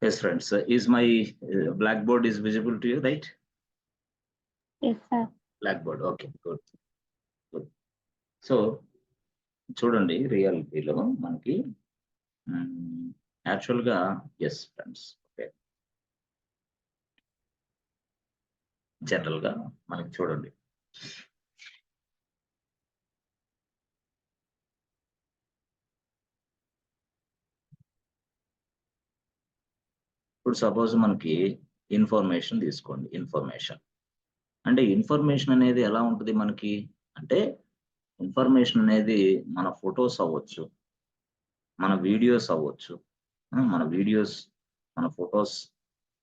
Yes, friends. Is my blackboard is visible to you, right? Yes, sir. Blackboard. Okay, good. Good. So, చూడండి రియాలిటీలో మనకి యాక్చువల్గా yes friends okay జనరల్గా మనకి చూడండి ఇప్పుడు సపోజ్ మనకి ఇన్ఫర్మేషన్ తీసుకోండి. ఇన్ఫర్మేషన్ అంటే ఇన్ఫర్మేషన్ అనేది ఎలా ఉంటుంది మనకి అంటే ఇన్ఫర్మేషన్ అనేది మన ఫొటోస్ అవ్వచ్చు, మన వీడియోస్ అవ్వచ్చు, మన ఫొటోస్.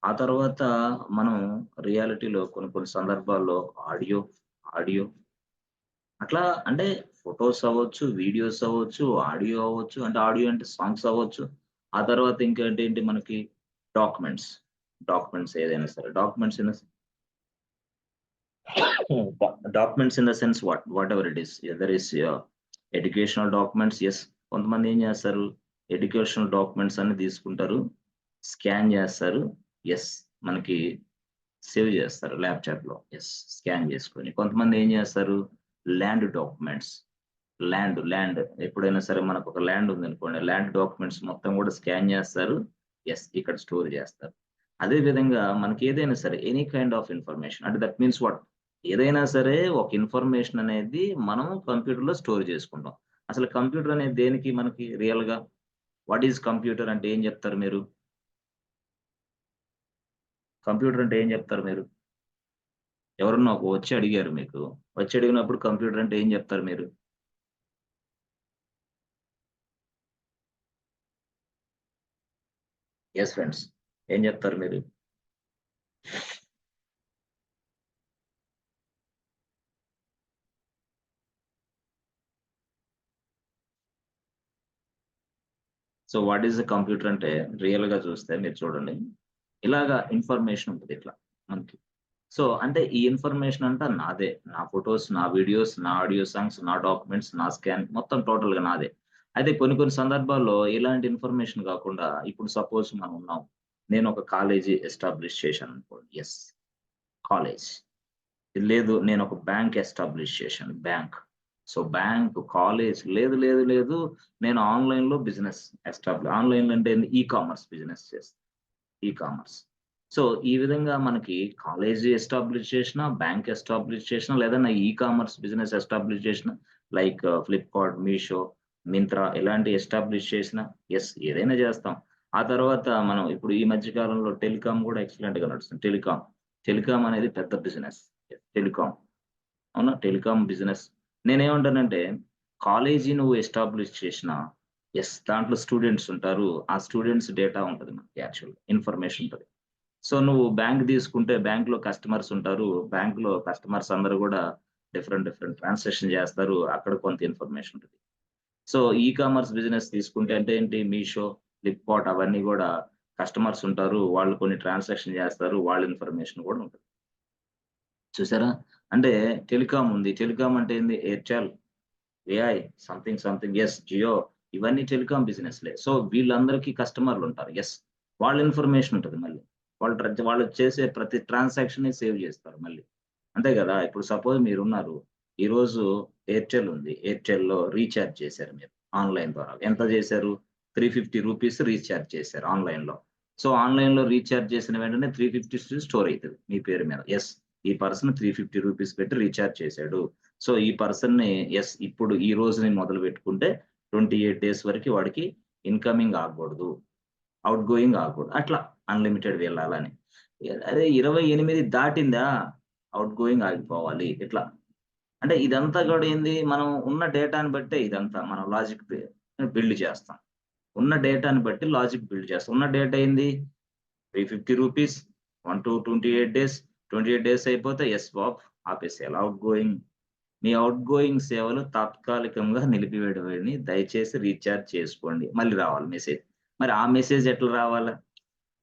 ఆ తర్వాత మనం రియాలిటీలో కొన్ని సందర్భాల్లో ఆడియో అట్లా అంటే ఫొటోస్ అవ్వచ్చు, వీడియోస్ అవ్వచ్చు, ఆడియో అవ్వచ్చు. అంటే ఆడియో అంటే సాంగ్స్ అవ్వచ్చు. ఆ తర్వాత ఇంకేంటి మనకి డాక్యుమెంట్స్ ఏదైనా సరే documents in the sense whatever it is either is educational documents. Yes, కొంతమంది ఏం చేస్తారు ఎడ్యుకేషనల్ డాక్యుమెంట్స్ అన్ని తీసుకుంటారు, స్కాన్ చేస్తారు. ఎస్, మనకి సేవ్ చేస్తారు ల్యాప్టాప్ లో. ఎస్, స్కాన్ చేసుకొని. కొంతమంది ఏం చేస్తారు ల్యాండ్ డాక్యుమెంట్స్, ల్యాండ్ ఎప్పుడైనా సరే మనకు ఒక ల్యాండ్ ఉంది అనుకోండి, ల్యాండ్ డాక్యుమెంట్స్ మొత్తం కూడా స్కాన్ చేస్తారు. ఎస్, ఇక్కడ స్టోర్ చేస్తారు. అదే విధంగా మనకి ఏదైనా సరే ఎనీ కైండ్ ఆఫ్ ఇన్ఫర్మేషన్ అంటే దట్ మీన్స్ వాట్, ఏదైనా సరే ఒక ఇన్ఫర్మేషన్ అనేది మనం కంప్యూటర్ లో స్టోర్ చేసుకుంటాం. అసలు కంప్యూటర్ అనేది దేనికి మనకి రియల్ గా వాట్ ఈజ్ కంప్యూటర్ అంటే ఏం చెప్తారు మీరు? కంప్యూటర్ అంటే ఏం చెప్తారు మీరు? ఎవరన్నా వచ్చి అడిగారు మీకు, వచ్చి అడిగినప్పుడు కంప్యూటర్ అంటే ఏం చెప్తారు మీరు? ఎస్ ఫ్రెండ్స్, ఏం చెప్తారు మీరు? So what is the computer అంటే రియల్ గా చూస్తే మీరు చూడండి, ఇలాగా ఇన్ఫర్మేషన్ ఉంటుంది ఇట్లా మనకి. సో అంటే ఈ ఇన్ఫర్మేషన్ అంతా నాదే, నా ఫొటోస్, నా వీడియోస్, నా ఆడియో సాంగ్స్, నా డాక్యుమెంట్స్, నా స్కాన్ మొత్తం టోటల్ గా నాదే. అయితే కొన్ని సందర్భాల్లో ఇలాంటి ఇన్ఫర్మేషన్ కాకుండా ఇప్పుడు సపోజ్ మనం ఉన్నాం, నేను ఒక కాలేజీ ఎస్టాబ్లిష్ చేశాను అనుకోండి. Yes, college. లేదు, నేను ఒక బ్యాంక్ ఎస్టాబ్లిష్ చేశాను, బ్యాంక్. సో బ్యాంక్, కాలేజ్, లేదు నేను ఆన్లైన్ లో బిజినెస్ ఆన్లైన్ అంటే ఈ కామర్స్ బిజినెస్ చేస్తాను, ఈ కామర్స్. సో ఈ విధంగా మనకి కాలేజీ ఎస్టాబ్లిష్ చేసిన, బ్యాంక్ ఎస్టాబ్లిష్ చేసిన, లేదా నా ఈ కామర్స్ బిజినెస్ ఎస్టాబ్లిష్ చేసిన, లైక్ ఫ్లిప్కార్ట్, మీషో, మింత్రా ఇలాంటి ఎస్టాబ్లిష్ చేసిన. ఎస్, ఏదైనా చేస్తాం. ఆ తర్వాత మనం ఇప్పుడు ఈ మధ్య కాలంలో టెలికాం కూడా ఎక్సలెంట్ గా నడుస్తుంది. టెలికాం అనేది పెద్ద బిజినెస్. టెలికాం, అవునా, టెలికాం బిజినెస్. నేనేమంటానంటే కాలేజీ నువ్వు ఎస్టాబ్లిష్ చేసిన, ఎస్, దాంట్లో స్టూడెంట్స్ ఉంటారు. ఆ స్టూడెంట్స్ డేటా ఉంటుంది మనకి, యాక్చువల్ ఇన్ఫర్మేషన్ ఉంటుంది. సో నువ్వు బ్యాంక్ తీసుకుంటే బ్యాంక్ లో కస్టమర్స్ ఉంటారు. బ్యాంక్ లో కస్టమర్స్ అందరూ కూడా డిఫరెంట్ ట్రాన్సాక్షన్ చేస్తారు. అక్కడ కొంత ఇన్ఫర్మేషన్ ఉంటుంది. సో ఈ కామర్స్ బిజినెస్ తీసుకుంటే అంటే ఏంటి, మీషో, ఫ్లిప్కార్ట్ అవన్నీ కూడా కస్టమర్స్ ఉంటారు. వాళ్ళు కొన్ని ట్రాన్సాక్షన్ చేస్తారు. వాళ్ళ ఇన్ఫర్మేషన్ కూడా ఉంటుంది. చూసారా? అంటే టెలికాం ఉంది. టెలికాం అంటే ఏంది, Airtel, AI, something. Yes, Jio, ఇవన్నీ టెలికాం బిజినెస్లే. సో వీళ్ళందరికీ కస్టమర్లు ఉంటారు. ఎస్, వాళ్ళ ఇన్ఫర్మేషన్ ఉంటుంది మళ్ళీ. వాళ్ళు చేసే ప్రతి ట్రాన్సాక్షన్ ని సేవ్ చేస్తారు మళ్ళీ. అంతే కదా? ఇప్పుడు సపోజ్ మీరున్నారు, ఈరోజు ఎయిర్టెల్ ఉంది. ఎయిర్టెల్‌లో రీచార్జ్ చేశారు మీరు ఆన్‌లైన్ ద్వారా. ఎంత చేశారు? 350 రూపీస్ రీచార్జ్ చేశారు ఆన్‌లైన్‌లో. సో ఆన్‌లైన్‌లో రీచార్జ్ చేసిన వెంటనే 350 స్టోర్ అయితది మీ పేరు మీద. యెస్, ఈ పర్సన్ 350 రూపీస్ పెట్టి రీచార్జ్ చేశాడు. సో ఈ పర్సన్‌ని యెస్, ఇప్పుడు ఈ రోజు నుంచి మొదలుపెట్టుకుంటే 28 డేస్ వరకి వాడికి ఇన్‌కమింగ్ ఆగకూడదు, ఔట్ గోయింగ్ ఆగకూడదు. అట్లా అన్‌లిమిటెడ్ వెళ్ళాలని. అదే 28 దాటిందా ఔట్ గోయింగ్ ఆగిపోవాలి ఇట్లా. అంటే ఇదంతా కూడా ఏంది, మనం ఉన్న డేటాని బట్టే ఇదంతా మనం లాజిక్ బిల్డ్ చేస్తాం. ఉన్న డేటాని బట్టి లాజిక్ బిల్డ్ చేస్తాం. ఉన్న డేటా ఏంది 350 రూపీస్ 1 to 28 డేస్. 28 డేస్ అయిపోతే యెస్ బాబ్ ఆపేసేయాలి ఔట్ గోయింగ్. మీ ఔట్ గోయింగ్ సేవలు తాత్కాలికంగా నిలిపివేయబడినవి. దయచేసి రీచార్జ్ చేసుకోండి. మళ్ళీ రావాలి మెసేజ్. మరి ఆ మెసేజ్ ఎట్లా రావాలా?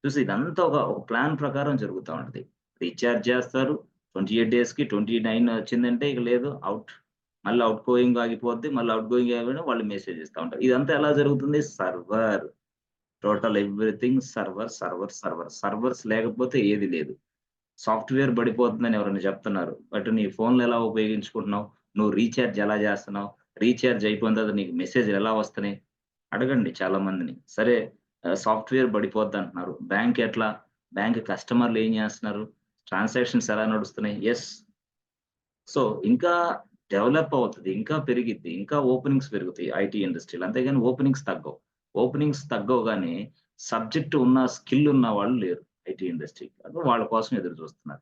చూసి ఇదంతా ఒక ప్లాన్ ప్రకారం జరుగుతా ఉంటది. రీచార్జ్ చేస్తారు. 28 డేస్‌కి 29 వచ్చిందంటే ఇక లేదు ఔట్. మళ్ళీ ఔట్ గోయింగ్ ఆగిపోద్ది. మళ్ళీ ఔట్ గోయింగ్ ఆగిపోయినా వాళ్ళు మెసేజ్ ఇస్తా ఉంటారు. ఇదంతా ఎలా జరుగుతుంది? సర్వర్. టోటల్ ఎవ్రీథింగ్ సర్వర్స్ లేకపోతే ఏది లేదు. సాఫ్ట్‌వేర్ పడిపోతుందని ఎవరైనా చెప్తున్నారు. బట్ నీ ఫోన్‌లో ఎలా ఉపయోగించుకుంటున్నావు? నువ్వు రీచార్జ్ ఎలా చేస్తున్నావు? రీచార్జ్ అయిపోయిన తర్వాత నీకు మెసేజ్‌లు ఎలా వస్తున్నాయి? అడగండి చాలా మందిని. సరే సాఫ్ట్‌వేర్ పడిపోద్దంటున్నారు. బ్యాంక్ ఎట్లా? బ్యాంక్ కస్టమర్‌లు ఏం చేస్తున్నారు? ట్రాన్సాక్షన్స్ ఎలా నడుస్తున్నాయి? యెస్. సో, ఇంకా డెవలప్ అవుతది. ఇంకా పెరిగిద్ది. ఇంకా ఓపెనింగ్స్ పెరుగుతాయి ఐటీ ఇండస్ట్రీలో. అంతేగాని ఓపెనింగ్స్ తగ్గవు. ఓపెనింగ్స్ తగ్గవు గానీ, సబ్జెక్ట్ ఉన్న, స్కిల్ ఉన్న వాళ్ళు లేరు ఐటీ ఇండస్ట్రీకి. వాళ్ళ కోసం ఎదురు చూస్తున్నారు.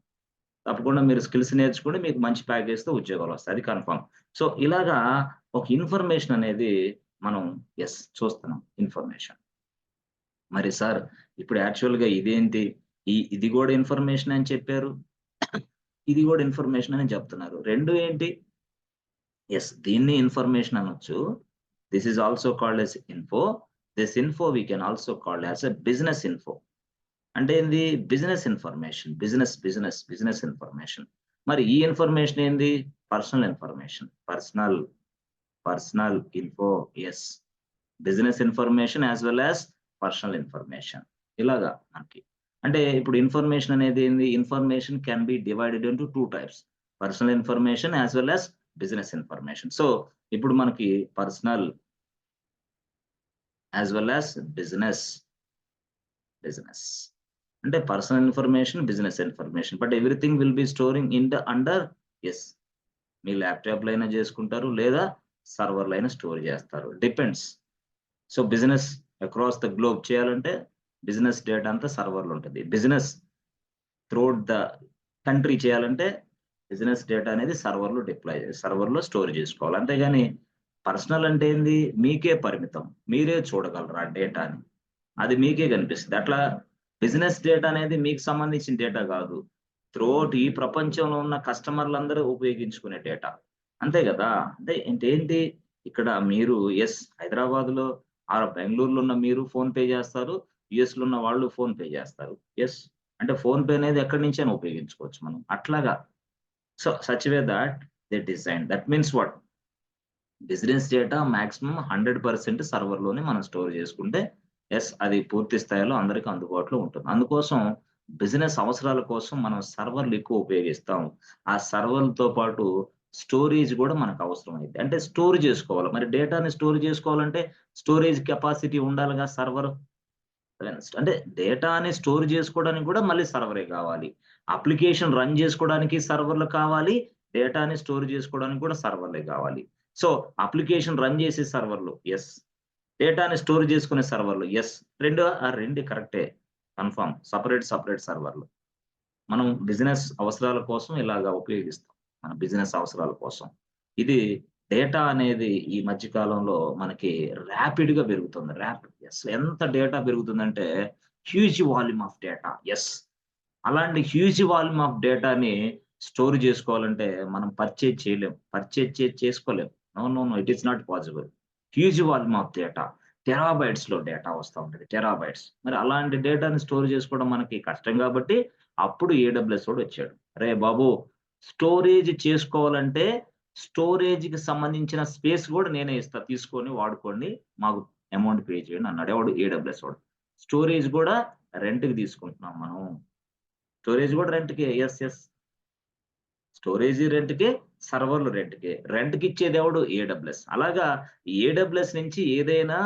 తప్పకుండా మీరు స్కిల్స్ నేర్చుకుంటే మీకు మంచి ప్యాకేజ్‌తో ఉద్యోగాలొస్తాయి. అది కన్ఫర్మ్. సో, ఇలాగా ఒక ఇన్ఫర్మేషన్ అనేది మనం చూస్తున్నాం ఇన్ఫర్మేషన్. మరి సార్ ఇప్పుడు యాక్చువల్‌గా ఇదేంటి? ఇది గూడా ఇన్ఫర్మేషనే అని చెప్పారు. ఇది గూడా ఇన్ఫర్మేషన్ అని చెప్తున్నారు. 2 ఏంటి? దీన్ని ఇన్ఫర్మేషన్ అనొచ్చు. This is also called as info. This info we can also called as a business info. అంటే ఏంది? Business information. Business information. మరి ఈ ఇన్ఫర్మేషన్ ఏంది? Personal information. Personal info. Yes. Business information as well as personal information. ఇలాగా మనకి. అంటే ఇప్పుడు information అనేది ఏంది? Information can be divided into 2 types. Personal information as well as business information. So, ఇప్పుడు మనకి personal as well as business. అంటే personal information, business information. But everything will be storing in the under yes. మీ ల్యాప్‌టాప్‌లో అయినా చేసుకుంటారు. లేదా సర్వర్‌లో అయినా స్టోర్ చేస్తారు. Depends. So, business across the globe చేయాలంటే బిజినెస్ డేటా అంతా సర్వర్‌లో ఉంటది. బిజినెస్ త్రూఅవుట్ ద కంట్రీ చేయాలంటే బిజినెస్ డేటా అనేది సర్వర్‌లో స్టోర్ చేసుకోవాలి. అంతేగాని పర్సనల్ అంటే ఏంది? మీకే పరిమితం. మీరే చూడగలరు ఆ డేటాని. అది మీకే కనిపిస్తది. అట్లా బిజినెస్ డేటా అనేది మీకు సంబంధించిన డేటా కాదు. త్రూఅవుట్ ఈ ప్రపంచంలో ఉన్న కస్టమర్‌లందరూ ఉపయోగించుకునే డేటా. అంతే గదా! అంటే ఏంటి ఇక్కడ మీరు హైదరాబాద్‌లో బెంగుళూరులో ఉన్న మీరు ఫోన్ పే చేస్తారు. యూఎస్‌లో ఉన్న వాళ్ళు ఫోన్ పే చేస్తారు. అంటే ఫోన్ పే అనేది ఎక్కడి నుంచైనా ఉపయోగించుకోవచ్చు మనం. అట్లాగా. So, such way that they design. That means what? Business data maximum 100% సర్వర్‌లోనే మనం స్టోర్ చేసుకుంటే, అది పూర్తి స్థాయిలో అందరికి అందుబాటులో ఉంటుంది. అందుకోసం బిజినెస్ అవసరాల కోసం మనం సర్వర్‌లు ఎక్కువ ఉపయోగిస్తాం. ఆ సర్వర్‌లతో పాటు స్టోరేజ్ గూడా మనకు అవసరమైద్ది. అంటే స్టోర్ జేసుకోవాలి. మరి డేటాని స్టోర్ జేసుకోవాలంటే స్టోరేజ్ కెపాసిటీ ఉండాలిగా సర్వర్. అంటే డేటాని స్టోర్ జేసుకోవడానికి గూడా మళ్ళీ సర్వరే గావాలి. అప్లికేషన్ రన్ జేసుకోవడానికి సర్వర్‌లు కావాలి. డేటాని స్టోర్ జేసుకోవడానికి కూడా సర్వర్‌లే గావాలి. సో, అప్లికేషన్ రన్ చేసే సర్వర్‌లు డేటాని స్టోర్ చేసుకునే సర్వర్‌లు 2 కరెక్టే. కన్ఫర్మ్. సెపరేట్ సర్వర్‌లు. మనం బిజినెస్ అవసరాల కోసం ఇలాగా ఉపయోగిస్తాం. మన బిజినెస్ అవసరాల కోసం. ఇది డేటా అనేది ఈ మధ్య కాలంలో మనకి ర్యాపిడ్‌గా పెరుగుతుంది. ఎంత డేటా పెరుగుతుందంటే హ్యూజ్ వాల్యూమ్ ఆఫ్ డేటా. అలాంటి హ్యూజ్ వాల్యూమ్ ఆఫ్ డేటాని స్టోర్ జేసుకోవాలంటే మనం పర్చేజ్ చేయలేం. చేసుకోలేం. No. It is not possible. Huge volume of data. టెరాబైట్స్‌లో డేటా వస్తా ఉంటది. టెరాబైట్స్. మరి అలాంటి డేటాని స్టోర్ జేసుకోవడం మనకి కష్టం గాబట్టి అప్పుడు ఏడబ్ల్యూఎస్ వాడొచ్చాడు. "అరేయ్ బాబు! స్టోరేజ్ చేసుకోవాలంటే స్టోరేజ్‌కి సంబంధించిన స్పేస్ గూడా నేనే ఇస్తా. తీసుకొని వాడుకోండి. మాకు అమౌంట్ పే చేయండి" అన్నాడు. ఎవడు? ఏడబ్ల్యూఎస్ వాడు. స్టోరేజ్ గూడా రెంట్‌కి తీసుకుంటున్నాం మనం. స్టోరేజ్ గూడా రెంట్‌కే. స్టోరేజీ రెంట్‌కే, సర్వర్‌లు రెంట్‌కే. రెంట్‌కిచ్చేదెవడు? ఏడబ్ల్యూఎస్. అలాగా ఏడబ్ల్యూఎస్ నుంచి ఏదైనా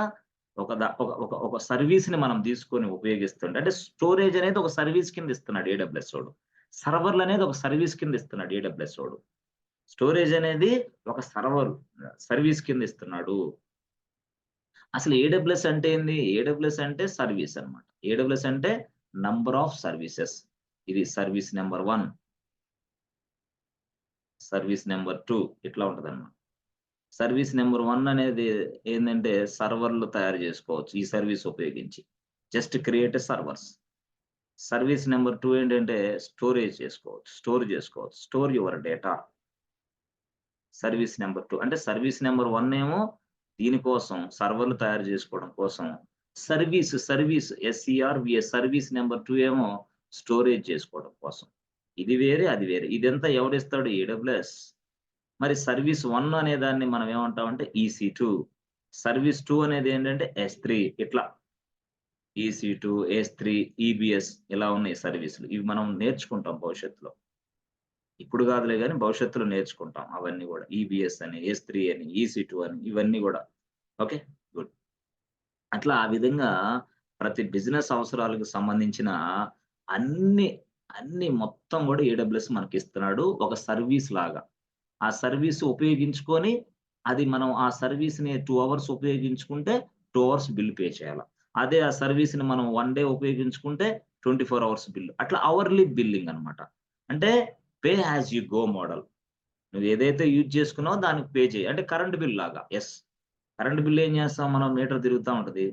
ఒక ద ఒక ఒక ఒక సర్వీస్‌ని మనం తీసుకొని ఉపయోగిస్తుంటే అంటే స్టోరేజ్ అనేది ఒక సర్వీస్ కింద ఇస్తున్నాడు ఏడబ్ల్యూఎస్ ఓడు. సర్వర్‌లనేది ఒక సర్వీస్ కింద ఇస్తున్నాడు ఏడబ్ల్యూఎస్ ఓడు. స్టోరేజ్ అనేది ఒక సర్వీస్ కింద ఇస్తున్నాడు. అసలు ఏడబ్ల్యూఎస్ అంటే ఏంది? ఏడబ్ల్యూఎస్ అంటే సర్వీస్ అన్నమాట. ఏడబ్ల్యూఎస్ అంటే నంబర్ ఆఫ్ సర్వీసెస్. ఇది సర్వీస్ నంబర్ 1, సర్వీస్ నంబర్ 2 ఇట్లా ఉంటదన్నమాట. సర్వీస్ నంబర్ 1 అనేది ఏందంటే సర్వర్‌లు తయారు జేసుకోవచ్చు. ఈ సర్వీస్ ఉపయోగించి. Just create a servers. Service number 2 ఏంటంటే స్టోరేజ్ చేసుకోవచ్చు. స్టోర్ జేసుకోవచ్చు. Store your data. Service number 2 అంటే సర్వీస్ నంబర్ 1 ఏమో దీనికోసం సర్వర్‌లు తయారు జేసుకోవడం కోసం. సర్వీస్ సర్వీస్ నంబర్ 2 ఏమో స్టోరేజ్ చేసుకోవడం కోసం. ఇది వేరే, అది వేరే. ఇదంతా ఎవడిస్తాడు? ఏడబ్ల్యూఎస్. మరి సర్వీస్ 1 అనే దాన్ని మనం ఏమంటామంటే EC2. సర్వీస్ 2 అనేది ఏంటంటే S3 ఇట్లా. EC2, S3, EBS ఇలా ఉన్నాయి సర్వీసులు. ఇవి మనం నేర్చుకుంటాం భవిష్యత్తులో. ఇప్పుడు కాదులే గానీ భవిష్యత్తులో నేర్చుకుంటాం అవన్నీ గూడా. EBS అని, S3 అని, EC2 అని ఇవన్నీ గూడా. ఓకే. గుడ్. అట్లా ఆ విధంగా ప్రతి బిజినెస్ అవసరాలకు సంబంధించిన అన్ని, అన్ని మొత్తం గూడా AWS మనకిస్తున్నాడు. ఒక సర్వీస్ లాగా. ఆ సర్వీస్ ఉపయోగించుకొని అది మనం ఆ సర్వీస్‌ని 2 అవర్స్ ఉపయోగించుకుంటే 2 అవర్స్ బిల్ పే చేయాల. అదే ఆ సర్వీస్‌ని మనం 1 డే ఉపయోగించుకుంటే 24 అవర్స్ బిల్. అట్లా అవర్‌లీ బిల్లింగ్ అన్నమాట. అంటే pay as you go model. నువ్వు ఏదైతే యూజ్ చేసుకున్నావో దానికి పే చేయి. అంటే కరెంట్ బిల్ లాగా. యెస్. కరెంట్ బిల్ ఏం చేస్తాం మనం మీటర్ తిరుగుతా ఉంటది.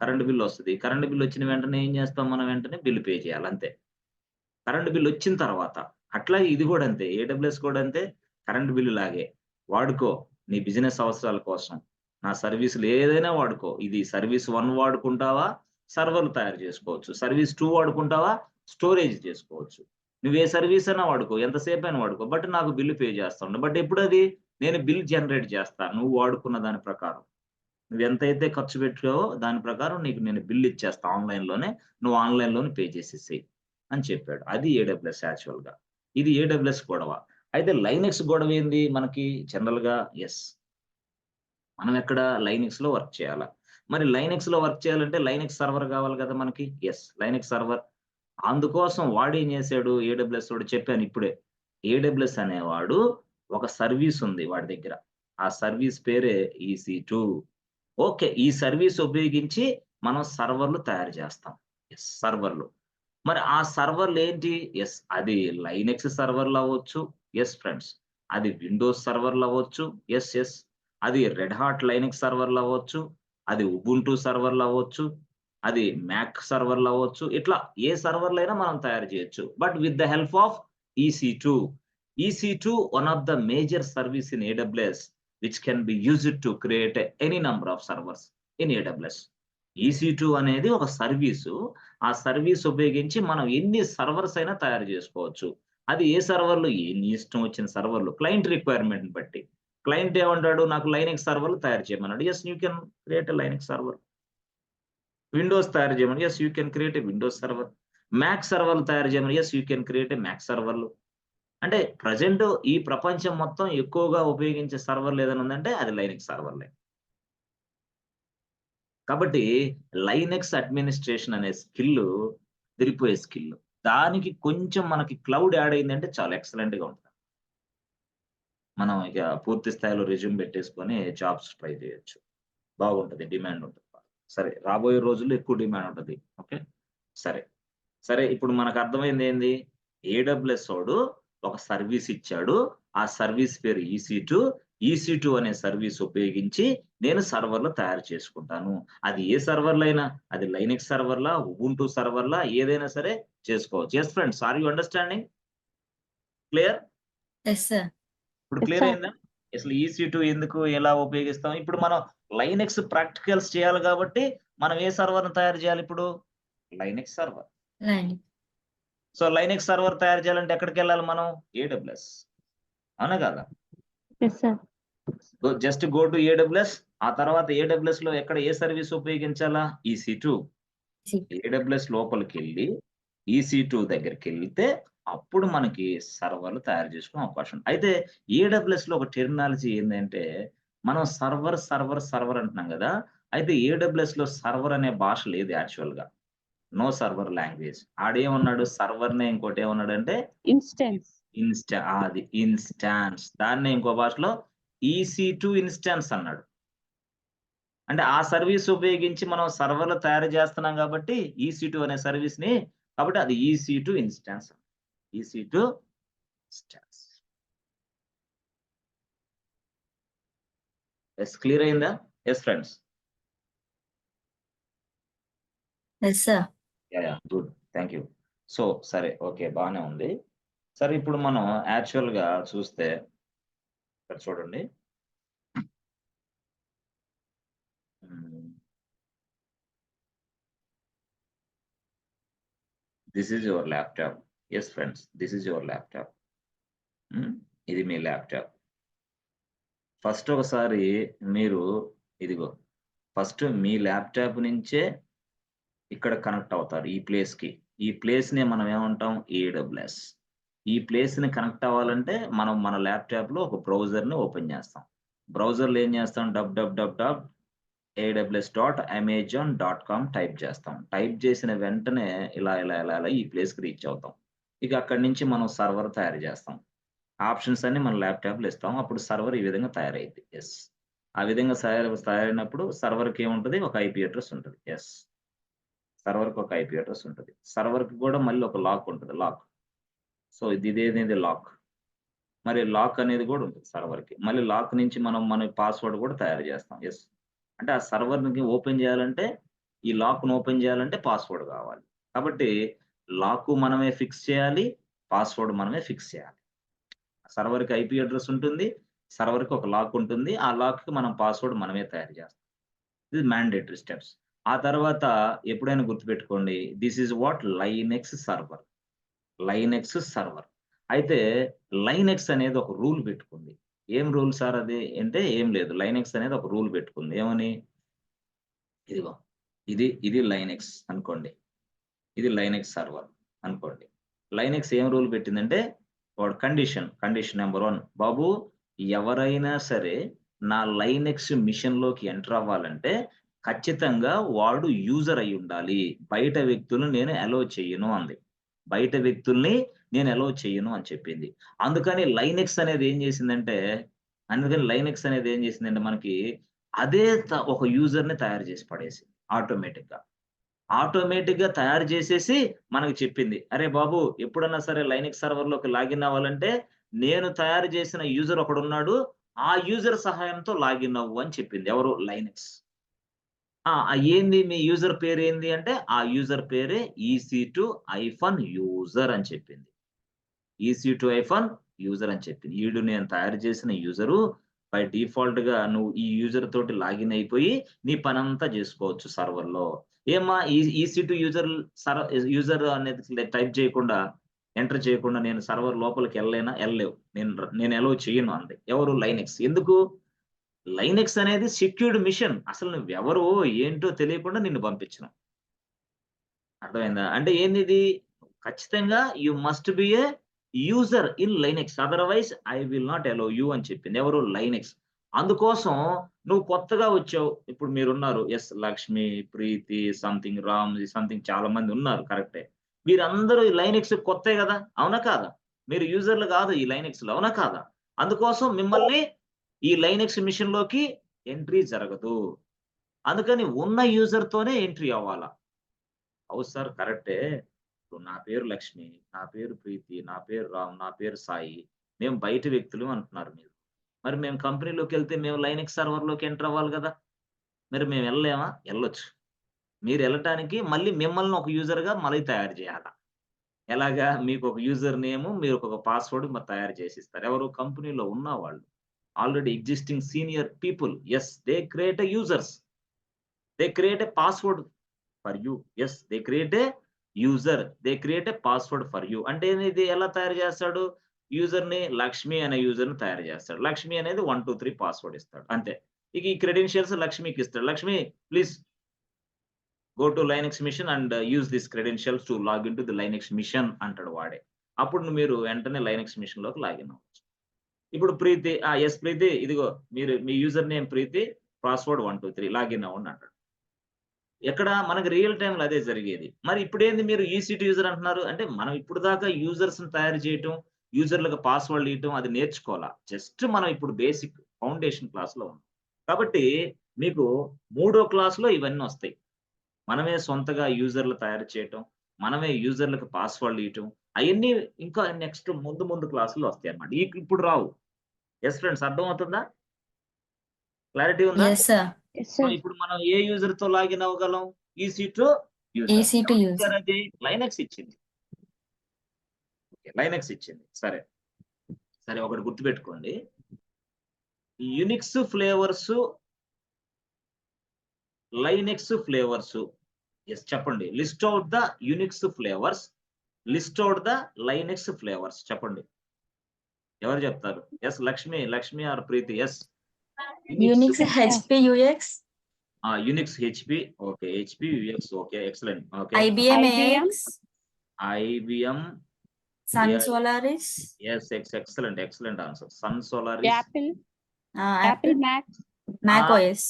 కరెంట్ బిల్ వస్తది. కరెంట్ బిల్ వచ్చిన వెంటనే ఏం చేస్తాం మనం వెంటనే బిల్ పే చేయాలి అంతే. కరెంట్ బిల్ వచ్చిన తర్వాత. అట్లాగే ఇది గూడా అంతే. AWS కూడా అంతే. కరెంట్ బిల్ లాగే. వాడుకో నీ బిజినెస్ అవసరాల కోసం. నా సర్వీసులు ఏదైనా వాడుకో. ఇది సర్వీస్ 1 వాడుకుంటావా? సర్వర్‌లు తయారు చేసుకోవచ్చు. సర్వీస్ 2 వాడుకుంటావా? స్టోరేజ్ చేసుకోవచ్చు. నువ్వు ఏ సర్వీస్ అయినా వాడుకో. ఎంతసేపైనా వాడుకో. బట్ నాకు బిల్ పే చేస్తా ఉండు. బట్ ఎప్పుడది? నేను బిల్ జనరేట్ చేస్తా. నువ్వు వాడుకున్న దాని ప్రకారం. నువ్వెంతైతే ఖర్చు పెట్టావో దాని ప్రకారం నీకు నేను బిల్ ఇచ్చేస్తా ఆన్‌లైన్‌లోనే. నువ్వు ఆన్‌లైన్‌లోనే పే చేసేసేయి అని చెప్పాడు. అది AWS యాక్చువల్‌గా. ఇది AWS గొడవ. అయితే లైనక్స్ గొడవేంది మనకి జనరల్‌గా యెస్. మనం ఎక్కడ లైనక్స్‌లో వర్క్ చేయాలా. మరి లైనక్స్‌లో వర్క్ చేయాలంటే లైనక్స్ సర్వర్ కావాలి కదా మనకి. యెస్. Linux server. అందుకోసం వాడేం చేసాడు AWS వాడు చెప్పాను ఇప్పుడే. AWS అనేవాడు ఒక సర్వీస్ ఉంది వాడి దగ్గర. ఆ సర్వీస్ పేరే EC2. ఓకే. ఈ సర్వీస్ ఉపయోగించి మనం సర్వర్‌లు తయారు చేస్తాం. యెస్. సర్వర్‌లు. మరి ఆ సర్వర్‌లేంటి? యెస్. అది లైనక్స్ సర్వర్‌లవ్వచ్చు. Yes friends. అది విండోస్ సర్వర్‌లవ్వచ్చు. యెస్. యెస్. అది రెడ్ హాట్ లైనక్స్ సర్వర్‌లవ్వచ్చు. అది ఉబుంటు సర్వర్‌లవ్వచ్చు. అది మ్యాక్ సర్వర్‌లవ్వచ్చు. ఇట్లా ఏ సర్వర్‌లైనా మనం తయారు చేయొచ్చు. But with the help of EC2. EC2 one of the major service in AWS which can be used to create any number of servers in AWS. EC2 అనేది ఒక service. ఆ సర్వీస్ ఉపయోగించి మనం ఎన్ని సర్వర్స్ అయినా తయారు చేసుకోవచ్చు. అది ఏ సర్వర్‌లు నీ ఇష్టం వచ్చిన సర్వర్‌లు క్లయింట్ రిక్వైర్మెంట్‌ని బట్టి. క్లయింట్ ఏమంటాడు? నాకు లైనక్స్ సర్వర్‌లు తయారు చేయమన్నాడు. Yes you can create a Linux server. Windows తయారు చేయమని yes you can create a Windows server. Mac సర్వర్‌లు తయారు చేయమని yes you can create a Mac సర్వర్‌లు. అంటే ప్రెజెంట్ ఈ ప్రపంచం మొత్తం ఎక్కువగా ఉపయోగించే సర్వర్‌లు ఏదైనా ఉందంటే అది లైనక్స్ సర్వర్‌లే. కాబట్టి లైనక్స్ అడ్మినిస్ట్రేషన్ అనే స్కిల్లు అదిరిపోయే స్కిల్. దానికి కొంచెం మనకి క్లౌడ్ యాడ్ అయిందంటే చాలు ఎక్సలెంట్‌గా ఉంటది. మనం ఇక పూర్తి స్థాయిలో రెజ్యూమ్ పెట్టేసుకొని జాబ్స్ ట్రై చేయొచ్చు. బాగుంటది. డిమాండ్ ఉంటది. సరే రాబోయే రోజుల్లో ఎక్కువ డిమాండ్ ఉంటది. ఓకే. సరే. సరే ఇప్పుడు మనకు అర్థమైందేంది? ఏడబ్ల్యూఎస్ ఓడు ఒక సర్వీస్ ఇచ్చాడు. ఆ సర్వీస్ పేరు EC2. EC2 అనే సర్వీస్ ఉపయోగించి నేను సర్వర్‌లు తయారు చేసుకుంటాను. అది ఏ సర్వర్‌లైనా అది లైనక్స్ సర్వర్‌లా, ఉబుంటు సర్వర్‌లా ఏదైనా సరే చేసుకోవచ్చు. Yes friends are you understanding? Clear? Yes sir. ఇప్పుడు యెస్ క్లియర్ సార్. అయిందా? అసలు EC2 ఎందుకు, ఎలా ఉపయోగిస్తాం? ఇప్పుడు మనం లైనక్స్ ప్రాక్టికల్స్ చేయాలి కాబట్టి మనం ఏ సర్వర్‌ని తయారు చేయాలిప్పుడు? Linux server. Right. So, Linux server తయారు చేయాలంటే ఎక్కడికెళ్ళాలి మనం? AWS. అవునా కాదా? Yes sir. Just go to AWS. ఆ తర్వాత AWSలో ఎక్కడ ఏ సర్వీస్ ఉపయోగించాలా? EC2. AWS లోపలికెళ్ళి EC2 దగ్గరికెళ్తే అప్పుడు మనకి సర్వర్‌లు తయారు చేసుకునే అవకాశం ఉంది. అయితే AWSలో ఒక టెర్మినాలజీ ఏందంటే మనం సర్వర్ అంటున్నాం గదా! అయితే AWSలో సర్వర్ అనే భాష లేదు యాక్చువల్‌గా. No server language. ఆడేమన్నాడు సర్వర్‌నే ఇంకోటేమన్నాడంటే ఇన్‌స్టెన్స్. ఇన్‌స్టాన్స్. దాన్నే ఇంకో భాషలో EC2 ఇన్‌స్టాన్స్ అన్నాడు. అంటే ఆ సర్వీస్ ఉపయోగించి మనం సర్వర్‌లు తయారు చేస్తున్నాం కాబట్టి EC2 అనే సర్వీస్‌ని కాబట్టి అది EC2 instance. EC2 instance. Yes clear అయిందా? Yes friends. Yes sir. Yeah! Good. Thank you. So, సరే ఓకే. బానే ఉంది. సరే ఇప్పుడు మనం యాక్చువల్‌గా చూస్తే ఇక్కడ చూడండి. హ్మ్. This is your laptop. Yes friends. This is your laptop. హ్మ్. ఇది మీ ల్యాప్‌టాప్. ఫస్ట్ ఒకసారి మీరు ఇదిగో ఫస్ట్ మీ ల్యాప్‌టాప్ నుంచే ఇక్కడ కనెక్ట్ అవుతారు ఈ ప్లేస్‌కి. ఈ ప్లేస్‌నే మనం ఏమంటాం ఏడబ్ల్యూఎస్. ఈ ప్లేస్‌ని కనెక్ట్ అవ్వాలంటే మనం మన ల్యాప్‌టాప్‌లో ఒక బ్రౌజర్‌ని ఓపెన్ చేస్తాం. బ్రౌజర్‌లో ఏం చేస్తాం www.aws.amazon.com టైప్ చేస్తాం. టైప్ చేసిన వెంటనే ఇలా ఈ ప్లేస్‌కి రీచ్ అవుతాం. ఇక అక్కడి నుంచి మనం సర్వర్ తయారు చేస్తాం. ఆప్షన్స్ అన్నీ మన ల్యాప్‌టాప్‌లో ఇస్తాం. అప్పుడు సర్వర్ ఈ విధంగా తయారైద్ది. యెస్. ఆ విధంగా తయారైనప్పుడు సర్వర్‌కి ఏముంటది? ఒక ఐపీ అడ్రెస్ ఉంటది. యెస్. సర్వర్‌కి ఒక ఐపీ అడ్రెస్ ఉంటది. సర్వర్‌కి కూడా మళ్ళీ ఒక లాక్ ఉంటది. లాక్. సో, ఇదేనేది లాక్. మరి లాక్ అనేది కూడా ఉంటుంది సర్వర్‌కి. మళ్ళీ లాక్ నుంచి మనం మన పాస్వర్డ్ కూడా తయారు చేస్తాం. యెస్. అంటే ఆ సర్వర్‌ని ఓపెన్ చేయాలంటే, ఈ లాక్‌ని ఓపెన్ చేయాలంటే పాస్వర్డ్ కావాలి. కాబట్టి లాకు మనమే ఫిక్స్ చేయాలి. పాస్వర్డ్ మనమే ఫిక్స్ చేయాలి. సర్వర్‌కి ఐపీ అడ్రెస్ ఉంటుంది. సర్వర్‌కి ఒక లాక్ ఉంటుంది. ఆ లాక్‌కి మనం పాస్వర్డ్ మనమే తయారు చేస్తాం. ఇది మ్యాండేటరీ స్టెప్స్. ఆ తర్వాత ఎప్పుడైనా గుర్తుపెట్టుకోండి. This is what Linux server. Linux server. అయితే లైనెక్స్ అనేది ఒక రూల్ పెట్టుకుంది. ఏం రూల్ సార్ అది అంటే ఏం లేదు. లైనెక్స్ అనేది ఒక రూల్ పెట్టుకుంది. ఏమని? ఇదిగో ఇది లైనెక్స్ అనుకోండి. ఇది లైనెక్స్ సర్వర్ అనుకోండి. లైనెక్స్ ఏం రూల్ పెట్టిందంటే వాడు కండిషన్ నంబర్ 1 బాబు ఎవరైనా సరే నా లైనెక్స్ మిషన్‌లోకి ఎంటర్ అవ్వాలంటే ఖచ్చితంగా వాడు యూజర్ అయ్యుండాలి. బయట వ్యక్తులను నేను అలో చెయ్యను అంది. బయట వ్యక్తుల్ని నేను అలో చెయ్యను అని చెప్పింది. అందుకని లైనెక్స్ అనేది ఏం చేసిందంటే మనకి అదే ఒక యూజర్‌ని తయారు చేసి పడేసింది ఆటోమేటిక్‌గా. ఆటోమేటిక్‌గా తయారు చేసేసి మనకు చెప్పింది. "అరే బాబు! ఎప్పుడన్నా సరే లైనక్స్ సర్వర్‌లోకి లాగిన్ అవ్వాలంటే, నేను తయారు చేసిన యూజర్ ఒకడున్నాడు. ఆ యూజర్ సహాయంతో లాగిన్ అవ్వు" అని చెప్పింది. ఎవరు? లైనక్స్. ఏంది మీ యూజర్ పేరేంది అంటే, ఆ యూజర్ పేరే EC2-యూజర్ అని చెప్పింది. EC2-యూజర్ అని చెప్పింది. ఈడు నేను తయారు చేసిన యూజరు. బై డిఫాల్ట్‌గా నువ్వు ఈ యూజర్ తోటి లాగిన్ అయిపోయి నీ పనంతా జేసుకోవచ్చు సర్వర్‌లో. ఏమ్మా EC2 యూజర్ అనేది టైప్ చేయకుండా, ఎంటర్ చేయకుండా నేను సర్వర్ లోపలికి ఎళ్ళలేనా? ఎళ్ళలేవు. నేను అలౌ చెయ్యను అంది. ఎవరు? లైనక్స్. ఎందుకు? లైనక్స్ అనేది సెక్యూర్డ్ మిషన్. అసలు నువ్వెవరో, ఏంటో తెలియకుండా నిన్ను పంపించను. అర్థమైందా? అంటే ఏందిది? ఖచ్చితంగా you must be a user in Linux. Otherwise I will not allow you అని చెప్పింది. ఎవరు? లైనక్స్. అందుకోసం నువ్వు కొత్తగా వచ్చావు. ఇప్పుడు మీరున్నారు. యెస్. లక్ష్మి, ప్రీతి, సంథింగ్ రామ్, సంథింగ్ చాలా మంది ఉన్నారు. కరెక్టే. వీరందరూ ఈ లైనక్స్ కొత్తే గదా! అవునా కాదా? మీరు యూజర్‌లు కాదు ఈ లైనక్స్‌లో. అవునా కాదా? అందుకోసం మిమ్మల్ని ఈ లైనక్స్ మిషన్‌లోకి ఎంట్రీ జరగదు. అందుకని ఉన్న యూజర్‌తోనే ఎంట్రీ అవ్వాల. అవును సార్ కరెక్టే. ఇప్పుడు నా పేరు లక్ష్మి, నా పేరు ప్రీతి, నా పేరు రామ్, నా పేరు సాయి. మేము బయట వ్యక్తులు అంటున్నారు మీరు. మరి మేము కంపెనీలోకెళ్తే మేము లైనక్స్ సర్వర్‌లోకి ఎంటర్ అవ్వాలి గదా! మరి మేము ఎళ్ళలేమా? ఎళ్ళొచ్చు. మీరెళ్ళటానికి మళ్ళీ మిమ్మల్ని ఒక యూజర్‌గా మళ్ళీ తయారు జేయాల. ఎలాగా? మీకొక యూజర్ నేము, మీకొక పాస్వర్డ్ తయారు చేసిస్తారు. ఎవరు? కంపెనీలో ఉన్నవాళ్ళు. Already existing senior people. Yes. They create a users. They create a password for you. Yes. They create a user. They create a password for you. అంటే ఇది ఎలా తయారు చేస్తాడు? యూజర్‌ని లక్ష్మి అనే యూజర్‌ని తయారు చేస్తాడు. లక్ష్మి అనేది 1, 2, 3 పాస్వర్డ్ ఇస్తాడు. అంతే. ఇక ఈ క్రెడెన్షియల్స్ లక్ష్మికి ఇస్తాడు. Lakshmi please go to Linux machine and use this credentials to log into the Linux machine అంటాడు వాడే. అప్పుడు మీరు వెంటనే లైనక్స్ మిషన్‌లోకి లాగిన్ అవ్వచ్చు. ఇప్పుడు ప్రీతి యెస్ ప్రీతి ఇదిగో మీ యూజర్ నేమ్ ప్రీతి, పాస్వర్డ్ 1, 2, 3 లాగిన్ అవ్వండి అంటాడు. ఎక్కడ మనకి రియల్ టైమ్‌లో అదే జరిగేది. మరి ఇప్పుడేంది మీరు ఈసీ2 యూజర్ అంటున్నారు? అంటే మనం ఇప్పుడు దాకా యూజర్స్‌ని తయారు చేయటం, యూజర్‌లకు పాస్వర్డ్‌లు ఇయటం అది నేర్చుకోలా. జస్ట్ మనం ఇప్పుడు బేసిక్ ఫౌండేషన్ క్లాస్‌లో ఉన్నాం. కాబట్టి మీకు మూడో క్లాస్‌లో ఇవన్నొస్తాయి. మనమే సొంతగా యూజర్‌లు తయారు చేయటం, మనమే యూజర్‌లకు పాస్వర్డ్‌లు ఇయటం, అయన్నీ ఇంకా నెక్స్ట్ ముందు క్లాసుల్లో వస్తాయన్నమాట. ఇప్పుడు రావు. యెస్ ఫ్రెండ్స్ అర్థమవుతుందా? క్లారిటీ ఉందా? Yes, sir. Yes, so, sir. ఇప్పుడు మనం ఏ యూజర్‌తో లాగిన్ అవ్వగలం? ఈసీ2 యూజర్. EC2 ఎవరిచ్చారు user. అది? లైనక్స్ ఇచ్చింది. ఓకే. లైనక్స్ ఇచ్చింది. సరే. సరే ఒకటి గుర్తుపెట్టుకోండి. Unix flavours, Linux flavours. Yes చెప్పండి. List out the Unix flavours. List out the Linux flavours చెప్పండి. ఎవరు చెప్తారు? Yes Lakshmi or Preethi. Yes. Unix Unix Yes, sir. HP UX. Unix HP, okay, HP UX, okay, excellent, okay. IBM IBM. AX, IBM, Sun Yeah. Solaris, excellent answer. Sun Solaris, Apple. Apple, Apple Mac. Mac OS.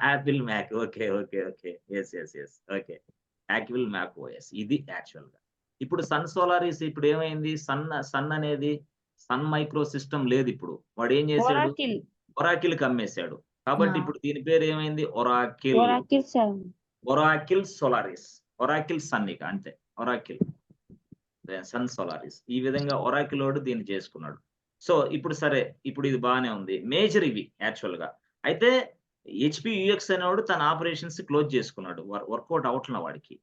Apple Mac, okay. Yes, okay, Apple Mac OS ఇది actual గా. ఇప్పుడు sun Solaris ఇప్పుడు ఏమైంది, sun అనేది sun micro system లేదు ఇప్పుడు. వాడు ఏం చేశాడు, Oracle. ఒరాకిల్ కమ్మేశాడు. కాబట్టి Ah. ఇప్పుడు దీని పేరు ఏమైంది, Oracle. Oracle 7. Oracle Solaris, Oracle Sun, ఇక అంతే, ఒరాకిల్ సన్ సోలారిస్. ఈ విధంగా ఒరాకిల్ వాడు దీన్ని చేసుకున్నాడు. సో ఇప్పుడు సరే, ఇప్పుడు ఇది బాగానే ఉంది. మేజర్ ఇవి యాక్చువల్ గా. అయితే హెచ్పి యుఎక్స్ అనేవాడు తన ఆపరేషన్స్ క్లోజ్ చేసుకున్నాడు, వర్కౌట్ అవట్ల వాడికి.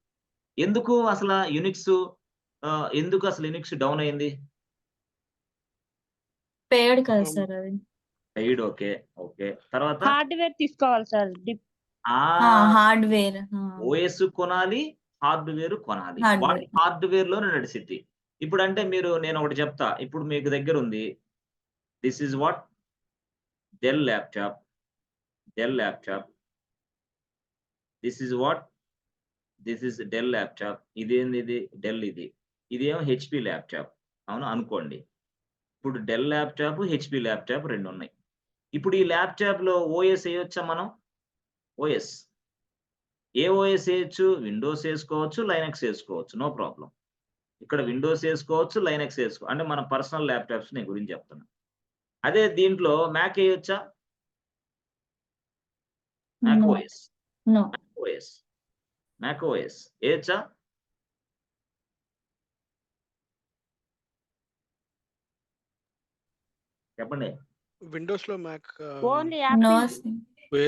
ఎందుకు అసలు యునిక్స్ డౌన్ అయింది? Paid కదా సార్ అది. Paid, okay. తర్వాత హార్డ్వేర్ తీసుకోవాలి సార్. హార్డ్వేర్. ఓఎస్ కొనాలి, హార్డ్వేర్ కొనాలి. Hardware. వాడి హార్డ్వేర్ లోనే నడిసిద్ది. ఇప్పుడు అంటే నేను ఒకటి చెప్తా. ఇప్పుడు మీకు దగ్గర ఉంది, this is what, Dell laptop. This is what, this is Dell laptop. ఇదేంది, ఇది డెల్, ఇదేమో హెచ్పి ల్యాప్టాప్, అవును అనుకోండి. ఇప్పుడు డెల్ ల్యాప్టాప్, హెచ్పి ల్యాప్టాప్ రెండు ఉన్నాయి. ఇప్పుడు ఈ ల్యాప్టాప్ లో ఓఎస్ వేయొచ్చా మనం? ఓఎస్ ఏ ఓఎస్ వేయచ్చు? విండోస్ వేసుకోవచ్చు, లైనక్స్ వేసుకోవచ్చు, నో ప్రాబ్లం. ఇక్కడ విండోస్ వేసుకోవచ్చు, లైనక్స్ అంటే మన పర్సనల్ ల్యాప్టాప్స్ నేను గురించి చెప్తున్నా. అదే దీంట్లో మ్యాక్ వేయొచ్చా? Mac No. OS, No. Mac OS వేయచ్చా? చెప్పండి. విండోస్ లో మ్యాక్ ఓన్లీ No.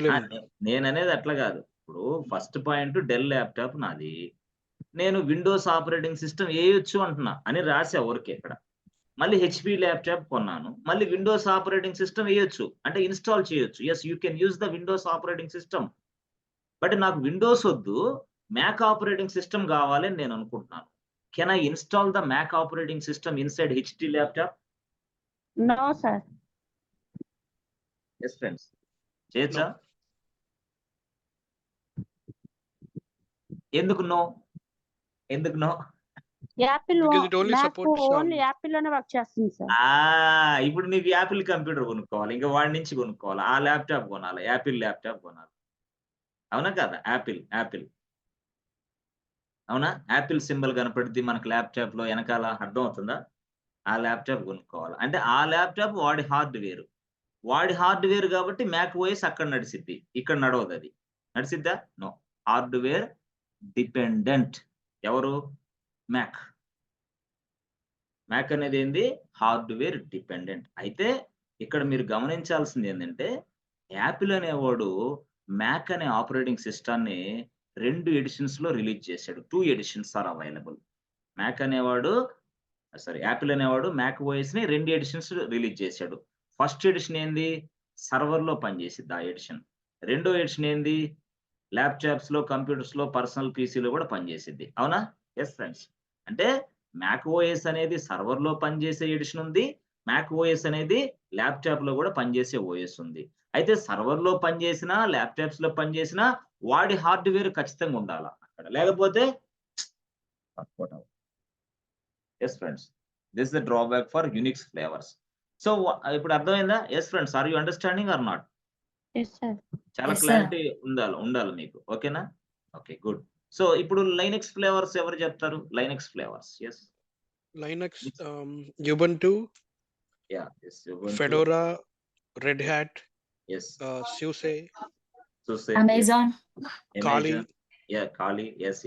యాపిల్. నేననేది అట్లా కాదు. ఇప్పుడు ఫస్ట్ పాయింట్ డెల్ ల్యాప్టాప్ నాది, నేను విండోస్ ఆపరేటింగ్ సిస్టమ్ వేయొచ్చు అంటున్నా అని రాసా ఊరికే ఇక్కడ. మళ్ళీ హెచ్పి ల్యాప్టాప్ కొన్నాను, మళ్ళీ విండోస్ ఆపరేటింగ్ సిస్టమ్ వేయొచ్చు అంటే ఇన్స్టాల్ చేయొచ్చు. Yes, you can use the Windows operating system. But నాకు విండోస్ వద్దు, మ్యాక్ ఆపరేటింగ్ సిస్టమ్ కావాలని నేను అనుకుంటున్నాను. Can I install the Mac operating system inside HP laptop? No sir. Yes friends, చేయొచ్చా? ఎందుకు no? Apple Because it only Mac supports, only Apple లోనే work చేస్తుంది సార్. ఇప్పుడు నీకు యాపిల్ కంప్యూటర్ కొనుక్కోవాలి, ఇంకా వాడి నుంచి కొనుక్కోవాలి, ఆ ల్యాప్టాప్ కొనాలి, యాపిల్ ల్యాప్టాప్ కొనాలి, అవునా కదా? యాపిల్ అవునా? యాపిల్ సింబల్ కనపడుద్ది మనకు ల్యాప్టాప్ లో వెనకాల, అర్థం అవుతుందా? ఆ ల్యాప్టాప్ కొనుక్కోవాలి అంటే ఆ ల్యాప్టాప్ వాడి హార్డ్వేర్ కాబట్టి మ్యాక్ ఓఎస్ అక్కడ నడిసిద్ది, ఇక్కడ నడవదు. అది నడిసిద్దా? నో. Hardware dependent. ఎవరు? మ్యాక్ అనేది ఏంది? Hardware dependent. అయితే ఇక్కడ మీరు గమనించాల్సింది ఏంటంటే, యాపిల్ అనేవాడు మ్యాక్ అనే ఆపరేటింగ్ సిస్టాన్ని 2 ఎడిషన్స్ లో రిలీజ్ చేశాడు. 2 ఎడిషన్స్ ఆర్ అవైలబుల్. యాపిల్ అనేవాడు మ్యాక్ ఓఎస్ ని 2 ఎడిషన్స్ రిలీజ్ చేశాడు. ఫస్ట్ ఎడిషన్ ఏంది? సర్వర్ లో పనిచేసిద్ది ఆ ఎడిషన్. రెండో ఎడిషన్ ఏంది? ల్యాప్టాప్స్ లో, కంప్యూటర్స్ లో, పర్సనల్ పీసీలో కూడా పనిచేసిద్ది, అవునా? Yes friends. అంటే మ్యాక్ ఓఎస్ అనేది సర్వర్ లో పనిచేసే ఎడిషన్ ఉంది, మ్యాక్ ఓఎస్ అనేది ల్యాప్టాప్ లో కూడా పనిచేసే ఓఎస్ ఉంది. అయితే సర్వర్ లో పనిచేసినా, ల్యాప్టాప్స్ లో పనిచేసినా వాడి హార్డ్వేర్ ఖచ్చితంగా ఉండాలా అక్కడ, లేకపోతే yes friends, this the drawback for Unix flavours. So ఇప్పుడు అర్థమైందా? Yes friends, are you understanding or not? Yes sir. చాలా Yes, sir. క్లారిటీ ఉండాలి మీకు, ఓకేనా? Okay, good. సో ఇప్పుడు లైనక్స్ ఫ్లేవర్స్ ఎవరు చెప్తారు? Linux flavours, yes. Linux, Ubuntu, Fedora, Red Hat, SUSE, Amazon. Kali. Kali, yes.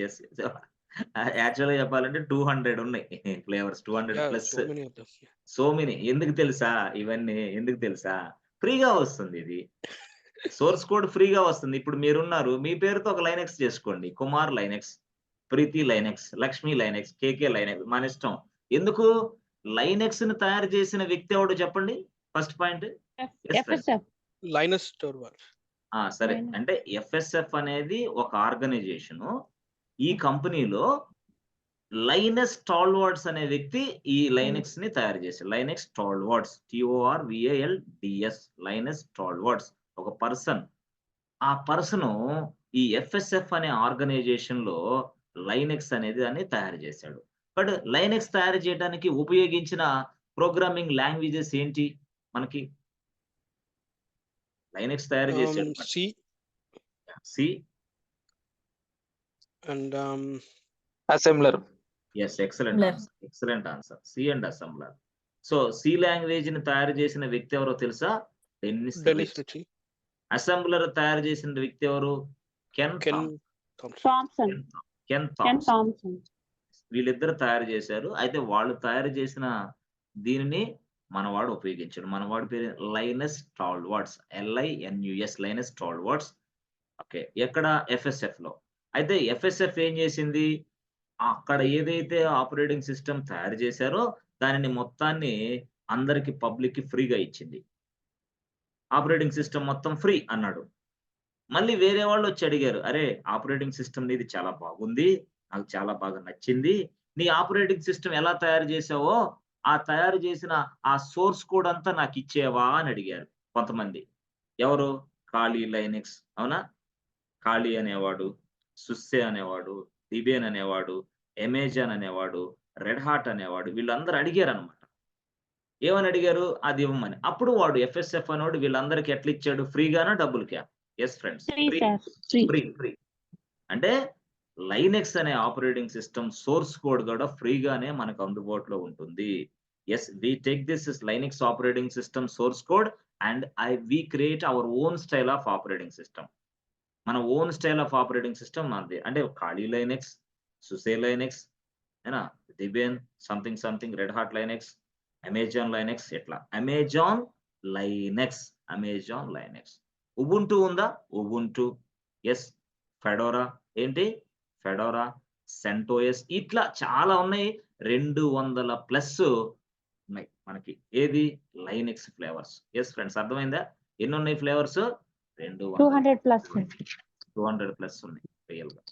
యాక్చువల్గా చెప్పాలంటే 200 ఉన్నాయి flavours, 200 plus. so many of them. So many. ఎందుకు తెలుసా? ఫ్రీగా వస్తుంది ఇది. సోర్స్ కోడ్ ఫ్రీగా వస్తుంది. ఇప్పుడు మీరున్నారు, మీ పేరుతో ఒక లైనక్స్ చేసుకోండి. కుమార్ లైనక్స్, ప్రీతి లైనక్స్, లక్ష్మి లైనక్స్, కేకే లైనక్స్, మన ఇష్టం. ఎందుకు? లైనక్స్ ని తయారు చేసిన వ్యక్తి ఎవడు చెప్పండి? First point FSF. Linus Torvalds. సరే, అంటే ఎఫ్ఎస్ఎఫ్ అనేది ఒక ఆర్గనైజేషన్. ఈ కంపెనీలో లైనస్ టాల్వార్డ్స్ అనే వ్యక్తి ఈ లైనక్స్ ని తయారు చేశారు. లైనక్స్ టాల్వార్డ్స్, TORVALDS, లైనస్ టాల్వార్డ్స్ ఒక పర్సన్. ఆ పర్సన్ ఈ ఎఫ్ఎస్ఎఫ్ అనే ఆర్గనైజేషన్ లో లైనెక్స్ అనేది దాన్ని తయారు చేశాడు. బట్ లైనెక్స్ తయారు చేయడానికి ఉపయోగించిన ప్రోగ్రామింగ్ లాంగ్వేజెస్ ఏంటి మనకి? లైనెక్స్ తయారు చేశాడు C C. and assembler. Yes, excellent Assembler. Answer, excellent answer. C and assembler. So C language ని తయారు చేసిన వ్యక్తి ఎవరో తెలుసా? Dennis Dennis rich. Ritchie, assembler తయారు చేసిన వ్యక్తి ఎవరు? Can Ken Thomson. Thompson. Thomson. Can can Thomson. Thomson. వీళ్ళిద్దరు తయారు చేశారు. అయితే వాళ్ళు తయారు చేసిన దీనిని మనవాడు ఉపయోగించాడు. మనవాడి పేరు లైనస్ టాల్వర్డ్స్, LINUS, లైనస్ టాల్వర్డ్స్. ఓకే, ఎక్కడ? ఎఫ్ఎస్ఎఫ్ లో. అయితే ఎఫ్ఎస్ఎఫ్ ఏం చేసింది? అక్కడ ఏదైతే ఆపరేటింగ్ సిస్టమ్ తయారు చేశారో దానిని మొత్తాన్ని అందరికి పబ్లిక్ కి ఫ్రీగా ఇచ్చింది. ఆపరేటింగ్ సిస్టమ్ మొత్తం ఫ్రీ అన్నాడు. మళ్ళీ వేరే వాళ్ళు వచ్చి అడిగారు, అరే ఆపరేటింగ్ సిస్టమ్ నీది చాలా బాగుంది, నాకు చాలా బాగా నచ్చింది, నీ ఆపరేటింగ్ సిస్టమ్ ఎలా తయారు చేసావో ఆ తయారు చేసిన ఆ సోర్స్ కోడ్ అంతా నాకు ఇచ్చేవా అని అడిగారు కొంతమంది. ఎవరు? ఖాళీ లైనెక్స్, అవునా? ఖాళీ అనేవాడు, సుస్సే అనేవాడు, డిబియన్ అనేవాడు, అమెజాన్ అనేవాడు, రెడ్ హాట్ అనేవాడు, వీళ్ళందరూ అడిగారు అనమాట. ఏమని అడిగారు? అది ఇవ్వమని. అప్పుడు వాడు ఎఫ్ఎస్ఎఫ్ అనేవాడు వీళ్ళందరికీ ఎట్లా ఇచ్చాడు? ఫ్రీగానా డబ్బులకా? Yes friends, free free. Sir, free. Free free అంటే లైనెక్స్ అనే ఆపరేటింగ్ సిస్టమ్ సోర్స్ కోడ్ కూడా ఫ్రీగానే మనకు అందుబాటులో ఉంటుంది. Yes, we take this is Linux operating system source code and we create our own style of operating system. మన own style of operating system మనది. అంటే ఖాళీ లైనెక్స్, సుసే లైనెక్స్, ఏనా, Debian something something, Red Hat Linux, Amazon Linux, ఇట్లా Amazon Linux, Amazon Linux. Ubuntu ఉందా? Ubuntu. Yes. Fedora, ఏంటి? Fedora, CentOS, ఇట్లా చాలా ఉన్నాయి. 200+ ఉన్నాయి మనకి. ఏది? Linux flavours. ఎస్ ఫ్రెండ్స్, అర్థమైందా? ఎన్ని ఉన్నాయి ఫ్లేవర్స్? 200+. 200+ ఉన్నాయి రియల్ గా.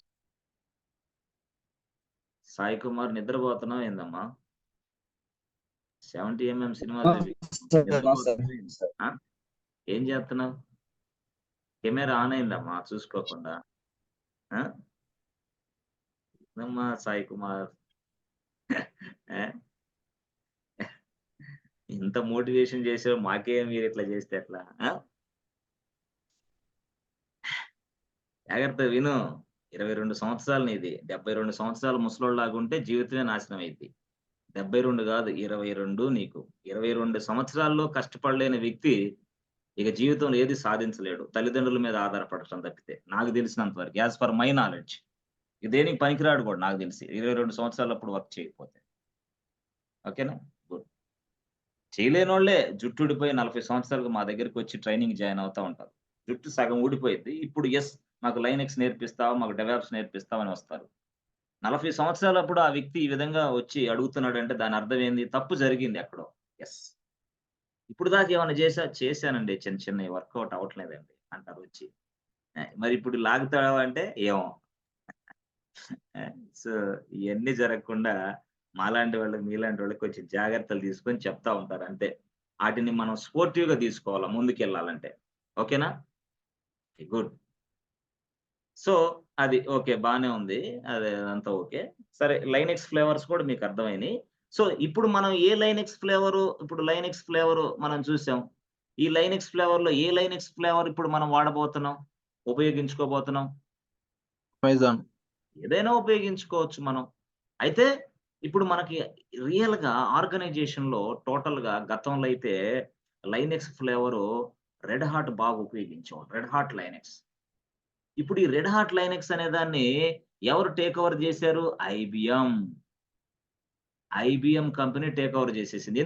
సాయి కుమార్ నిద్రపోతున్నావు ఏందమ్మా? 70mm సినిమా ఏం చేస్తున్నావు? కెమెరా ఆన్ అయిందమ్మా, చూసుకోకుండా. అమ్మా సాయి కుమార్, ఇంత మోటివేషన్ చేసావు మాకే, మీరు ఇట్లా చేస్తే ఎట్లా? జాగ్రత్త విను. 22 సంవత్సరాలు నీది. 72 సంవత్సరాలు ముసలోళ్ళలాగా ఉంటే జీవితమే నాశనం అయింది. 72 కాదు, 22 నీకు. 22 సంవత్సరాల్లో కష్టపడలేని వ్యక్తి ఇక జీవితంలో ఏది సాధించలేడు, తల్లిదండ్రుల మీద ఆధారపడటం తప్పితే, నాకు తెలిసినంత వరకు, యాజ్ పర్ మై నాలెడ్జ్. దేనికి పనికిరాడు కూడా నాకు తెలిసి 22 సంవత్సరాలు అప్పుడు వర్క్ చేయకపోతే. ఓకేనా? గుడ్. చేయలేని వాళ్ళే జుట్టు ఊడిపోయి 40 సంవత్సరాలకు మా దగ్గరికి వచ్చి ట్రైనింగ్ జాయిన్ అవుతా ఉంటారు. జుట్టు సగం ఊడిపోయింది, ఇప్పుడు ఎస్ మాకు లైనెక్స్ నేర్పిస్తావా, మాకు డెవలప్స్ నేర్పిస్తావా అని వస్తారు. 40 సంవత్సరాలప్పుడు ఆ వ్యక్తి ఈ విధంగా వచ్చి అడుగుతున్నాడు అంటే దాని అర్థం ఏంది? తప్పు జరిగింది ఎక్కడో. ఎస్. ఇప్పుడు దాకా ఏమైనా చేశానండి, చిన్న చిన్న వర్కౌట్ అవ్వట్లేదండి అంటారు వచ్చి. మరి ఇప్పుడు లాగుతావా అంటే ఏమో. సో ఇవన్నీ జరగకుండా మాలాంటి వాళ్ళకి, మీలాంటి వాళ్ళకి కొంచెం జాగ్రత్తలు తీసుకొని చెప్తా ఉంటారు అంతే. వాటిని మనం స్పోర్టివ్ గా తీసుకోవాలా ముందుకెళ్ళాలంటే. ఓకేనా? గుడ్. సో అది ఓకే, బానే ఉంది. అదంతా ఓకే. సరే, లైనెక్స్ ఫ్లేవర్స్ కూడా మీకు అర్థమైనాయి. సో ఇప్పుడు మనం ఏ లైనెక్స్ ఫ్లేవరు, ఇప్పుడు లైనెక్స్ ఫ్లేవరు మనం చూసాం. ఈ లైనెక్స్ ఫ్లేవర్ లో ఏ లైనెక్స్ ఫ్లేవర్ ఇప్పుడు మనం వాడబోతున్నాం, ఉపయోగించుకోబోతున్నాం? అమెజాన్. ఏదైనా ఉపయోగించుకోవచ్చు మనం. అయితే ఇప్పుడు మనకి రియల్ గా ఆర్గనైజేషన్ లో టోటల్ గా గతంలో అయితే లైనెక్స్ ఫ్లేవరు రెడ్ హాట్ బాగా ఉపయోగించాం, రెడ్ హాట్ లైనెక్స్. ఇప్పుడు ఈ రెడ్ హాట్ లైనెక్స్ అనే దాన్ని ఎవరు టేక్ ఓవర్ చేశారు? ఐబిఎం కంపెనీ టేక్ ఓవర్ చేసేసింది.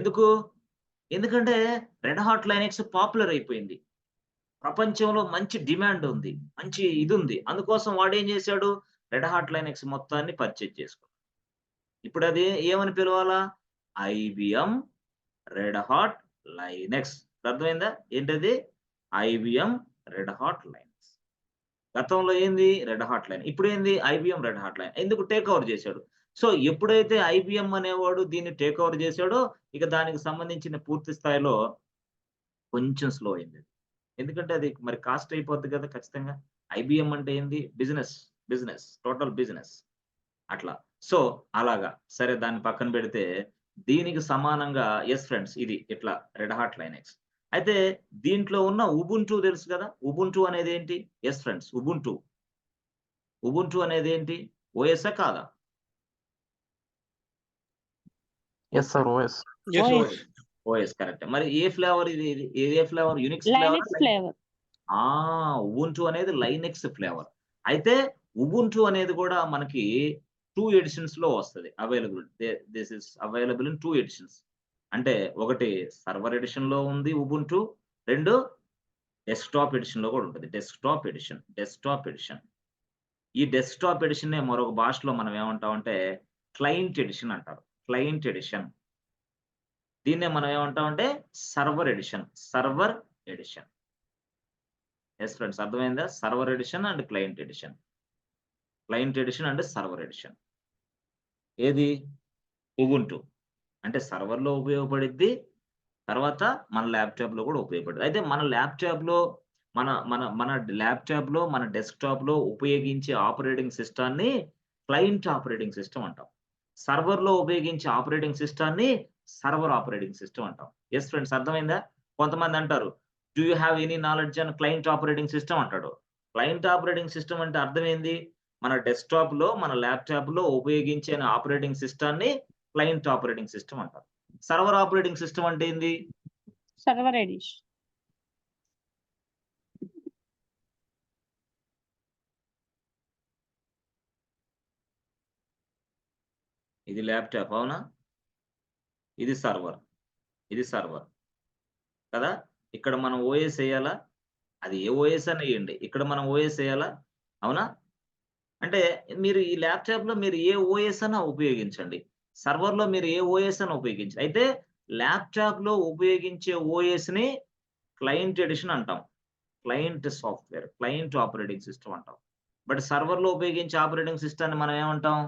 ఎందుకంటే రెడ్ హాట్ లైనెక్స్ పాపులర్ అయిపోయింది. ప్రపంచంలో మంచి డిమాండ్ ఉంది, మంచి ఇది ఉంది. అందుకోసం వాడు ఏం చేశాడు? రెడ్ హాట్ లైనెక్స్ మొత్తాన్ని పర్చేజ్ చేసుకున్నాడు. ఇప్పుడు అది ఏమని పిలవాలా? IBM Red Hat Linux. అర్థమైందా? ఏంటది? IBM Red Hat Linux. గతంలో ఏంది? Red Hat line. ఇప్పుడు ఏంది? IBM Red Hat line. ఎందుకు టేక్ ఓవర్ చేశాడు? సో ఎప్పుడైతే ఐబిఎం అనేవాడు దీన్ని టేక్ ఓవర్ చేశాడో ఇక దానికి సంబంధించిన పూర్తి స్థాయిలో కొంచెం స్లో అయింది. ఎందుకంటే అది మరి కాస్ట్ అయిపోద్ది కదా ఖచ్చితంగా. ఐబీఎం అంటే ఏంది? Business, total business. అట్లా. సో, అలాగా. సరే దాన్ని పక్కన పెడితే, దీనికి సమానంగా యెస్ ఫ్రెండ్స్ ఇది ఇట్లా రెడ్ హాట్ లైనక్స్. అయితే దీంట్లో ఉన్న ఉబుంటు తెలుసు కదా! ఉబుంటు అనేదేంటి? Yes friends Ubuntu. ఉబుంటు అనేదేంటి? ఓఎస్సా కాదా? Yes, sir. OS. Yes, OS. OS. OS correct. మరి ఏ ఫ్లేవర్ ఇది? ఏ ఫ్లేవర్? యునిక్స్ ఫ్లేవరా? Linux flavour. ఆ! ఉబుంటు అనేది లైనక్స్ ఫ్లేవర్. అయితే ఉబుంటు అనేది కూడా మనకి 2 ఎడిషన్స్‌లో వస్తది. Available. This is available in 2 editions. అంటే ఒకటి సర్వర్ ఎడిషన్‌లో ఉంది ఉబుంటు. 2 డెస్క్‌టాప్ ఎడిషన్‌లో కూడా ఉంటది. Desktop edition. ఈ డెస్క్‌టాప్ ఎడిషన్‌నే మరొక భాషలో మనం ఏమంటామంటే క్లయింట్ ఎడిషన్ అంటారు. Client edition. దీన్నే మనం ఏమంటామంటే సర్వర్ ఎడిషన్. యెస్ ఫ్రెండ్స్ అర్థమైందా? Server edition and client edition. Client edition and server edition. ఏది? ఉబుంటు. అంటే సర్వర్‌లో ఉపయోగపడిద్ది. తర్వాత మన ల్యాప్‌టాప్‌లో కూడా ఉపయోగపడుద్ది. అయితే మన ల్యాప్‌టాప్‌లో మన మన మన ల్యాప్‌టాప్‌లో, మన డెస్క్‌టాప్‌లో ఉపయోగించే ఆపరేటింగ్ సిస్టమ్‌ని క్లయింట్ ఆపరేటింగ్ సిస్టమ్ అంటాం. సర్వర్‌లో ఉపయోగించే ఆపరేటింగ్ సిస్టమ్‌ని సర్వర్ ఆపరేటింగ్ సిస్టమ్ అంటాం. యెస్ ఫ్రెండ్స్ అర్థమైందా? కొంతమంది అంటారు, "do you have any knowledge on client operating system" అంటాడు. క్లయింట్ ఆపరేటింగ్ సిస్టమ్ అంటే అర్థం ఏంది? మన డెస్క్‌టాప్‌లో, మన ల్యాప్‌టాప్‌లో ఉపయోగించే ఆపరేటింగ్ సిస్టమ్‌ని క్లయింట్ ఆపరేటింగ్ సిస్టమ్ అంటారు. సర్వర్ ఆపరేటింగ్ సిస్టమ్ అంటే ఏంది? Server edition. ఇది ల్యాప్‌టాప్ అవునా? ఇది సర్వర్. కదా! ఇక్కడ మనం ఓఎస్ ఎయ్యాలా? అది ఏ ఓఎస్ అన్నా ఎయండి. ఇక్కడ మనం ఓఎస్ ఎయ్యాలా? అవునా? అంటే మీరు ఈ ల్యాప్‌టాప్‌లో మీరు ఏ ఓఎస్ అన్నా ఉపయోగించండి. సర్వర్‌లో మీరు ఏ ఓఎస్ అన్నా ఉపయోగించండి. అయితే ల్యాప్‌టాప్‌లో ఉపయోగించే ఓఎస్‌ని క్లయింట్ ఎడిషన్ అంటాం. Client software, client operating system అంటాం. బట్ సర్వర్‌లో ఉపయోగించే ఆపరేటింగ్ సిస్టమ్‌ని మనం ఏమంటాం?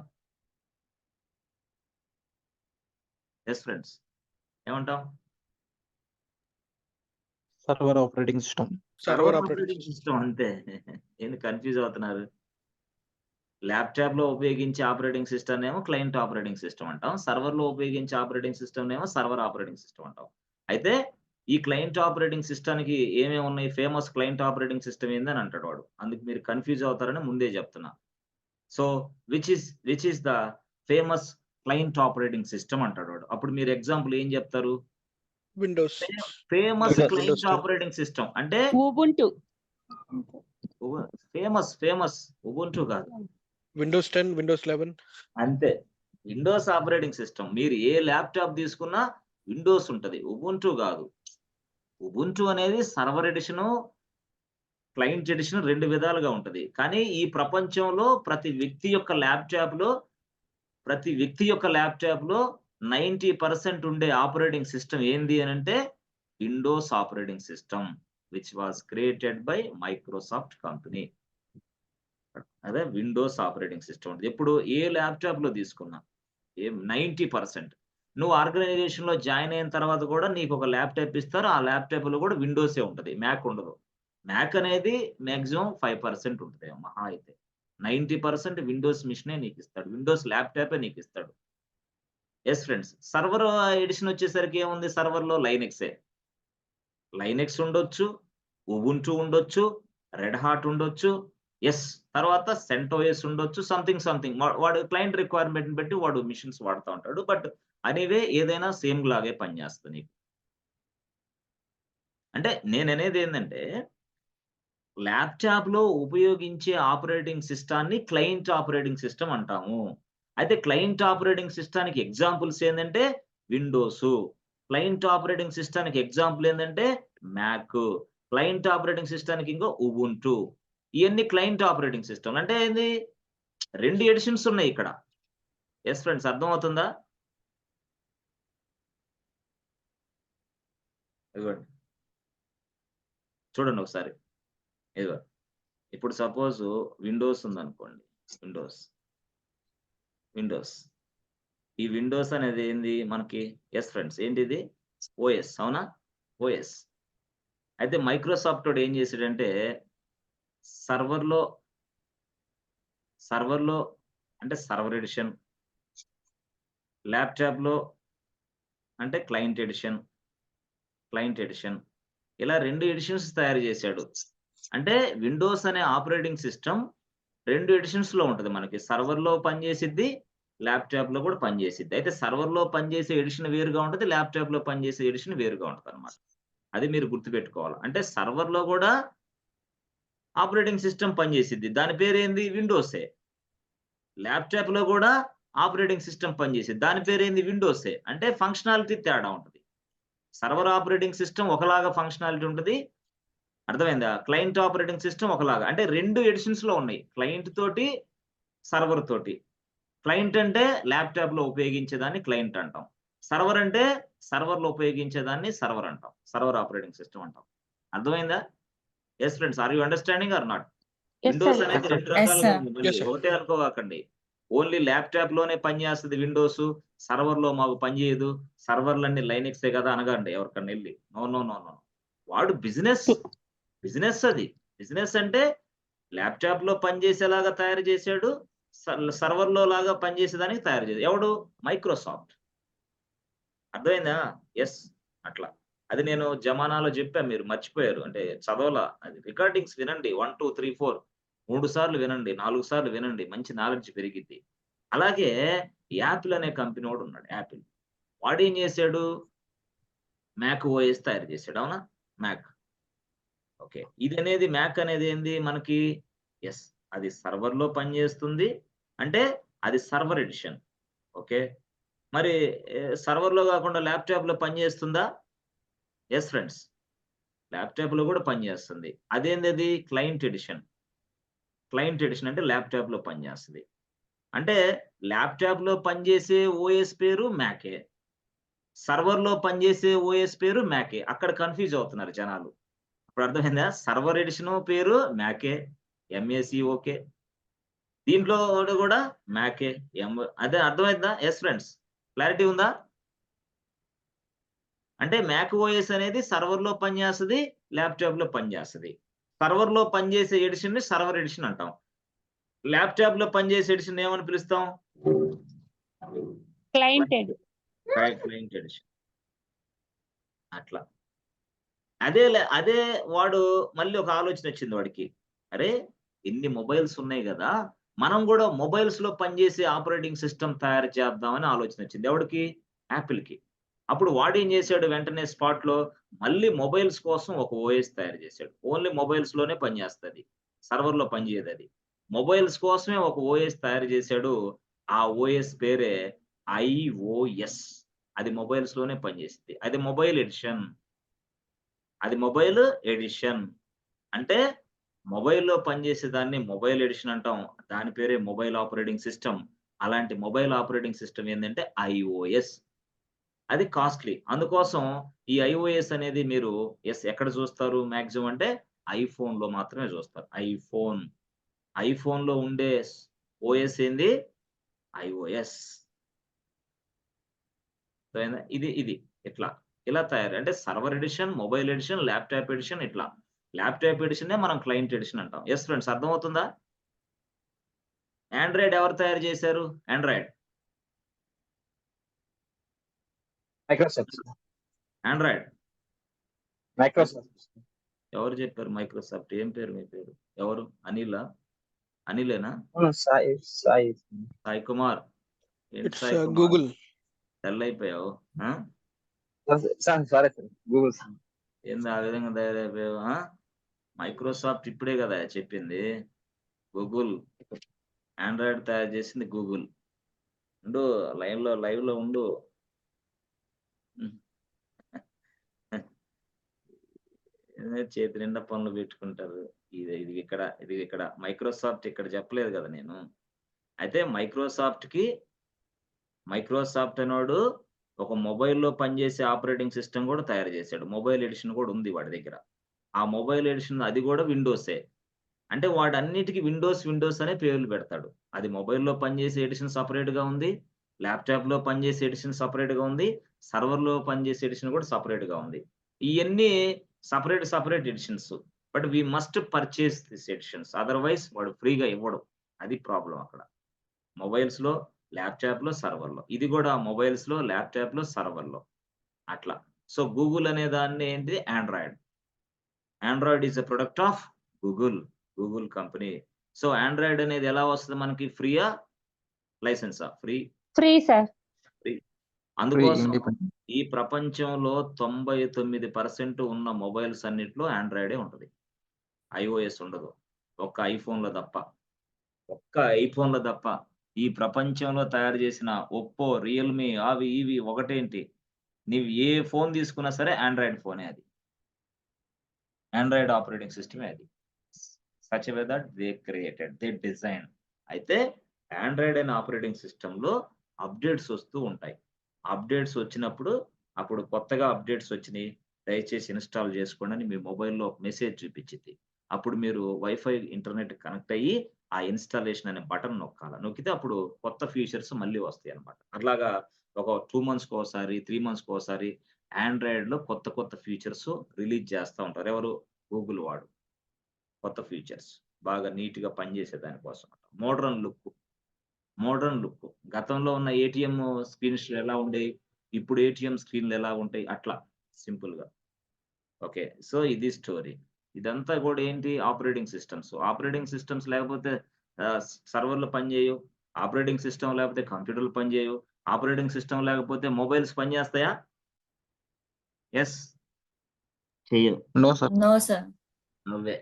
Yes friends. ఏమంటాం? Server operating system. Server operating operating system అంతే. ఎందుకు కన్‌ఫ్యూజ్ అవుతున్నారు? ల్యాప్‌టాప్‌లో ఉపయోగించే ఆపరేటింగ్ సిస్టమ్ ఏమో క్లయింట్ ఆపరేటింగ్ సిస్టమ్ అంటాం. సర్వర్‌లో ఉపయోగించే ఆపరేటింగ్ సిస్టమ్‌నేమో సర్వర్ ఆపరేటింగ్ సిస్టమ్ అంటాం. అయితే ఈ క్లయింట్ ఆపరేటింగ్ సిస్టమ్‌కి ఏమేమి ఉన్నాయి? ఫేమస్ క్లయింట్ ఆపరేటింగ్ సిస్టమ్ ఏందని అంటాడు వాడు. అందుకు మీరు కన్‌ఫ్యూజ్ అవుతారని ముందే చెప్తున్నా. So, which is the famous client operating system అంటాడు వాడు. అప్పుడు మీరు ఎగ్జాంపుల్ ఏం చెప్తారు? Windows. Famous Windows client 10. Operating system అంటే ఉబుంటు. ఫేమస్ ఉబుంటు కాదు. Windows 10, Windows 11. అంతే. Windows operating system. మీరు ఏ ల్యాప్‌టాప్ తీసుకున్నా విండోస్ ఉంటది. ఉబుంటు గాదు. ఉబుంటు అనేది సర్వర్ ఎడిషను, క్లయింట్ ఎడిషన్ 2 విధాలుగా ఉంటది. కానీ ఈ ప్రపంచంలో ప్రతి వ్యక్తి యొక్క ల్యాప్‌టాప్‌లో 90% ఉండే ఆపరేటింగ్ సిస్టమ్ ఏంది అనంటే Windows operating system which was created by Microsoft company. అదే విండోస్ ఆపరేటింగ్ సిస్టమ్ ఉంటది. ఎప్పుడు ఏ ల్యాప్‌టాప్‌లో తీసుకున్నా. 90%. నువ్వు ఆర్గనైజేషన్‌లో జాయిన్ అయిన తర్వాత కూడా నీకొక ల్యాప్‌టాప్ ఇస్తారు. ఆ ల్యాప్‌టాప్‌లో కూడా విండోసే ఉంటది. మ్యాక్ ఉండదు. మ్యాక్ అనేది మాక్సిమం 5% ఉంటదేమో మహా అయితే. 90% విండోస్ మిషనే నీకిస్తాడు. విండోస్ ల్యాప్‌టాపే నీకిస్తాడు. Yes friends. సర్వర్ ఎడిషన్ వచ్చేసరికి ఏముంది సర్వర్‌లో లైనక్సే. లైనక్స్ ఉండొచ్చు, ఉబుంటు ఉండొచ్చు, రెడ్ హాట్ ఉండొచ్చు. యెస్. తర్వాత సెంటోస్ ఉండొచ్చు. సంథింగ్. వాడు క్లయింట్ రిక్వైర్మెంట్‌ని బట్టి వాడు మిషన్స్ వాడుతా ఉంటాడు. బట్ ఎనీవే ఏదైనా సేమ్ లాగే పనిచేస్తది నీకు. అంటే నేననేదేందంటే ల్యాప్‌టాప్‌లో ఉపయోగించే ఆపరేటింగ్ సిస్టమ్‌ని క్లయింట్ ఆపరేటింగ్ సిస్టమ్ అంటాము. అయితే క్లయింట్ ఆపరేటింగ్ సిస్టమ్‌కి ఎగ్జాంపుల్స్ ఏందంటే విండోసు. క్లయింట్ ఆపరేటింగ్ సిస్టమ్‌కి ఎగ్జాంపుల్ ఏందంటే మ్యాక్. క్లయింట్ ఆపరేటింగ్ సిస్టమ్‌కి ఇంకో ఉబుంటు. ఇయన్నీ క్లయింట్ ఆపరేటింగ్ సిస్టమ్‌లు. అంటే ఏంది 2 ఎడిషన్స్ ఉన్నాయి ఇక్కడ. యెస్ ఫ్రెండ్స్ అర్థమవుతుందా? ఇదిగోండి. చూడండి ఒకసారి. ఇదిగో. ఇప్పుడు సపోజ్ విండోస్ ఉందనుకోండి. విండోస్. ఈ విండోస్ అనేది ఏంది మనకి? యెస్ ఫ్రెండ్స్ ఏంటిది? ఓఎస్ అవునా? ఓఎస్. అయితే మైక్రోసాఫ్ట్ వాడు ఏం చేసాడంటే సర్వర్లో అంటే సర్వర్ ఎడిషన్, ల్యాప్టాప్లో అంటే క్లయింట్ ఎడిషన్ ఇలా 2 ఎడిషన్స్ తయారు చేశాడు. అంటే విండోస్ అనే ఆపరేటింగ్ సిస్టమ్ 2 ఎడిషన్స్‌లో ఉంటది మనకి. సర్వర్‌లో పనిచేసిద్ది, ల్యాప్టాప్‌లో కూడా పనిచేసిద్ది. అయితే సర్వర్‌లో పనిచేసే ఎడిషన్ వేరుగా ఉంటది. ల్యాప్టాప్‌లో పనిచేసే ఎడిషన్ వేరుగా ఉంటదన్నమాట. అది మీరు గుర్తుపెట్టుకోవాలి. అంటే సర్వర్‌లో కూడా ఆపరేటింగ్ సిస్టమ్ పనిచేసిద్ది. దాని పేరేంది? విండోసే. ల్యాప్టాప్‌లో కూడా ఆపరేటింగ్ సిస్టమ్ పనిచేసిద్ది. దాని పేరేంది? విండోసే. అంటే ఫంక్షనాలిటీ తేడా ఉంటది. సర్వర్ ఆపరేటింగ్ సిస్టమ్ ఒకలాగా ఫంక్షనాలిటీ ఉంటది. అర్థమైందా? క్లయింట్ ఆపరేటింగ్ సిస్టమ్ ఒకలాగా. అంటే 2 ఎడిషన్స్‌లో ఉన్నాయి. క్లయింట్ తోటి, సర్వర్ తోటి. క్లయింట్ అంటే ల్యాప్‌టాప్‌లో ఉపయోగించేదాన్ని క్లయింట్ అంటాం. సర్వర్ అంటే సర్వర్‌లో ఉపయోగించేదాన్ని సర్వర్ అంటాం. సర్వర్ ఆపరేటింగ్ సిస్టమ్ అంటాం. అర్థమైందా? Yes friends. Are you understanding or not? Yes, Windows sir. అనేది Yes, sir. 2 Yes, రకాలుగా sir. ఉంది. మళ్ళీ Yes, sir. ఒకటే అనుకోకండి. ఓన్లీ ల్యాప్‌టాప్‌లోనే పనిచేస్తది విండోస్. సర్వర్‌లో మాకు పనిచేయదు. సర్వర్‌లన్నీ లైనక్సే కదా అనకండి ఎవరికన్నా ఎళ్లి. No, no, no, no. వాడు బిజినెస్ అది. బిజినెస్ అంటే ల్యాప్‌టాప్‌లో పనిచేసేలాగా తయారు చేసాడు. సర్వర్‌లో లాగా పనిచేసేదానికి తయారు చేసాడు. ఎవడు? మైక్రోసాఫ్ట్. అర్థమైందా? యెస్. అట్లా. అది నేను జమానాలో చెప్పా మీరు మర్చిపోయారు. అంటే చదవలా. అది రికార్డింగ్స్ వినండి. 1, 2, 3, 4 3 సార్లు వినండి. 4 సార్లు వినండి. మంచి నాలెడ్జ్ పెరిగిద్ది. అలాగే యాపిల్ అనే కంపెనీ వాడున్నాడు. యాపిల్. వాడేం చేసాడు? మ్యాక్ ఓఎస్ తయారు చేసాడు. అవునా? మ్యాక్. ఓకే. మ్యాక్ అనేది ఏంది మనకి? యెస్. అది సర్వర్‌లో పనిచేస్తుంది. అంటే అది సర్వర్ ఎడిషన్. ఓకే. మరి సర్వర్‌లో కాకుండా ల్యాప్‌టాప్‌లో పనిచేస్తుందా? Yes friends. ల్యాప్‌టాప్‌లో కూడా పనిచేస్తుంది. అదేందది? క్లయింట్ ఎడిషన్ అంటే ల్యాప్‌టాప్‌లో పనిచేస్తది. అంటే ల్యాప్‌టాప్‌లో పనిచేసే ఓఎస్ పేరు మ్యాకే. సర్వర్‌లో పనిచేసే ఓఎస్ పేరు మ్యాకే. అక్కడ కన్‌ఫ్యూజ్ అవుతున్నారు జనాలు. ఇప్పుడు అర్థమైందా? సర్వర్ ఎడిషన్ పేరు మ్యాకే. ఎంఏసీఓకే. దీంట్లో కూడా మ్యాకే. అదే అర్థమైందా? Yes friends. క్లారిటీ ఉందా? అంటే మ్యాక్ ఓఎస్ అనేది సర్వర్‌లో పనిచేస్తది, ల్యాప్‌టాప్‌లో పనిచేస్తది. సర్వర్‌లో పనిచేసే ఎడిషన్‌ని సర్వర్ ఎడిషన్ అంటాం. ల్యాప్‌టాప్‌లో పనిచేసే ఎడిషన్ ఏమని పిలుస్తాం? Cliented. Client edition. అట్లా. అదే వాడు మళ్ళీ ఒక ఆలోచన వచ్చింది వాడికి. అరే! ఇన్ని మొబైల్స్ ఉన్నాయి గదా! మనం గూడా మొబైల్స్‌లో పనిచేసే ఆపరేటింగ్ సిస్టమ్ తయారు చేద్దామని ఆలోచన వచ్చింది. ఎవడికి? యాపిల్‌కి. అప్పుడు వాడేం చేసాడు వెంటనే స్పాట్‌లో మళ్ళీ మొబైల్స్ కోసం ఒక ఓఎస్ తయారు చేసాడు. ఓన్లీ మొబైల్స్‌లోనే పనిచేస్తది. సర్వర్‌లో పనిచేయదది. మొబైల్స్ కోసమే ఒక ఓఎస్ తయారు చేసాడు. ఆ ఓఎస్ పేరే ఐఓఎస్. అది మొబైల్స్‌లోనే పనిచేసిద్ది. అది మొబైల్ ఎడిషన్. అంటే మొబైల్‌లో పనిచేసేదాన్ని మొబైల్ ఎడిషన్ అంటాం. దాని పేరే మొబైల్ ఆపరేటింగ్ సిస్టమ్. అలాంటి మొబైల్ ఆపరేటింగ్ సిస్టమ్ ఏందంటే ఐఓఎస్. అది కాస్ట్‌లీ. అందుకోసం ఈ ఐఓఎస్ అనేది మీరు ఎక్కడ చూస్తారు మాక్సిమం అంటే ఐఫోన్‌లో మాత్రమే చూస్తారు. ఐఫోన్‌లో ఉండే ఓఎస్ ఏంది? ఐఓఎస్. అర్థమైందా? ఇది. ఇట్లా. ఇలా తయారు. అంటే server edition, mobile edition, laptop edition ఇట్లా. ల్యాప్‌టాప్ ఎడిషనే మనం క్లయింట్ ఎడిషన్ అంటాం. యెస్ ఫ్రెండ్స్ అర్థమవుతుందా? ఆండ్రాయిడ్ ఎవరు తయారు చేశారు? ఆండ్రాయిడ్. మైక్రోసాఫ్ట్. ఆండ్రాయిడ్. మైక్రోసాఫ్ట్. ఎవరు చెప్పారు మైక్రోసాఫ్ట్? ఏం పేరు మీ పేరు? ఎవరు? అనిలా? అనిలేనా? సాయి. సాయి కుమార్. ఏంటి It's Sai Kumar? Google. Dull అయిపోయావు. ఆ? Sorry sir. గూగుల్. ఏంది ఆ విధంగా తయారైపోయావు? ఆ? మైక్రోసాఫ్ట్ ఇప్పుడే కదా చెప్పింది. గూగుల్. ఆండ్రాయిడ్ తయారు చేసింది గూగుల్. ఉండు లైవ్‌లో ఉండు. చేతి నిండా పనులు పెట్టుకుంటారు. ఇది ఇక్కడ మైక్రోసాఫ్ట్ ఇక్కడ చెప్పలేదు కదా నేను. అయితే మైక్రోసాఫ్ట్ అనోడు ఒక మొబైల్‌లో పనిచేసే ఆపరేటింగ్ సిస్టమ్ కూడా తయారు చేసాడు. మొబైల్ ఎడిషన్ కూడా ఉంది వాడి దగ్గర. ఆ మొబైల్ ఎడిషన్ అది కూడా విండోసే. అంటే వాడన్నిటికి విండోస్ అనే పేర్లు పెడతాడు. అది మొబైల్‌లో పనిచేసే ఎడిషన్ సెపరేట్‌గా ఉంది. ల్యాప్‌టాప్‌లో పనిచేసే ఎడిషన్ సెపరేట్‌గా ఉంది. సర్వర్‌లో పనిచేసే ఎడిషన్ కూడా సెపరేట్‌గా ఉంది. ఇయన్నీ separate editions. But we must purchase this editions. Otherwise వాడు ఫ్రీగా ఇవ్వడు. అది ప్రాబ్లమ్ అక్కడ. మొబైల్స్‌లో, ల్యాప్‌టాప్‌లో, సర్వర్‌లో. ఇది గూడా మొబైల్స్‌లో, ల్యాప్‌టాప్‌లో, సర్వర్‌లో. అట్లా. సో, గూగుల్ అనే దాన్ని ఏంటిది Android. Android is a product of Google company. So, Android అనేది ఎలా వస్తది మనకి ఫ్రీయా? లైసెన్సా? ఫ్రీ. Free, sir. Free అందుకోసం independent. ఈ ప్రపంచంలో 99% ఉన్న మొబైల్స్ అన్నిట్లో ఆండ్రాయిడే ఉంటది. ఐఓఎస్ ఉండదు. ఒక్క ఐఫోన్‌లో తప్ప. ఈ ప్రపంచంలో తయారు చేసిన ఒప్పో, రియల్‌మి అవి ఇవి ఒకటేంటి, నీవు ఏ ఫోన్ తీసుకున్నా సరే ఆండ్రాయిడ్ ఫోనే అది. ఆండ్రాయిడ్ ఆపరేటింగ్ సిస్టమే అది. Such a way that they design. అయితే ఆండ్రాయిడ్ అనే ఆపరేటింగ్ సిస్టమ్‌లో అప్‌డేట్స్ వస్తూ ఉంటాయి. అప్‌డేట్స్ వచ్చినప్పుడు అప్పుడు కొత్తగా అప్‌డేట్స్ వచ్చినియి, దయచేసి ఇన్‌స్టాల్ చేసుకోండి అని మీ మొబైల్‌లో ఒక మెసేజ్ చూపించిద్ది. అప్పుడు మీరు వైఫై ఇంటర్నెట్ కనెక్ట్ అయ్యి ఆ ఇన్‌స్టాలేషన్ అనే బటన్ నొక్కాల. నొక్కితే అప్పుడు కొత్త ఫీచర్స్ మళ్ళీ వస్తాయన్నమాట. అట్లాగా ఒక 2 మంత్స్‌కోసారి, 3 మంత్స్‌కోసారి ఆండ్రాయిడ్‌లో కొత్త ఫీచర్స్ రిలీజ్ చేస్తా ఉంటారు. ఎవరు? గూగుల్ వాడు. కొత్త ఫీచర్స్ బాగా నీట్‌గా పనిచేసే దానికోసం. Modern look. గతంలో ఉన్న ఏటీఎం స్క్రీన్స్ ఎలా ఉండేయి? ఇప్పుడు ఏటీఎం స్క్రీన్‌లు ఎలా ఉంటాయి? అట్లా సింపుల్‌గా. ఓకే. సో, ఇది స్టోరీ. ఇదంతా గూడా ఏంటి? Operating systems. ఆపరేటింగ్ సిస్టమ్స్ లేకపోతే సర్వర్‌లు పనిచేయవు. ఆపరేటింగ్ సిస్టమ్ లేకపోతే కంప్యూటర్‌లు పనిచేయవు. ఆపరేటింగ్ సిస్టమ్ లేకపోతే మొబైల్స్ పనిచేస్తాయా? యెస్. చెయ్యవు. No, sir. No, sir. నువ్వే.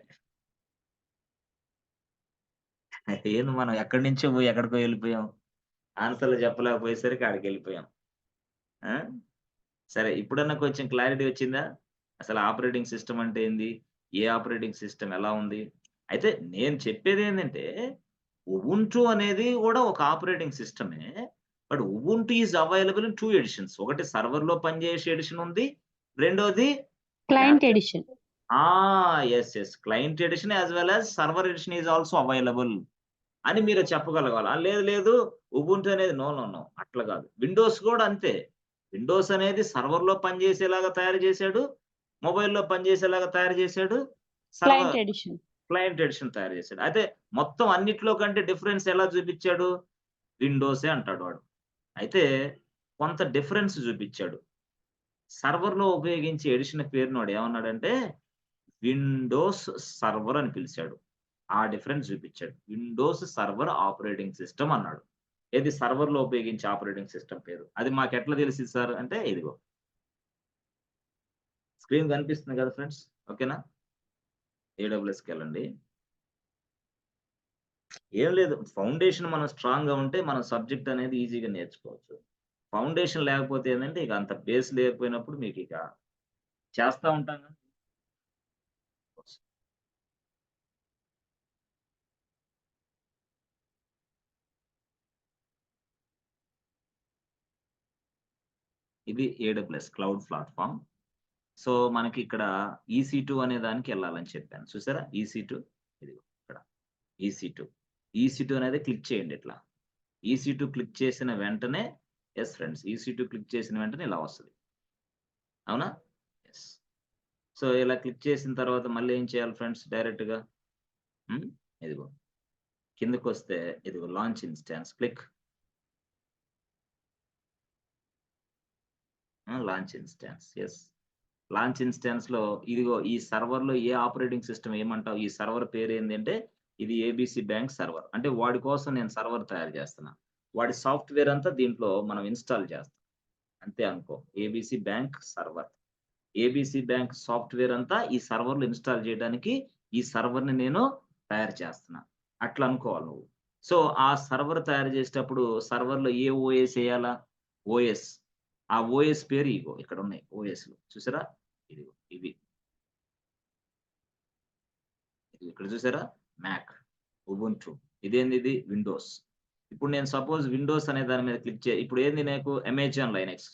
ఏంది మనం ఎక్కడి నుంచో పోయి ఎక్కడికో ఎళ్ళిపోయాం. ఆన్సర్‌లు చెప్పలేకపోయేసరికి ఆడికెళ్ళిపోయాం. ఆ! సరే ఇప్పుడన్నా కొంచెం క్లారిటీ వచ్చిందా? అసలు ఆపరేటింగ్ సిస్టమ్ అంటే ఏంది? ఏ ఆపరేటింగ్ సిస్టమ్ ఎలా ఉంది? అయితే నేను చెప్పేదేంటంటే, ఉబుంటు అనేది గూడా ఒక ఆపరేటింగ్ సిస్టమే. But Ubuntu is available in 2 editions. ఒకటి సర్వర్‌లో పనిచేసే ఎడిషన్ ఉంది. రెండోది Client laptop. edition. Yes. Client edition as well as server edition is also available అని మీరు చెప్పగలగాల. లేదు ఉబుంటు అనేది నో. అట్లా గాదు. విండోస్ గూడా అంతే. విండోస్ అనేది సర్వర్‌లో పనిచేసేలాగా తయారు చేశాడు. మొబైల్‌లో పనిచేసేలాగా తయారు చేశాడు. Client server edition. Client edition తయారు చేశాడు. అయితే మొత్తం అన్నిట్లో కంటే డిఫరెన్స్ ఎలా చూపిచ్చాడు? విండోసే అంటాడు వాడు. అయితే కొంత డిఫరెన్స్ చూపిచ్చాడు. సర్వర్‌లో ఉపయోగించే ఎడిషన్ పేరుని వాడు ఏమన్నాడంటే విండోస్ సర్వర్ అని పిలిచాడు. ఆ డిఫరెన్స్ చూపిచ్చాడు. విండోస్ సర్వర్ ఆపరేటింగ్ సిస్టమ్ అన్నాడు. ఏది సర్వర్‌లో ఉపయోగించే ఆపరేటింగ్ సిస్టమ్ పేరు. అది మాకెట్లా తెలిసింది సార్ అంటే ఇదిగో. స్క్రీన్ కనిపిస్తుంది కదా ఫ్రెండ్స్. ఓకేనా? ఏడబ్ల్యూఎస్‌కెళ్ళండి. ఏం లేదు. ఫౌండేషన్ మనం స్ట్రాంగ్‌గా ఉంటే మన సబ్జెక్ట్ అనేది ఈజీగా నేర్చుకోవచ్చు. ఫౌండేషన్ లేకపోతే ఏందంటే ఇక అంత బేస్ లేకపోయినప్పుడు మీకిక చేస్తా ఉంటాం కదా! ఇది ఏడబ్ల్యూఎస్ క్లౌడ్ ప్లాట్‌ఫార్మ్. సో, మనకిక్కడ EC2 అనే దానికి ఎళ్ళాలని చెప్పాను. చూసారా? EC2 ఇదిగో ఇక్కడ EC2. EC2 అనేది క్లిక్ చేయండి ఇట్లా. EC2 క్లిక్ చేసిన వెంటనే యెస్ ఫ్రెండ్స్. EC2 క్లిక్ చేసిన వెంటనే ఇలా వస్తది. అవునా? యెస్. సో, ఇలా క్లిక్ చేసిన తర్వాత మళ్ళీ ఏం చేయాలి ఫ్రెండ్స్ డైరెక్ట్‌గా? హ్మ్. ఇదిగో కిందకొస్తే ఇదిగో launch instance click. Launch instance. Yes. Launch ఇన్‌స్టాన్స్‌లో ఇదిగో ఈ సర్వర్‌లో ఏ ఆపరేటింగ్ సిస్టమ్ ఏమంటావు? ఈ సర్వర్ పేరేందంటే ఇది ఏబీసీ బ్యాంక్ సర్వర్. అంటే వాడి కోసం నేను సర్వర్ తయారు చేస్తున్నా. వాడి సాఫ్ట్‌వేర్ అంతా దీంట్లో మనం ఇన్‌స్టాల్ చేస్తాం. అంతే అనుకో. ABC bank server. ABC bank software అంతా ఈ సర్వర్‌లో ఇన్‌స్టాల్ చేయడానికి ఈ సర్వర్‌ని నేను తయారు చేస్తున్నా. అట్లా అనుకోవాలి నువ్వు. సో, ఆ సర్వర్ తయారు చేసేటప్పుడు సర్వర్‌లో ఏ ఓఎస్ ఎయాలా? ఓఎస్. ఆ ఓఎస్ పేరు ఇగో ఇక్కడున్నాయి ఓఎస్‌లు. చూసారా? ఇదిగో ఇవి. ఇది ఇక్కడ చూసారా? Mac, Ubuntu. ఇదేందిది? విండోస్. ఇప్పుడు నేను సపోజ్ విండోస్ అనే దాని మీద క్లిక్ ఇప్పుడు ఏంది నాకు అమెజాన్ లైనక్స్.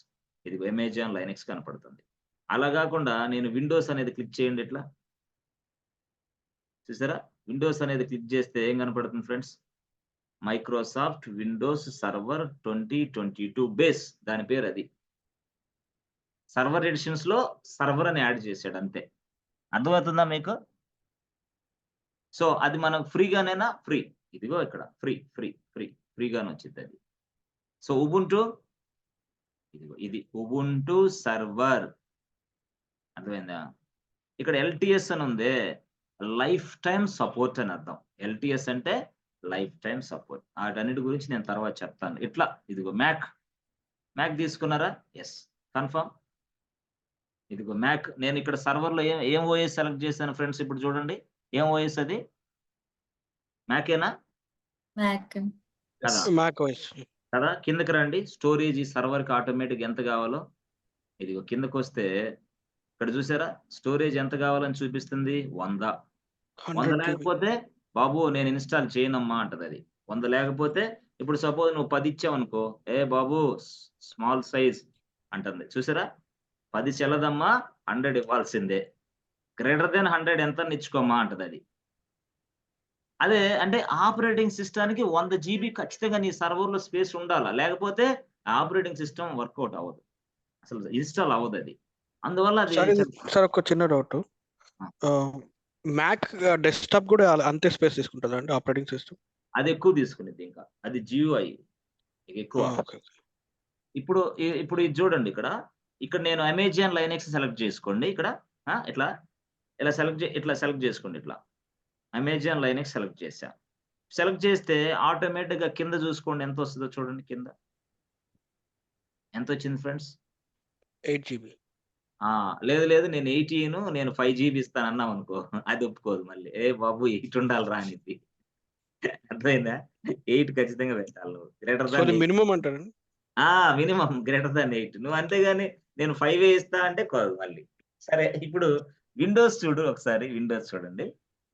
ఇదిగో అమెజాన్ లైనక్స్ కనపడుతుంది. అలా గాకుండా నేను విండోస్ అనేది క్లిక్ చేయండి ఇట్లా. చూసారా? విండోస్ అనేది క్లిక్ చేస్తే ఏం కనపడుతుంది friends? Microsoft Windows server 2022 base దాని పేరది. సర్వర్ ఎడిషన్స్‌లో సర్వర్ అని యాడ్ చేసాడు అంతే. అర్థమవుతుందా మీకు? సో అది మనకు ఫ్రీగానేనా? ఫ్రీ. ఇదిగో ఇక్కడ ఫ్రీగానే వచ్చింది అది. సో ఉబుంటు ఇదిగో ఇది ఉబుంటు సర్వర్. అర్థమైందా? ఇక్కడ ఎల్టిఎస్ అని ఉంది, లైఫ్ టైం సపోర్ట్ అని అర్థం. ఎల్టిఎస్ అంటే లైఫ్ టైం సపోర్ట్. వాటన్నిటి గురించి నేను తర్వాత చెప్తాను. ఇట్లా ఇదిగో మ్యాక్ తీసుకున్నారా? Yes, confirm. ఇదిగో మ్యాక్. నేను ఇక్కడ సర్వర్లో ఏం ఓఎస్ సెలెక్ట్ చేశాను ఫ్రెండ్స్? ఇప్పుడు చూడండి, ఏం ఓఎస్ అది? మ్యాకేనా మ్యాక్. కదా? Mac OS. కదా, కిందకి రండి. స్టోరేజ్ ఈ సర్వర్కి ఆటోమేటిక్ ఎంత కావాలో ఇదిగో కిందకు వస్తే ఇక్కడ చూసారా, స్టోరేజ్ ఎంత కావాలని చూపిస్తుంది? 100. 100 100 GB. లేకపోతే బాబు నేను ఇన్స్టాల్ చేయనమ్మా అంటది అది. 100 లేకపోతే ఇప్పుడు సపోజ్ నువ్వు 10 ఇచ్చావనుకో, ఏ బాబు స్మాల్ సైజ్ అంటుంది. చూసారా, 10 చెల్లదమ్మా, 100 ఇవ్వాల్సిందే. గ్రేటర్ దెన్ 100 ఎంత ఇచ్చుకోమ్మా అంటది అది. అదే అంటే ఆపరేటింగ్ సిస్టానికి 100 GB ఖచ్చితంగా నీ సర్వర్లో స్పేస్ ఉండాలా, లేకపోతే ఆపరేటింగ్ సిస్టమ్ వర్కౌట్ అవ్వదు, అసలు ఇన్స్టాల్ అవ్వదు అది. అందువల్ల అది సార్ ఒక చిన్న డౌట్. మ్యాక్ డెస్క్టాప్ కూడా అంతే స్పేస్ తీసుకుంటుందా అండి ఆపరేటింగ్ సిస్టమ్? అది ఎక్కువ తీసుకునేది, ఇంకా అది GUI ఎక్కువ. ఇప్పుడు ఇది చూడండి, ఇక్కడ నేను అమెజాన్ లైనెక్స్ సెలెక్ట్ చేసుకోండి. ఇక్కడ ఇలా సెలెక్ట్ చేసుకోండి. ఇట్లా అమెజాన్ లైనెక్స్ సెలెక్ట్ చేశా. సెలెక్ట్ చేస్తే ఆటోమేటిక్గా కింద చూసుకోండి ఎంత వస్తుందో చూడండి. కింద ఎంత వచ్చింది ఫ్రెండ్స్? 8 GB. లేదు నేను 18, నేను 5 GB ఇస్తాను అన్నాం అనుకో, అది ఒప్పుకోదు మళ్ళీ. ఏ బాబు 8 ఉండాలి రానిది. అర్థమైందా? 8 ఖచ్చితంగా పెట్టాలి నువ్వు. గ్రేటర్ దాన్ మినిమం అంటారండి? Minimum greater than 8. నువ్వు అంతేగాని నేను 5 ఇస్తా అంటే కాదు మళ్ళీ. సరే, ఇప్పుడు విండోస్ చూడు ఒకసారి. విండోస్ చూడండి.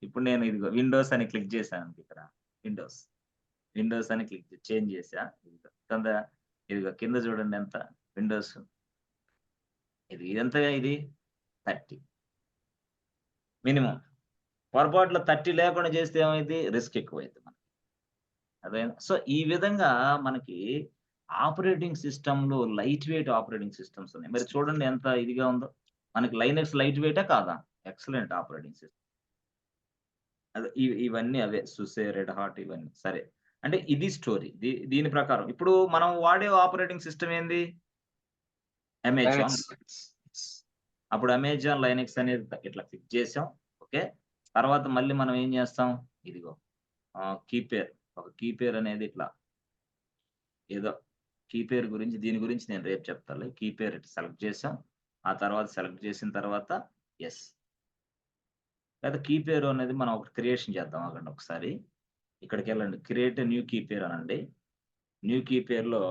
ఇప్పుడు నేను ఇదిగో విండోస్ అని క్లిక్ చేశాను. ఇక్కడ విండోస్ అని చేంజ్ చేసా. ఇదిగో కింద చూడండి ఎంత విండోస్. ఇది ఎంతగా? ఇది 30 మినిమం. పొరపాట్లో 30 లేకుండా చేస్తే ఏమైంది? రిస్క్ ఎక్కువైంది మనకి. అదే. సో ఈ విధంగా మనకి ఆపరేటింగ్ సిస్టంలో లైట్ వెయిట్ ఆపరేటింగ్ సిస్టమ్స్ ఉన్నాయి. మరి చూడండి ఎంత ఇదిగా ఉందో. మనకి లైనక్స్ లైట్ వెయిటా కాదా? Excellent operating system. అదే ఇవన్నీ అవే సుసే, రెడ్ హాట్ ఇవన్నీ. సరే, అంటే ఇది స్టోరీ. దీని ప్రకారం ఇప్పుడు మనం వాడే ఆపరేటింగ్ సిస్టమ్ ఏంది? అమెజాన్. అప్పుడు అమెజాన్ లైనక్స్ అనేది ఇట్లా క్లిక్ చేసాం. ఓకే, తర్వాత మళ్ళీ మనం ఏం చేస్తాం? ఇదిగో కీపేర్. ఒక కీపేర్ అనేది ఇట్లా ఏదో కీపేర్ గురించి, దీని గురించి నేను రేపు చెప్తాను. కీపేర్ ఇట్లా సెలెక్ట్ చేసాం. ఆ తర్వాత సెలెక్ట్ చేసిన తర్వాత ఎస్, లేదా కీపేర్ అనేది మనం ఒకటి క్రియేషన్ చేద్దాం. అక్కడ ఒకసారి ఇక్కడికి వెళ్ళండి, క్రియేట్ న్యూ కీపేర్ అనండి. న్యూ కీపేర్లో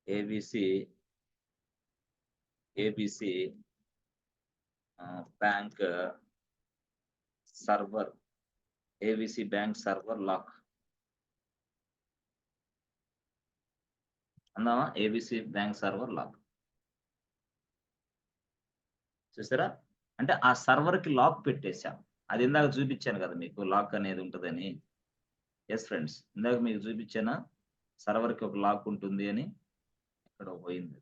ABC bank server, ABC bank server lock అందామా? ABC bank server lock. చూసారా, అంటే ఆ సర్వర్ కి లాక్ పెట్టేశాం. అది ఇందాక చూపించాను కదా మీకు, లాక్ అనేది ఉంటుందని. ఎస్ ఫ్రెండ్స్, ఇందాక మీకు చూపించానా సర్వర్ కి ఒక లాక్ ఉంటుంది అని? ఇక్కడ పోయింది.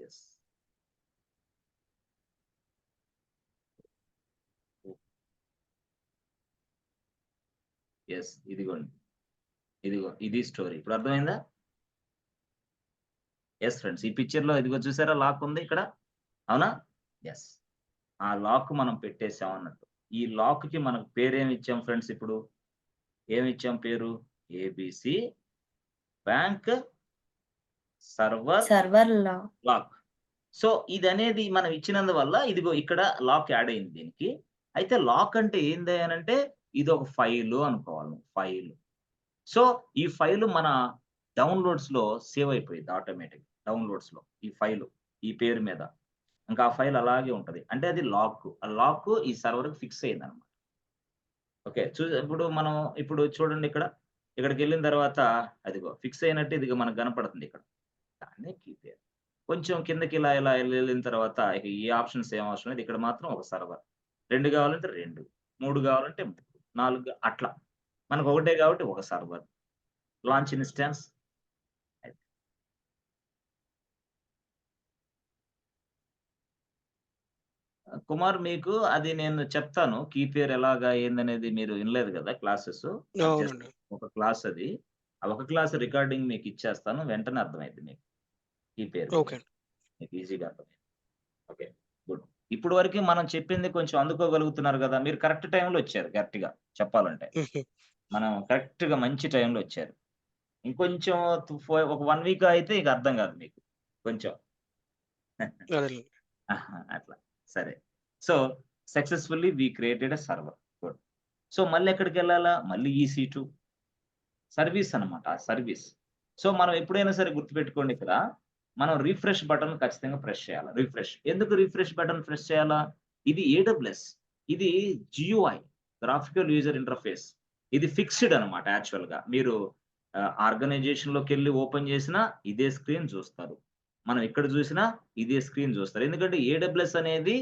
ఎస్, ఎస్, ఇదిగోండి, ఇది స్టోరీ. ఇప్పుడు అర్థమైందా? ఎస్ ఫ్రెండ్స్, ఈ పిక్చర్ లో ఇదిగో చూసారా లాక్ ఉంది ఇక్కడ, అవునా? ఎస్, ఆ లాక్ మనం పెట్టేసాం అన్నట్టు. ఈ లాక్ కి మనకు పేరు ఏమి ఇచ్చాం ఫ్రెండ్స్? ఇప్పుడు ఏమి ఇచ్చాం పేరు? ABC bank server lock. So ఇది అనేది మనం ఇచ్చినందువల్ల ఇదిగో ఇక్కడ లాక్ యాడ్ అయింది దీనికి. అయితే లాక్ అంటే ఏంది అని అంటే, ఇది ఒక ఫైల్ అనుకోవాలి. ఫైల్. సో ఈ ఫైల్ మన డౌన్లోడ్స్ లో సేవ్ అయిపోయింది ఆటోమేటిక్. డౌన్లోడ్స్ లో ఈ ఫైల్ ఈ పేరు మీద, ఇంకా ఆ ఫైల్ అలాగే ఉంటది. అంటే అది లాక్. ఆ లాక్ ఈ సర్వర్ ఫిక్స్ అయింది అనమాట. ఓకే, ఇప్పుడు చూడండి, ఇక్కడికి వెళ్ళిన తర్వాత అదిగో ఫిక్స్ అయినట్టు ఇదిగో మనకు కనపడుతుంది ఇక్కడ. దాన్నే కీపేర్. కొంచెం కిందకి ఇలా వెళ్ళిన తర్వాత ఇక ఈ ఆప్షన్స్ ఏం అవసరం లేదు. ఇక్కడ మాత్రం ఒక సర్వర్. 2 కావాలంటే 2, 3 కావాలంటే 3, 4 అట్లా. మనకు ఒకటే కాబట్టి ఒక సర్వర్. Launch instance. కుమార్ మీకు అది నేను చెప్తాను. కీ పేర్ ఎలాగా ఏందనేది మీరు వినలేదు కదా క్లాసెస్. జస్ట్ అవునండి. ఒక క్లాస్ అది. ఆ ఒక క్లాస్ రికార్డింగ్ మీకు ఇచ్చేస్తాను. వెంటనే అర్థమైద్ది మీకు. కీ పేర్ ఓకే అండి. మీకు ఈజీగా అర్థమైంది. ఓకే. గుడ్. ఇప్పుడు వరకు మనం చెప్పింది కొంచెం అందుకోగలుగుతున్నారు కదా! మీరు కరెక్ట్ టైమ్‌లో వచ్చారు గట్టిగా చెప్పాలంటే. హుహు. మనం కరెక్ట్‌గా మంచి టైమ్‌లో వచ్చారు. ఇంకొంచెం ఒక 1 వీక్ అయితే ఇక అర్థం కాదు మీకు. కొంచెం. అదేలెండి. ఆహా! అట్లా. సరే. So, successfully we created a server. Good. So, మళ్ళెక్కడికెళ్ళాలా? మళ్ళీ EC2 సర్వీస్ అన్నమాట. సర్వీస్. సో, మనం ఎప్పుడైనా సరే గుర్తుపెట్టుకోండి ఇక్కడ, మనం రిఫ్రెష్ బటన్ ఖచ్చితంగా ప్రెస్ చేయాలి. రిఫ్రెష్. ఎందుకు రిఫ్రెష్ బటన్ ప్రెస్ చేయాలా? ఇది AWS. ఇది GUI గ్రాఫికల్ యూజర్ ఇంటర్ఫేస్. ఇది ఫిక్స్డ్ అన్నమాట యాక్చువల్‌గా. మీరు ఆర్గనైజేషన్‌లోకెళ్ళి ఓపెన్ చేసినా ఇదే స్క్రీన్ చూస్తారు. మనం ఇక్కడ చూసినా ఇదే స్క్రీన్ చూస్తారు. ఎందుకంటే AWS అనేది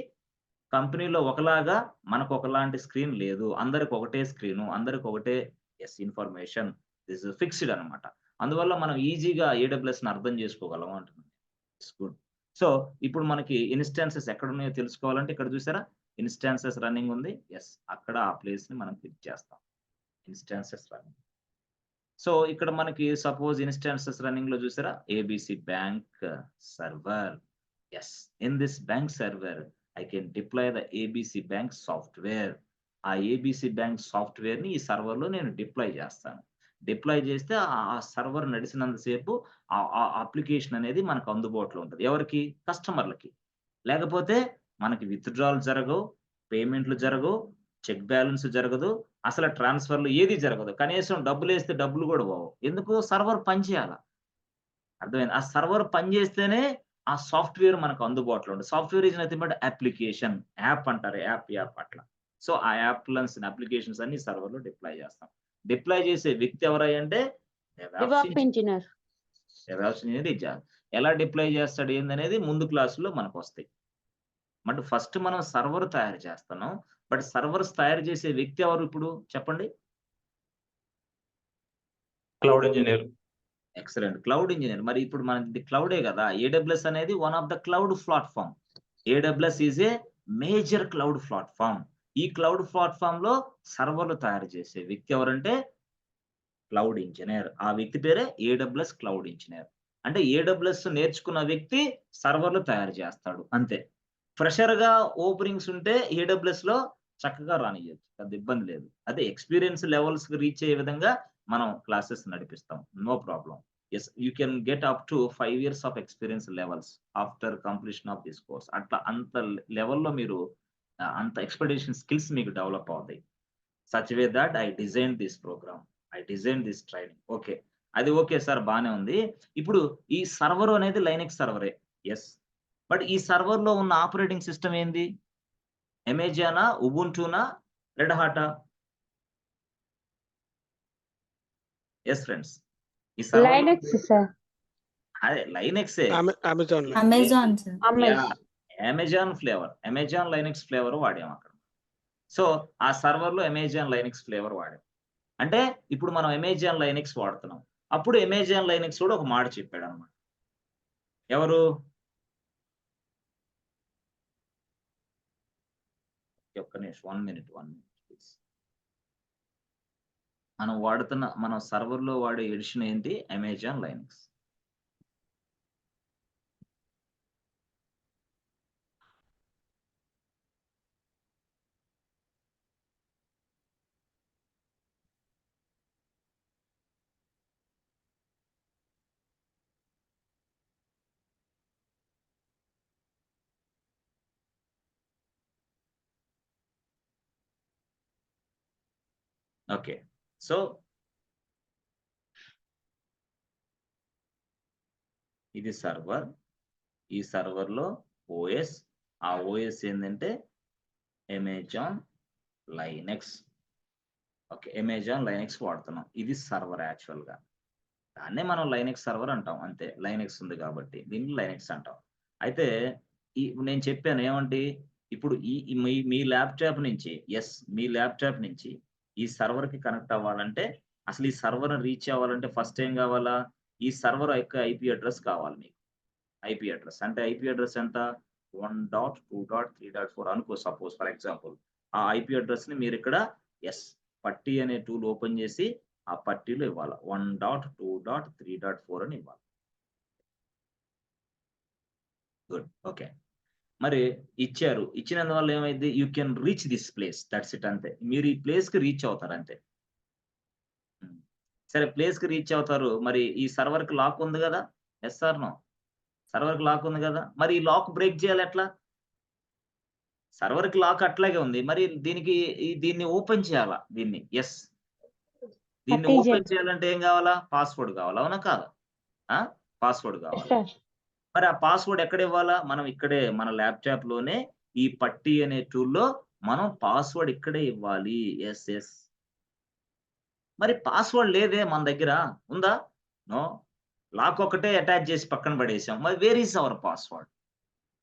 కంపెనీలో ఒకలాగా మనకు ఒకలాంటి స్క్రీన్ లేదు. అందరికి ఒకటే స్క్రీను. అందరికి ఒకటే ఇన్ఫర్మేషన్. దిస్ ఇస్ ఫిక్స్డ్ అన్నమాట. అందువల్ల మనం ఈజీగా AWS‌ని అర్థం చేసుకోగలం అంటున్నాను. It's good. సో, ఇప్పుడు మనకి ఇన్‌స్టాన్సెస్ ఎక్కడున్నాయో తెలుసుకోవాలంటే ఇక్కడ చూసారా? ఇన్‌స్టాన్సెస్ రన్నింగ్ ఉంది. అక్కడ ఆ ప్లేస్‌ని మనం క్లిక్ చేస్తాం. Instances running. సో, ఇక్కడ మనకి సపోజ్ ఇన్‌స్టాన్సెస్ రన్నింగ్‌లో చూసారా? ABC bank server. In this bank server I can deploy the ABC bank software. ఆ ఏబీసీ బ్యాంక్ సాఫ్ట్‌వేర్‌ని ఈ సర్వర్‌లో నేను డిప్లాయ్ చేస్తాను. డిప్లాయ్ చేస్తే ఆ సర్వర్ నడిసినంత సేపు ఆ అప్లికేషన్ అనేది మనకు అందుబాటులో ఉంటది. ఎవరికి? కస్టమర్‌లకి. లేకపోతే మనకి విత్‌డ్రాలు జరగవు, పేమెంట్‌లు జరగవు, చెక్ బ్యాలెన్స్ జరగదు. అసలు ట్రాన్స్‌ఫర్‌లు ఏది జరగదు. కనీసం డబ్బులేస్తే డబ్బులు గూడా పోవు. ఎందుకు? సర్వర్ పనిచేయాల. అర్థమైందా? ఆ సర్వర్ పనిచేస్తేనే ఆ సాఫ్ట్‌వేర్ మనకు అందుబాటులో ఉంటది. Software is nothing but application. App అంటారు. యాప్ అట్లా. సో, ఆ అప్లికేషన్స్ అన్ని సర్వర్‌లో డిప్లాయ్ చేస్తాం. డిప్లాయ్ చేసే వ్యక్తి ఎవరయ్యంటే DevOps engineer. డెవాప్స్ ఇంజినీర్ ఎలా డిప్లాయ్ చేస్తాడు ఏందనేది ముందు క్లాసుల్లో మనకొస్తాయి. బట్ ఫస్ట్ మనం సర్వర్ తయారు చేస్తున్నాం. బట్ సర్వర్స్ తయారు చేసే వ్యక్తి ఎవరు ఇప్పుడు చెప్పండి? Cloud engineer. Excellent. Cloud engineer. మరి ఇప్పుడు మనది క్లౌడే గదా! AWS అనేది one of the cloud platform. AWS is a major cloud platform. ఈ క్లౌడ్ ప్లాట్‌ఫార్మ్‌లో సర్వర్‌లు తయారు చేసే వ్యక్తి ఎవరంటే క్లౌడ్ ఇంజినీర్. ఆ వ్యక్తి పేరే AWS క్లౌడ్ ఇంజినీర్. అంటే AWS నేర్చుకున్న వ్యక్తి సర్వర్‌లు తయారు చేస్తాడు. అంతే. ఫ్రెషర్‌గా ఓపెనింగ్స్ ఉంటే AWS‌లో చక్కగా రానియొచ్చు. పెద్ద ఇబ్బంది లేదు. అదే ఎక్స్‌పీరియన్స్ లెవెల్స్‌కి రీచ్ అయ్యే విధంగా మనం క్లాసెస్ నడిపిస్తాం. No problem. You can get up to 5 years of experience levels after completion of this course. అట్లా అంత లెవెల్‌లో మీరు అంత ఎక్స్‌పెక్టేషన్ స్కిల్స్ మీకు డెవలప్ అవుతాయి. Such way that I design this program. I design this training. Okay. అది okay sir బానే ఉంది. ఇప్పుడు ఈ సర్వర్ అనేది లైనక్స్ సర్వరే. యెస్. బట్ ఈ సర్వర్‌లో ఉన్న ఆపరేటింగ్ సిస్టమ్ ఏంది? అమెజానా? ఉబుంటూనా? రెడ్ హాటా? Yes friends. ఈ సర్వర్‌లో Linux, sir. అదే లైనక్సే. అమెజాన్‌లో. Amazon sir. Yeah! Amazon Linux flavour వాడాం అక్కడ. సో, ఆ సర్వర్‌లో అమెజాన్ లైనక్స్ ఫ్లేవర్ వాడాం. అంటే ఇప్పుడు మనం అమెజాన్ లైనక్స్ వాడుతున్నాం. అప్పుడు అమెజాన్ లైనక్స్ కూడా ఒక మాట చెప్పాడన్నమాట. ఎవరు? ఒక్క నిమిషం. 1 మినిట్ ప్లీజ్. మనం సర్వర్‌లో వాడే ఎడిషన్ ఏంటి? Amazon Linux. ఓకే. సో, ఇది సర్వర్. ఈ సర్వర్‌లో ఓఎస్. ఆ ఓఎస్ ఏందంటే Amazon Linux. Okay. Amazon Linux వాడుతున్నాం. ఇది సర్వర్ యాక్చువల్‌గా. దాన్నే మనం లైనక్స్ సర్వర్ అంటాం అంతే. లైనక్స్ ఉంది కాబట్టి. దీన్ని లైనక్స్ అంటాం. అయితే నేను చెప్పాను ఏమంటి? ఇప్పుడు ఈ ఈ మీ మీ ల్యాప్‌టాప్ నుంచి మీ ల్యాప్‌టాప్ నుంచి ఈ సర్వర్‌కి కనెక్ట్ అవ్వాలంటే అసలు ఈ సర్వర్‌ని రీచ్ అవ్వాలంటే ఫస్ట్ ఏం కావాలా? ఈ సర్వర్ యొక్క ఐపీ అడ్రెస్ కావాలి మీకు. IP address. అంటే ఐపీ అడ్రెస్ ఎంత? 1.2.3.4 అనుకో సపోజ్ ఫర్ ఎగ్జాంపుల్. ఆ ఐపీ అడ్రస్ ని మీరు ఇక్కడ పట్టీ అనే టూల్ ఓపెన్ చేసి ఆ పట్టీలో ఇవ్వాలి. 1.2.3.4 అని ఇవ్వాలి. గుడ్. ఓకే. మరి ఇచ్చారు. ఇచ్చినందువల్ల ఏమైంది? You can reach this place. That's it అంతే. మీరు ఈ ప్లేస్ కి రీచ్ అవుతారు అంతే. సరే ప్లేస్ కి రీచ్ అవుతారు. మరి ఈ సర్వర్ కి లాక్ ఉంది కదా? Yes or no? సర్వర్ కి లాక్ ఉంది కదా? మరి ఈ లాక్ బ్రేక్ చేయాలి ఎట్లా? సర్వర్ కి లాక్ అట్లాగే ఉంది. మరి దీన్ని ఓపెన్ చేయాలా? దీన్ని దీన్ని పట్టీ ఓపెన్ చేయాలంటే ఏం కావాలా? పాస్వర్డ్ కావాలా? అవునా కాదా? పాస్వర్డ్ కావాలి. సార్ మరి ఆ పాస్వర్డ్ ఎక్కడ ఇవ్వాలా? మనం ఇక్కడే మన ల్యాప్‌టాప్ లోనే ఈ పట్టీ అనే టూల్‌లో మనం పాస్వర్డ్ ఇక్కడే ఇవ్వాలి. యెస్. మరి పాస్వర్డ్ లేదే మన దగ్గర. ఉందా? నో. లాక్ ఒకటే అటాచ్ చేసి పక్కన పడేసాం. మరి వేర్ ఈస్ అవర్ పాస్వర్డ్?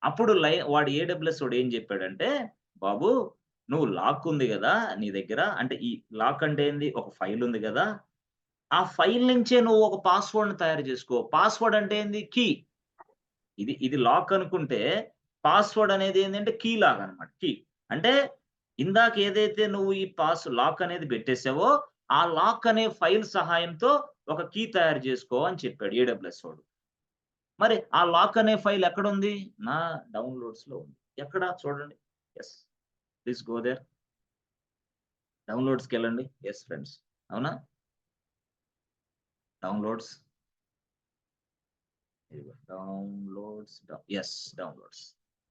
అప్పుడు వాడు ఏడబ్ల్యూఎస్ వాడు ఏం చెప్పాడంటే, బాబు నువ్వు లాక్ ఉంది గదా! నీ దగ్గర. అంటే ఈ లాక్ అంటే ఏంది? ఒక ఫైల్ ఉంది గదా! ఆ ఫైల్ నుంచే నువ్వు ఒక పాస్వర్డ్‌ని తయారు చేసుకో. పాస్వర్డ్ అంటే ఏంది? కీ. ఇది లాక్ అనుకుంటే పాస్వర్డ్ అనేది ఏందంటే కీ లాగా అన్నమాట. కీ. అంటే ఇందాక ఏదైతే నువ్వు ఈ లాక్ అనేది పెట్టేసావో, ఆ లాక్ అనే ఫైల్ సహాయంతో ఒక కీ తయారు చేసుకో అని చెప్పాడు ఏడబ్ల్యూఎస్ వాడు. మరి ఆ లాక్ అనే ఫైల్ ఎక్కడుంది? నా డౌన్‌లోడ్స్‌లో ఉంది. ఎక్కడ చూడండి. యెస్. Please go there. డౌన్‌లోడ్స్‌కెళ్ళండి. Yes friends. అవునా? డౌన్‌లోడ్స్. ఇదిగో డౌన్‌లోడ్స్.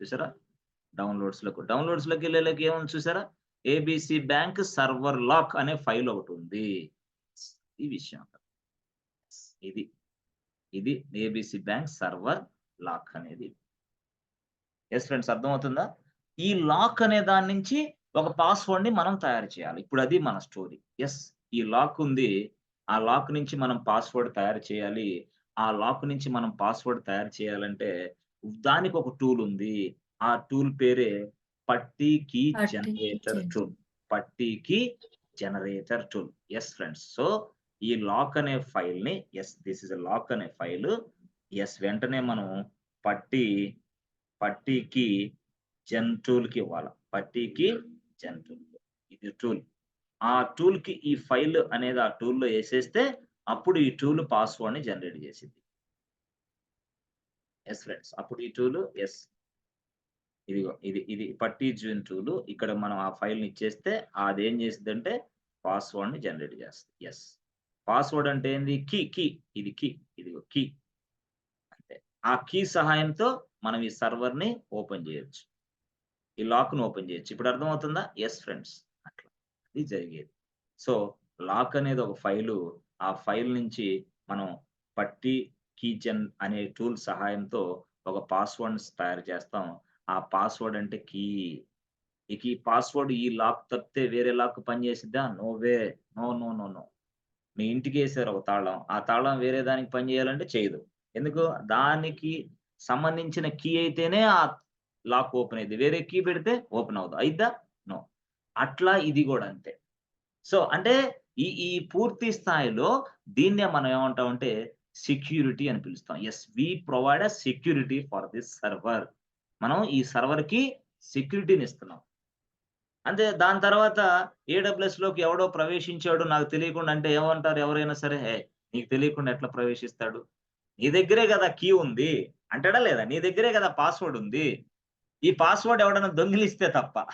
చూసారా? డౌన్‌లోడ్స్‌లోకెళ్ళేలోకి ఏముంది చూసారా? ఏబీసీ బ్యాంక్ సర్వర్ లాక్ అనే ఫైల్ ఒకటుంది. ఈ విషయం. ఇది ఏబీసీ బ్యాంక్ సర్వర్ లాక్ అనేది. యెస్ ఫ్రెండ్స్ అర్థమవుతుందా? ఈ లాక్ అనే దాని నుంచి ఒక పాస్వర్డ్‌ని మనం తయారు చేయాలి. ఇప్పుడు అది మన స్టోరీ. యెస్. ఈ లాక్ ఉంది. ఆ లాక్ నుంచి మనం పాస్వర్డ్ తయారు చేయాలి. ఆ లాక్ నుంచి మనం పాస్వర్డ్ తయారు చేయాలంటే దానికి ఒక టూల్ ఉంది. ఆ టూల్ పేరే PuTTY key generator tool. PuTTY key generator tool. Yes friends. So ఈ లాక్ అనే ఫైల్‌ని దిస్ ఈస్ ఎ లాక్ అనే ఫైల్. వెంటనే మనం పట్టీకి జెన్ టూల్‌కి ఇవ్వాల. పట్టీకి జెన్ టూల్. ఇది టూల్. ఆ టూల్‌కి ఈ ఫైల్ అనేది ఆ టూల్‌లో యేసేస్తే అప్పుడు ఈ టూల్ పాస్వర్డ్‌ని జనరేట్ చేసిద్ది. Yes friends. అప్పుడు ఈ టూల్ ఇదిగో ఇది పట్టీ జెన్ టూల్. ఇక్కడ మనం ఆ ఫైల్‌ని ఇచ్చేస్తే అదేం చేసిద్దంటే పాస్వర్డ్‌ని జనరేట్ చేస్తది. యెస్. పాస్వర్డ్ అంటే ఏంది? కీ. ఇది కీ. ఇదిగో కీ. అంతే. ఆ కీ సహాయంతో మనం ఈ సర్వర్‌ని ఓపెన్ చేయొచ్చు. ఈ లాక్‌ని ఓపెన్ చేయొచ్చు. ఇప్పుడు అర్థమవుతుందా? Yes friends. అట్లా. అది జరిగేది. సో, లాక్ అనేది ఒక ఫైలు. ఆ ఫైల్ నుంచి మనం పట్టీ కీజెన్ అనే టూల్ సహాయంతో ఒక పాస్వర్డ్‌ని తయారు చేస్తాం. ఆ పాస్వర్డ్ అంటే కీ. ఇక ఈ పాస్వర్డ్ ఈ లాక్ తప్పితే వేరే లాక్ పనిచేసిద్దా? No way. నో. మీ ఇంటికేసారు ఒక తాళం. ఆ తాళం వేరే దానికి పనిచేయాలంటే చేయదు. ఎందుకు? దానికి సంబంధించిన కీ అయితేనే ఆ లాక్ ఓపెన్ అయిద్ది. వేరే కీ పెడితే ఓపెన్ అవ్వదు. అయిద్దా? నో. అట్లా ఇది గూడా అంతే. సో, అంటే ఈ పూర్తి స్థాయిలో దీన్నే మనం ఏమంటామంటే సెక్యూరిటీ అని పిలుస్తాం. We provide a security for this server. మనం ఈ సర్వర్‌కి సెక్యూరిటీని ఇస్తున్నాం. అంతే దాని తర్వాత ఏడబ్ల్యూఎస్‌లోకి ఎవడో ప్రవేశించాడు నాకు తెలియకుండా అంటే ఏమంటారు ఎవరైనా సరే, నీకు తెలియకుండా ఎట్లా ప్రవేశిస్తాడు? నీ దగ్గరే గదా కీ ఉంది. అంటాడా లేదా? నీ దగ్గరే గదా పాస్వర్డ్ ఉంది. ఈ పాస్వర్డ్ ఎవడన్నా దొంగిలిస్తే తప్ప.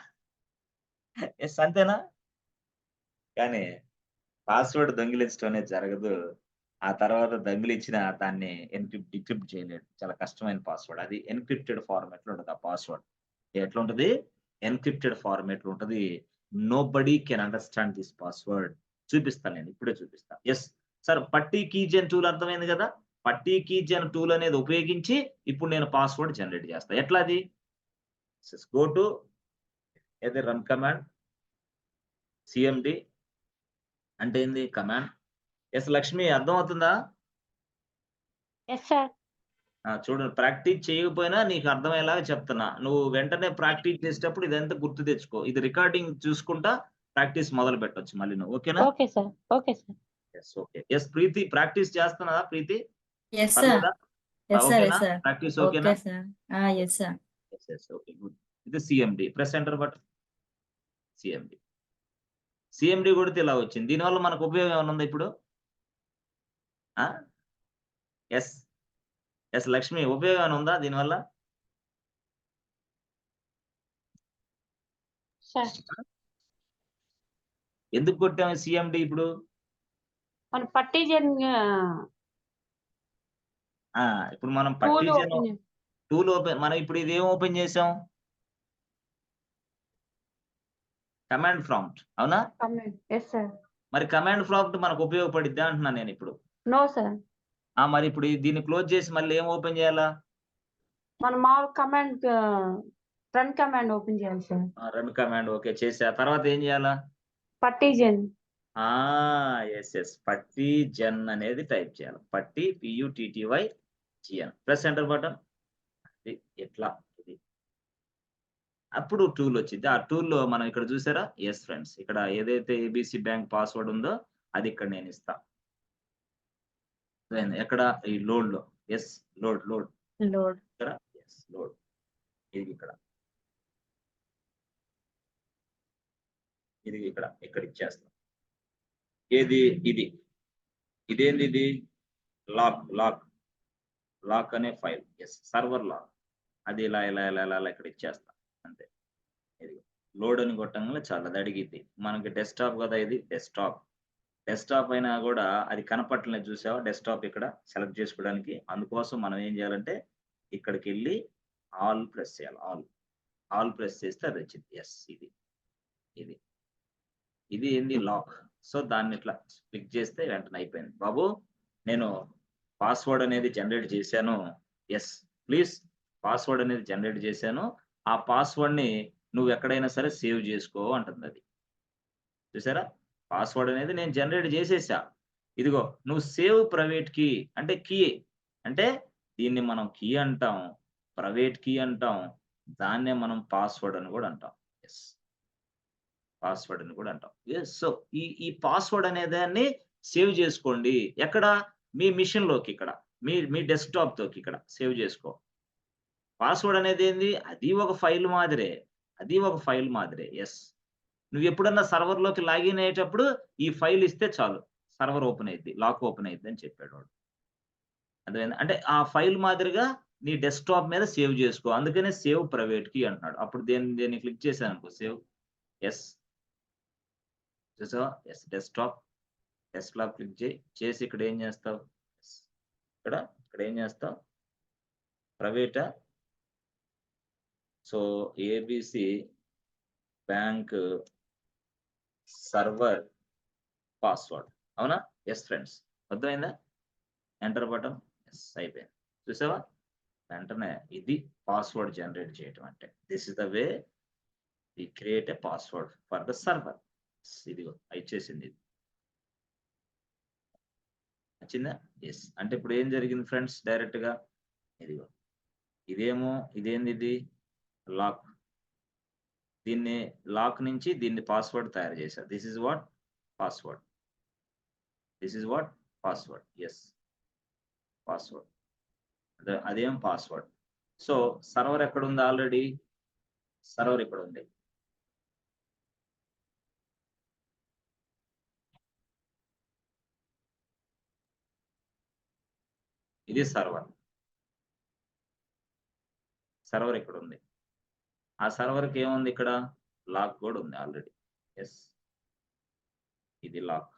అంతేనా? కానీ పాస్వర్డ్ దొంగిలించడం అనేది జరగదు. ఆ తర్వాత దొంగిలించిన దాన్ని డిక్రిప్ట్ చేయలేడు. చాలా కష్టమైన పాస్వర్డ్. అది ఎన్‌క్రిప్టెడ్ ఫార్మాట్‌లో ఉంటది ఆ పాస్వర్డ్. ఎట్లుంటది? ఎన్‌క్రిప్టెడ్ ఫార్మాట్‌లో ఉంటది. Nobody can understand this password. చూపిస్తాను నేను. ఇప్పుడే చూపిస్తా. సార్ పట్టీ కీజెన్ టూల్ అర్థమైంది గదా! పట్టీ కీజెన్ టూల్ అనేది ఉపయోగించి ఇప్పుడు నేను పాస్వర్డ్ జనరేట్ చేస్తా. ఎట్లా అది? Go to run command CMD అంటే ఏంది కమాండ్. లక్ష్మి అర్థమవుతుందా? ఎస్ సార్ చూడు ప్రాక్టీస్ చేయకపోయినా నీకు అర్థమయ్యేలాగా చెప్తున్నా. నువ్వు వెంటనే ప్రాక్టీస్ చేసేటప్పుడు ఇదంతా గుర్తు తెచ్చుకో. ఇది రికార్డింగ్ చూసుకుంటా ప్రాక్టీస్ మొదలు పెట్టొచ్చు మళ్ళీ నువ్వు. ఓకేనా? Okay sir okay. Preethi practice చేస్తున్నావా ప్రీతి? Yes sir. పర్లేదా? Yes sir. ఓకేనా? Yes sir. ప్రాక్టీస్ ఓకే ఓకేనా? Sir. Yes sir. Okay good. ఇది CMD. Press enter button. CMD కొడితే ఇలా వచ్చింది. దీనివల్ల మనకు ఉపయోగం ఏమైనా ఉందా ఇప్పుడు? ఎస్ లక్ష్మి, ఉపయోగం ఏమైనా ఉందా దీనివల్ల? సార్ ఎందుకు కొట్టాము సిఎండి ఇప్పుడు? మన పట్టిజన్ ఇప్పుడు మనం tool PuTTYgen open tool open, మనం ఇప్పుడు ఇది ఏం ఓపెన్ చేసాం? కమాండ్ ప్రాంప్ట్, అవునా? కమాండ్. Yes sir. మరి కమాండ్ ప్రాంప్ట్ మనకు ఉపయోగపడిద్దా అంటున్నాను నేను ఇప్పుడు. No sir. మరి ఇప్పుడు దీన్ని క్లోజ్ చేసి మళ్ళీ ఏం ఓపెన్ చేయాలా? మన మామూలు కమాండ్ రన్ కమాండ్ ఓపెన్ చేయాలి సార్. రన్ కమాండ్ ఓకే చేసా. తర్వాత ఏం చేయాలా? పట్టిజన్. ఎస్ పట్టిజన్ అనేది టైప్ చేయాలి. పట్టి PUTTYGN. Press enter button. ఎట్లా ఇది అప్పుడు టూల్ వచ్చింది. ఆ టూల్లో మనం ఇక్కడ చూసారా? ఎస్ ఫ్రెండ్స్, ఇక్కడ ఏదైతే ABC బ్యాంక్ పాస్వర్డ్ ఉందో అది ఇక్కడ నేను ఇస్తా. ఎక్కడ? ఈ లోడ్ లో. ఎస్ లోడ్ ఇక్కడ. Yes load. ఇది ఇక్కడ ఇక్కడ ఇచ్చేస్తాం. ఏది ఇది? ఇదేంది ఇది? లాక్ అనే ఫైల్. Yes server lock. అది ఇలా ఇక్కడ ఇచ్చేస్తాం అంతే. ఇది లోడ్ అని కొట్టంగానే చాలా అది అడిగిద్ది. మనకి డెస్క్టాప్ కదా, ఇది డెస్క్టాప్ అయినా కూడా అది కనపట్టలేదు. చూసావా డెస్క్టాప్ ఇక్కడ సెలెక్ట్ చేసుకోవడానికి? అందుకోసం మనం ఏం చేయాలంటే ఇక్కడికి వెళ్ళి ఆల్ ప్రెస్ చేయాలి. ఆల్ ప్రెస్ చేస్తే అది వచ్చింది. ఎస్ ఇది ఏంది? లాక్. సో దాన్ని ఇట్లా క్లిక్ చేస్తే వెంటనే అయిపోయింది. బాబు నేను పాస్వర్డ్ అనేది జనరేట్ చేశాను. ఎస్ ప్లీజ్, పాస్వర్డ్ అనేది జనరేట్ చేశాను. ఆ పాస్వర్డ్ ని నువ్వు ఎక్కడైనా సరే సేవ్ చేసుకో అంటుంది అది. చూసారా? పాస్వర్డ్ అనేది నేను జనరేట్ చేసేసా. ఇదిగో నువ్వు సేవ్ ప్రైవేట్ కీ అంటే కీ అంటే దీన్ని మనం కీ అంటాం, ప్రైవేట్ కీ అంటాం, దాన్నే మనం పాస్వర్డ్ అని కూడా అంటాం. ఎస్ పాస్వర్డ్ అని కూడా అంటాం. సో ఈ పాస్వర్డ్ అనే దాన్ని సేవ్ చేసుకోండి. ఎక్కడ? మీ మిషన్ లోకి, ఇక్కడ మీ డెస్క్టాప్ తోకి ఇక్కడ సేవ్ చేసుకో. పాస్వర్డ్ అనేది ఏంది? అది ఒక ఫైల్ మాదిరే. ఎస్ నువ్వు ఎప్పుడన్నా సర్వర్ లోకి లాగిన్ అయ్యేటప్పుడు ఈ ఫైల్ ఇస్తే చాలు, సర్వర్ ఓపెన్ అయింది, లాక్ ఓపెన్ అయింది అని చెప్పాడు వాడు. అర్థమైందా? అంటే ఆ ఫైల్ మాదిరిగా నీ డెస్క్టాప్ మీద సేవ్ చేసుకో. అందుకనే సేవ్ ప్రైవేట్ కీ అంటున్నాడు. అప్పుడు దేన్ని క్లిక్ చేశాను అనుకో సేవ్. ఎస్ చూసావా? ఎస్ డెస్క్టాప్ క్లిక్ చేసి ఇక్కడ ఏం చేస్తావు? ఇక్కడ ఏం చేస్తావు? ప్రైవేటా? So ABC bank server password, అవునా? ఎస్ ఫ్రెండ్స్, అర్థమైందా? Enter button. ఎస్ అయిపోయింది. చూసావా? వెంటనే ఇది పాస్వర్డ్ జనరేట్ చేయటం అంటే. This is the way we create a password for the server. ఇదిగో ఇచ్చేసింది. ఇది వచ్చిందా? ఎస్ అంటే ఇప్పుడు ఏం జరిగింది ఫ్రెండ్స్? డైరెక్ట్ గా ఇదిగో ఇదేంది? ఇది లాక్. దీన్ని లాక్ నుంచి దీన్ని పాస్వర్డ్ తయారు చేశారు. This is what password. Yes password. అదేం పాస్వర్డ్. సో సర్వర్ ఎక్కడ ఉంది? ఆల్రెడీ సర్వర్ ఇక్కడ ఉంది. ఇది సర్వర్ ఇక్కడ ఉంది. ఆ సర్వర్కి ఏముంది? ఇక్కడ లాక్ కూడా ఉంది ఆల్రెడీ. ఎస్ ఇది లాక్.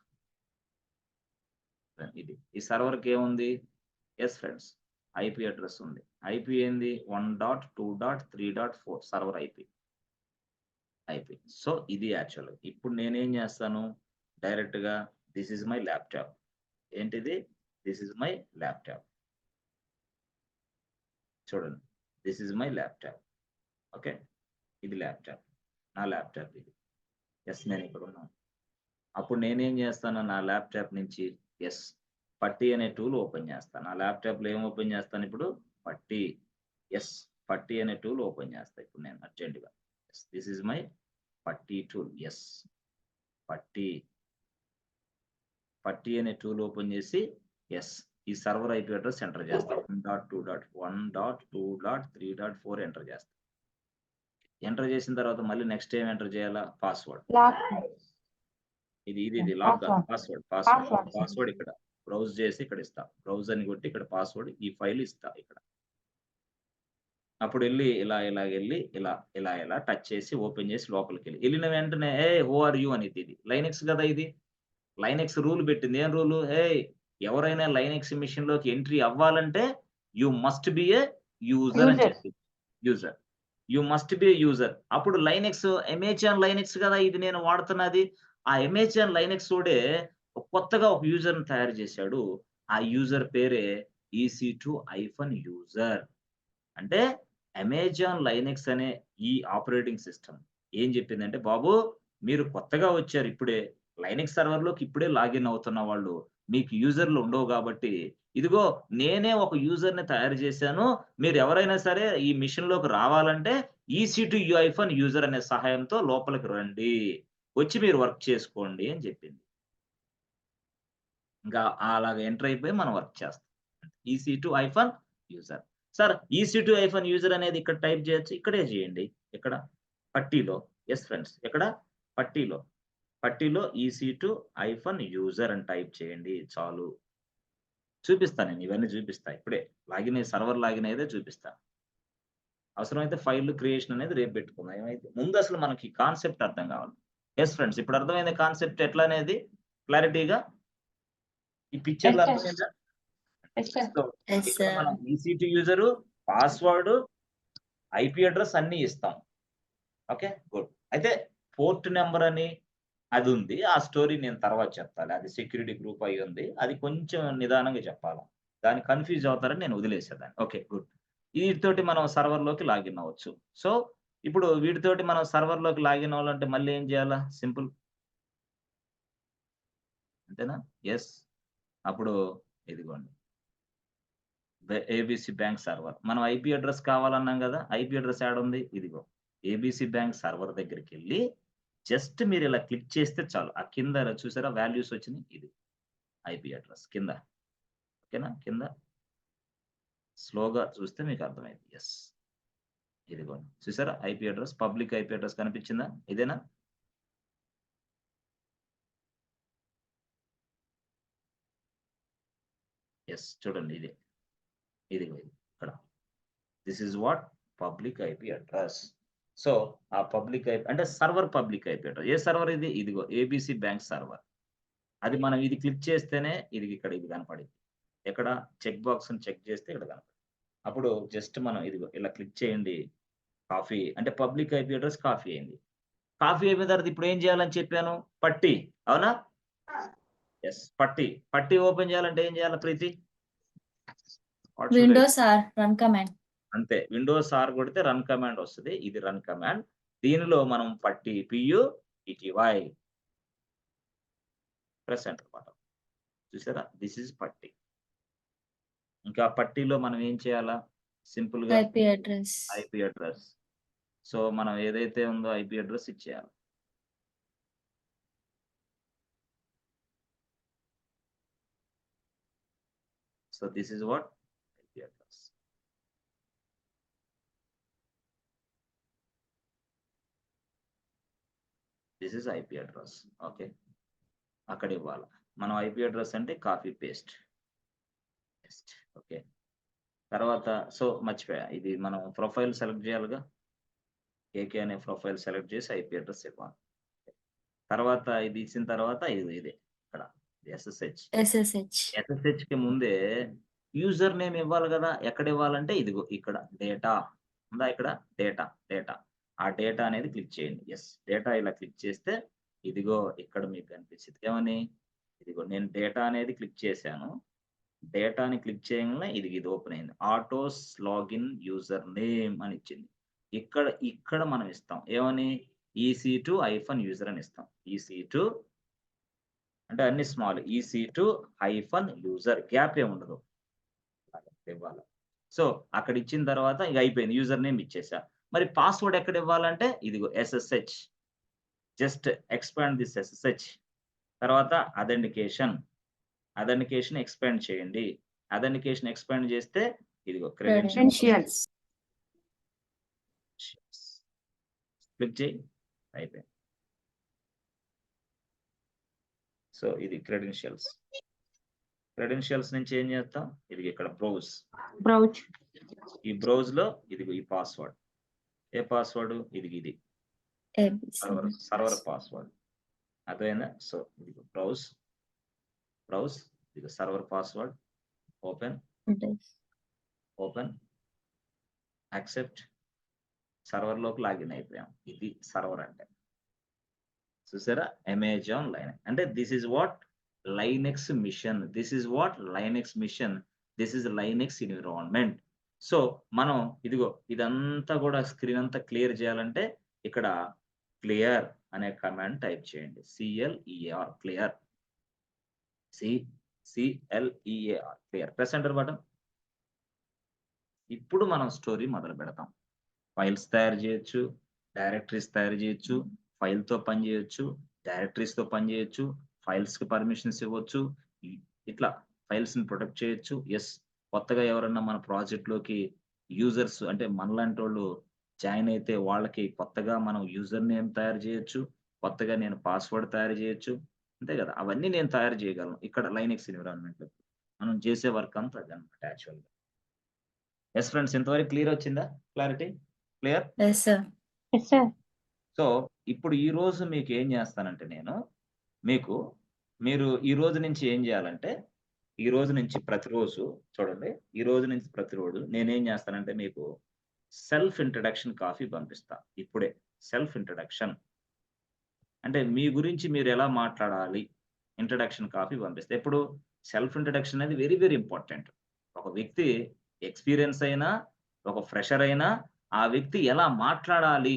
ఈ సర్వర్కి ఏముంది? ఎస్ ఫ్రెండ్స్ IP అడ్రస్ ఉంది. IP ఏంది? 1.2.3.4 సర్వర్ IP. సో ఇది యాక్చువల్. ఇప్పుడు నేనేం చేస్తాను? డైరెక్ట్ గా దిస్ ఇస్ మై ల్యాప్టాప్. ఏంటిది? This is my laptop. చూడండి, this is my laptop. Okay, ఇది ల్యాప్టాప్, నా ల్యాప్టాప్ ఇది. ఎస్ నేను ఇక్కడ ఉన్నాను. అప్పుడు నేనేం చేస్తాను? నా ల్యాప్టాప్ నుంచి ఎస్ పట్టి అనే టూల్ ఓపెన్ చేస్తాను. నా ల్యాప్టాప్ లో ఏం ఓపెన్ చేస్తాను ఇప్పుడు? పట్టి. ఎస్ పట్టి అనే టూల్ ఓపెన్ చేస్తాను ఇప్పుడు నేను అర్జెంటుగా. దిస్ ఇస్ మై పట్టి టూల్. ఎస్ పట్టి అనే టూల్ ఓపెన్ చేసి ఎస్ ఈ సర్వర్ IP అడ్రస్ ఎంటర్ చేస్తాం. 1.2.1.2.3.4 ఎంటర్ చేస్తాం. ఎంటర్ చేసిన తర్వాత మళ్ళీ నెక్స్ట్ ఏం ఎంటర్ చేయాలా? పాస్వర్డ్. లాక్ ఇది లాక్ కాదు, పాస్వర్డ్ పాస్వర్డ్ పాస్వర్డ్ పాస్వర్డ్ ఇక్కడ బ్రౌజ్ చేసి ఇక్కడ ఇస్తా. బ్రౌజ్ అని కొట్టి ఇక్కడ పాస్వర్డ్ ఈ ఫైల్ ఇస్తా ఇక్కడ. అప్పుడు వెళ్ళి ఇలా టచ్ చేసి ఓపెన్ చేసి లోపలికి వెళ్ళిన వెంటనే హూ ఆర్ యూ అనేది ఇది లైనెక్స్ కదా, ఇది లైనెక్స్ రూల్ పెట్టింది. ఏం రూల్? ఎవరైనా లైనెక్స్ మిషన్ లోకి ఎంట్రీ అవ్వాలంటే you must be A user అని User. చెప్పి, user you must be A user. అప్పుడు లైనెక్స్ అమెజాన్ లైనెక్స్ కదా ఇది నేను వాడుతున్నది. ఆ అమెజాన్ లైనెక్స్ తోడే కొత్తగా ఒక యూజర్ ని తయారు చేశాడు. ఆ యూజర్ పేరే EC2 యూజర్. అంటే అమెజాన్ లైనెక్స్ అనే ఈ ఆపరేటింగ్ సిస్టమ్ ఏం చెప్పిందంటే, బాబు మీరు కొత్తగా వచ్చారు, ఇప్పుడే లైనెక్స్ సర్వర్ లోకి ఇప్పుడే లాగిన్ అవుతున్న వాళ్ళు, మీకు యూజర్లు ఉండవు కాబట్టి ఇదిగో నేనే ఒక యూజర్ ని తయారు చేశాను. మీరు ఎవరైనా సరే ఈ మిషన్ లోకి రావాలంటే EC2 యూజర్ అనే సహాయంతో లోపలికి రండి, వచ్చి మీరు వర్క్ చేసుకోండి అని చెప్పింది. ఇంకా అలాగ ఎంటర్ అయిపోయి మనం వర్క్ చేస్తాం. EC2 user. Sir EC2 user అనేది ఇక్కడ టైప్ చేయొచ్చు, ఇక్కడే చేయండి. ఇక్కడ పట్టీలో, ఎస్ ఫ్రెండ్స్, ఇక్కడ పట్టీలో EC2 యూజర్ అని టైప్ చేయండి చాలు. చూపిస్తాను నేను, ఇవన్నీ చూపిస్తా ఇప్పుడే. సర్వర్ లాగిన్ అయితే చూపిస్తా. అవసరమైతే ఫైల్ క్రియేషన్ అనేది రేపు పెట్టుకుందాం. ఏమైతే ముందు అసలు మనకి కాన్సెప్ట్ అర్థం కావాలి. ఎస్ ఫ్రెండ్స్, ఇప్పుడు అర్థమైంది కాన్సెప్ట్ ఎట్లా అనేది క్లారిటీగా ఈ పిక్చర్ Yes, sir. అర్థమైందా? Yes, sir. సో Yes, ఇక్కడ sir. మనం EC2 user, password, IP address అన్ని ఇస్తాం. Okay good. అయితే పోర్ట్ నెంబర్ అని అది ఉంది, ఆ స్టోరీ నేను తర్వాత చెప్తాను. అది సెక్యూరిటీ గ్రూప్ అయి ఉంది, అది కొంచెం నిదానంగా చెప్పాలి, దాన్ని కన్ఫ్యూజ్ అవుతారని నేను వదిలేసేదాన్ని. Okay good. వీటితోటి మనం సర్వర్ లోకి లాగిన్ అవ్వచ్చు. సో ఇప్పుడు వీటితోటి మనం సర్వర్ లోకి లాగిన్ అవ్వాలంటే మళ్ళీ ఏం చేయాలా? సింపుల్, అంతేనా? ఎస్. అప్పుడు ఇదిగోండి ABC బ్యాంక్ సర్వర్. మనం IP అడ్రస్ కావాలన్నాం కదా, IP అడ్రస్ యాడ్ ఉంది, ఇదిగో ABC బ్యాంక్ సర్వర్ దగ్గరికి వెళ్ళి జస్ట్ మీరు ఇలా క్లిక్ చేస్తే చాలు. ఆ కింద చూసారా వాల్యూస్ వచ్చినాయి, ఇది IP అడ్రస్ కింద. ఓకేనా? కింద స్లోగా చూస్తే మీకు అర్థమైంది. ఎస్, ఇదిగోండి చూసారా IP address, public IP address కనిపించిందా? ఇదేనా? ఎస్, చూడండి ఇదిగో ఇది ఇక్కడ. This is what public IP address. So ఆ పబ్లిక్ IP అంటే సర్వర్ పబ్లిక్ IP అడ్రస్. ఏ సర్వర్ ఇది? ఇదిగో ABC బ్యాంక్ సర్వర్. అది మనం ఇది క్లిక్ చేస్తేనే ఇది ఇక్కడ ఇది కనపడింది. ఎక్కడ చెక్ బాక్స్ చెక్ చేస్తే ఇక్కడ కనపడింది. అప్పుడు జస్ట్ మనం ఇదిగో ఇలా క్లిక్ చేయండి. కాఫీ అంటే పబ్లిక్ IP అడ్రస్ కాఫీ అయింది. కాఫీ అయిపోయిన తర్వాత ఇప్పుడు ఏం చేయాలని చెప్పాను? పట్టి, అవునా? ఎస్, పట్టి ఓపెన్ చేయాలంటే ఏం చేయాలి Preethi? What should I- Windows R run command. అంతే, విండోస్ ఆర్ కొడితే రన్ కమాండ్ వస్తుంది. ఇది రన్ కమాండ్. దీనిలో మనం PuTTY PUTTY press enter button. చూసారా? This is PuTTY. ఇంకా పట్టీలో మనం ఏం చేయాలా? సింపుల్ గా IP address. IP address. So మనం ఏదైతే ఉందో IP అడ్రస్ ఇచ్చేయాలి. So this is what IP address. This is IP address. Okay, అక్కడ ఇవ్వాలి మనం. IP అడ్రస్ అంటే కాపీ పేస్ట్. ఓకే, తర్వాత సో మర్చిపోయా, ఇది మనం ప్రొఫైల్ సెలెక్ట్ చేయాలిగా. KK అనే ప్రొఫైల్ సెలెక్ట్ చేసి IP అడ్రస్ ఇవ్వాలి. తర్వాత ఇది ఇచ్చిన తర్వాత ఇదే ఇక్కడ SSH కి ముందే యూజర్ నేమ్ ఇవ్వాలి కదా. ఎక్కడ ఇవ్వాలంటే ఇదిగో ఇక్కడ డేటా ఉందా, ఇక్కడ డేటా. ఆ డేటా అనేది క్లిక్ చేయండి. ఎస్, డేటా ఇలా క్లిక్ చేస్తే ఇదిగో ఇక్కడ మీకు కనిపిస్తుంది. ఏమని? ఇదిగో నేను డేటా అనేది క్లిక్ చేశాను. డేటాని క్లిక్ చేయగానే ఇది ఓపెన్ అయింది. ఆటోస్ లాగిన్ యూజర్ నేమ్ అని ఇచ్చింది. ఇక్కడ మనం ఇస్తాం ఏమని? EC2 యూజర్ అని ఇస్తాం. EC2 అంటే అన్ని స్మాల్, EC2 యూజర్, గ్యాప్ ఏమి ఉండదు, ఇవ్వాలి. సో అక్కడ ఇచ్చిన తర్వాత ఇక అయిపోయింది, యూజర్ నేమ్ ఇచ్చేసా. మరి పాస్వర్డ్ ఎక్కడ ఇవ్వాలంటే ఇదిగో SSH. Just expand this SSH. తర్వాత అథెంటికేషన్ ఎక్స్పాండ్ చేయండి. అథెంటికేషన్ ఎక్స్పాండ్ చేస్తే ఇదిగో Credentials. క్లిక్ చేయి, అయిపోయింది. సో ఇది క్రెడెన్షియల్స్. క్రెడెన్షియల్స్ నుంచి ఏం చేస్తాం, ఇది ఇక్కడ బ్రౌజ్. బ్రౌజ్. ఈ బ్రౌజ్ లో ఇది ఈ పాస్వర్డ్. ఏ పాస్వర్డ్, ఇది సర్వర్ పాస్వర్డ్. అర్థమైందా? సో ఇది బ్రౌజ్, ఇది server password. Open, accept. Server లోకి లాగిన్ అయిపోయాం. ఇది సర్వర్ అంటే. చూసారా, అమెజాన్ లైన్ అంటే this is what Linux machine. This is what Linux machine. This is Linux environment. So మనం ఇదిగో ఇదంతా కూడా స్క్రీన్ అంతా క్లియర్ చేయాలంటే ఇక్కడ క్లియర్ అనే కమాండ్ టైప్ చేయండి. CLEAR clear. CLEAR clear. Press enter button. ఇప్పుడు మనం స్టోరీ మొదలు పెడతాం. ఫైల్స్ తయారు చేయొచ్చు, డైరెక్టరీస్ తయారు చేయొచ్చు, ఫైల్తో పని చేయొచ్చు, డైరెక్టరీస్తో పని చేయొచ్చు, ఫైల్స్కి పర్మిషన్స్ ఇవ్వచ్చు, ఇట్లా ఫైల్స్ని ప్రొటెక్ట్ చేయొచ్చు. ఎస్, కొత్తగా ఎవరన్నా మన ప్రాజెక్ట్లోకి యూజర్స్ అంటే మనలాంటి వాళ్ళు జాయిన్ అయితే వాళ్ళకి కొత్తగా మనం యూజర్ నేమ్ తయారు చేయొచ్చు, కొత్తగా నేను పాస్వర్డ్ తయారు చేయొచ్చు, అంతే కదా. అవన్నీ నేను తయారు చేయగలను ఇక్కడ లైనెక్స్ ఎన్విరాన్మెంట్లో. మనం చేసే వర్క్ అంతా అదనమాట యాక్చువల్గా. ఎస్ ఫ్రెండ్స్, ఇంతవరకు క్లియర్ వచ్చిందా? Clarity clear? Yes, sir. Yes, sir. So ఇప్పుడు ఈ రోజు మీకు ఏం చేస్తానంటే నేను మీరు ఈ రోజు నుంచి ఏం చేయాలంటే ఈ రోజు నుంచి ప్రతిరోజు చూడండి, ఈ రోజు నుంచి ప్రతిరోజు నేనేం చేస్తానంటే మీకు సెల్ఫ్ ఇంట్రడక్షన్ కాపీ పంపిస్తా. ఇప్పుడే సెల్ఫ్ ఇంట్రడక్షన్ అంటే మీ గురించి మీరు ఎలా మాట్లాడాలి ఇంట్రడక్షన్ కాపీ పంపిస్తే. ఇప్పుడు సెల్ఫ్ ఇంట్రడక్షన్ అనేది వెరీ వెరీ ఇంపార్టెంట్. ఒక వ్యక్తి ఎక్స్పీరియన్స్ అయినా ఒక ఫ్రెషర్ అయినా ఆ వ్యక్తి ఎలా మాట్లాడాలి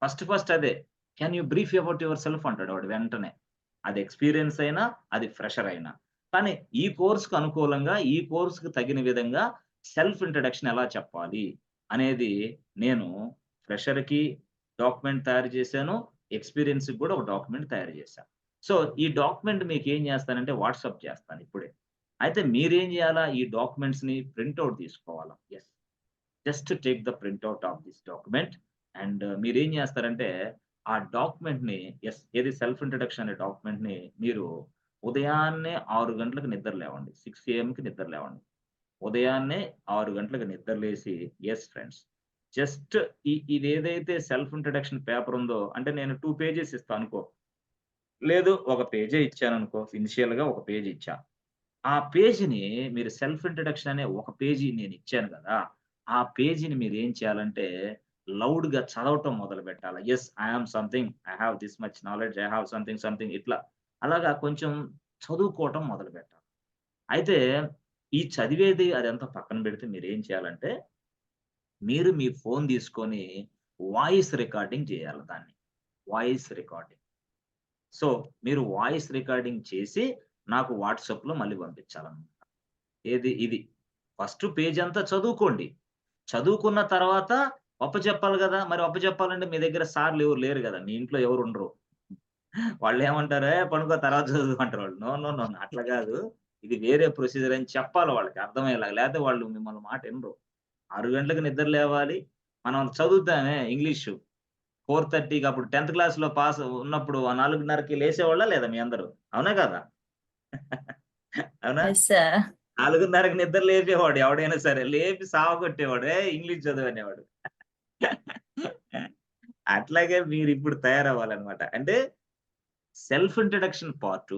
ఫస్ట్ అదే. Can you brief about your self అంటాడు వాడు వెంటనే. అది ఎక్స్పీరియన్స్ అయినా అది ఫ్రెషర్ అయినా. కానీ ఈ కోర్సుకు అనుకూలంగా ఈ కోర్సుకు తగిన విధంగా సెల్ఫ్ ఇంట్రడక్షన్ ఎలా చెప్పాలి అనేది నేను ఫ్రెషర్కి డాక్యుమెంట్ తయారు చేశాను, ఎక్స్పీరియన్స్కి కూడా ఒక డాక్యుమెంట్ తయారు చేశాను. సో ఈ డాక్యుమెంట్ మీకు ఏం చేస్తానంటే వాట్సాప్ చేస్తాను ఇప్పుడే. అయితే మీరేం చేయాలా, ఈ డాక్యుమెంట్స్ని ప్రింట్అవుట్ తీసుకోవాలా. Yes, just take the printout of this document and మీరేం చేస్తారంటే ఆ డాక్యుమెంట్ని ఏది సెల్ఫ్ ఇంట్రడక్షన్ అనే డాక్యుమెంట్ని మీరు ఉదయాన్నే 6 గంటలకు నిద్ర లేవండి. 6 AM నిద్ర లేవండి. ఉదయాన్నే 6 గంటలకు నిద్ర లేసి ఎస్ ఫ్రెండ్స్ జస్ట్ ఇది ఏదైతే సెల్ఫ్ ఇంట్రడక్షన్ పేపర్ ఉందో అంటే నేను 2 pages ఇస్తాను అనుకో, లేదు ఒక పేజే ఇచ్చాను అనుకో, ఇనిషియల్గా ఒక పేజ్ ఇచ్చా. ఆ పేజీని మీరు సెల్ఫ్ ఇంట్రడక్షన్ అనే ఒక పేజీ నేను ఇచ్చాను కదా, ఆ పేజీని మీరు ఏం చేయాలంటే లౌడ్‌గా చదవటం మొదలు పెట్టాలి. Yes, I am something, I have this much knowledge, I have something ఇట్లా అలాగా కొంచెం చదువుకోవటం మొదలు పెట్టాలి. అయితే ఈ చదివేది అదంతా పక్కన పెడితే మీరేం చేయాలంటే మీరు మీ ఫోన్ తీసుకొని వాయిస్ రికార్డింగ్ చేయాలి దాన్ని. Voice recording. సో మీరు వాయిస్ రికార్డింగ్ చేసి నాకు వాట్సాప్‌లో మళ్ళీ పంపించాలన్నమాట. ఇది ఫస్ట్ పేజ్ అంతా చదువుకోండి. చదువుకున్న తర్వాత అప్పచెప్పాలి గదా! మరి అప్పచెప్పాలంటే మీ దగ్గర సార్లు ఎవరు లేరు గదా! మీ ఇంట్లో ఎవరు ఉండరు. వాళ్ళేమంటారు, "ఏ పనుకో తర్వాత చదువు" అంటారు వాళ్ళు. నో. అట్లా గాదు. ఇది వేరే ప్రొసీజర్ అని చెప్పాలి వాళ్ళకి అర్థమయ్యేలాగా. లేకపోతే వాళ్ళు మిమ్మల్ని మాట ఇనరు. 6 గంటలకు నిద్ర లేవాలి. మనం చదువుతామే ఇంగ్లీషు. 4:30కి అప్పుడు 10th క్లాస్‌లో పాస్ ఉన్నప్పుడు 4:30కి లేసేవాళ్ళా లేదా మీ అందరూ? అవునా కాదా? అవునా? Yes, sir. 4:30కి నిద్ర లేపేవాడు ఎవడైనా సరే. లేపి సావగొట్టేవాడు. "ఏయ్! ఇంగ్లీష్ చదువు" అనేవాడు. అట్లాగే మీరిప్పుడు తయారవ్వాలన్నమాట. అంటే సెల్ఫ్ ఇంట్రడక్షన్ పార్టు,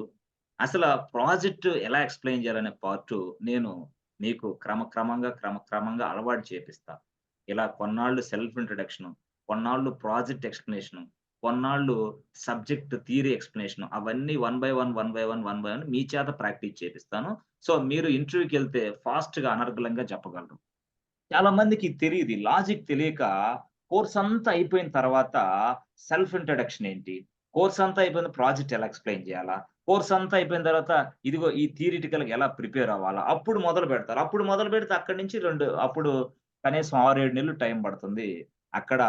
అసల ప్రాజెక్ట్ ఎలా ఎక్స్‌ప్లెయిన్ చేయాలనే పార్టు నేను మీకు క్రమక్రమంగా అలవాటు చేపిస్తా. ఇలా కొన్నాళ్ళు సెల్ఫ్ ఇంట్రడక్షను, కొన్నాళ్ళు ప్రాజెక్ట్ ఎక్స్‌ప్లనేషను, కొన్నాళ్ళు సబ్జెక్ట్ థియరీ ఎక్స్‌ప్లనేషను అవన్నీ వన్ బై వన్ మీ చేత ప్రాక్టీస్ చేపిస్తాను. సో మీరు ఇంటర్వ్యూకెళ్తే ఫాస్ట్‌గా అనర్గళంగా చెప్పగలరు. చాలా మందికి తెలీదు. ఈ లాజిక్ తెలియక కోర్స్ అంతా అయిపోయిన తర్వాత సెల్ఫ్ ఇంట్రడక్షన్ ఏంటి? కోర్స్ అంతా అయిపోయిన ప్రాజెక్ట్ ఎలా ఎక్స్‌ప్లెయిన్ చేయాలా? కోర్స్ అంతా అయిపోయిన తర్వాత ఇదిగో ఈ థియరిటికల్‌గా ఎలా ప్రిపేర్ అవ్వాలా? అప్పుడు మొదలుపెడతారు. అప్పుడు మొదలుపెడితే అక్కడి నుంచి అప్పుడు కనీసం 6, 7 నెలలు టైం పడుతుంది. అక్కడ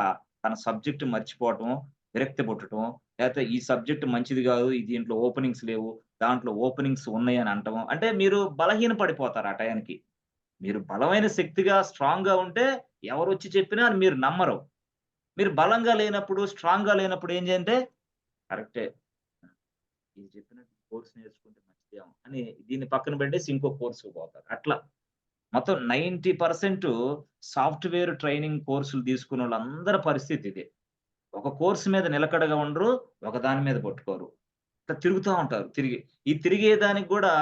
తన సబ్జెక్ట్ మర్చిపోవటం, విరక్తి పుట్టటం, లేకపోతే ఈ సబ్జెక్ట్ మంచిది గాదు, దీంట్లో ఓపెనింగ్స్ లేవు, దాంట్లో ఓపెనింగ్స్ ఉన్నాయని అనటం. అంటే మీరు బలహీన పడిపోతారు ఆ టయానికి. మీరు బలమైన శక్తిగా స్ట్రాంగ్‌గా ఉంటే ఎవరొచ్చి చెప్పినా మీరు నమ్మరు. మీరు బలంగా లేనప్పుడు, స్ట్రాంగ్‌గా లేనప్పుడు ఏం చేయంటే కరెక్టే. ఇది చెప్పినట్టు కోర్స్ నేర్చుకుంటే మంచిదేమో అని దీన్ని పక్కన పెట్టేసి ఇంకో కోర్స్‌కి పోతారు. అట్లా మొత్తం 90% సాఫ్ట్‌వేర్ ట్రైనింగ్ కోర్సులు తీసుకున్నోళ్ళందరి పరిస్థితి ఇదే. ఒక కోర్స్ మీద నిలకడగా ఉండరు. ఒక దాని మీద పట్టుకోరు. ఇట్లా తిరుగుతా ఉంటారు తిరిగి. ఈ తిరిగేదానికి గూడా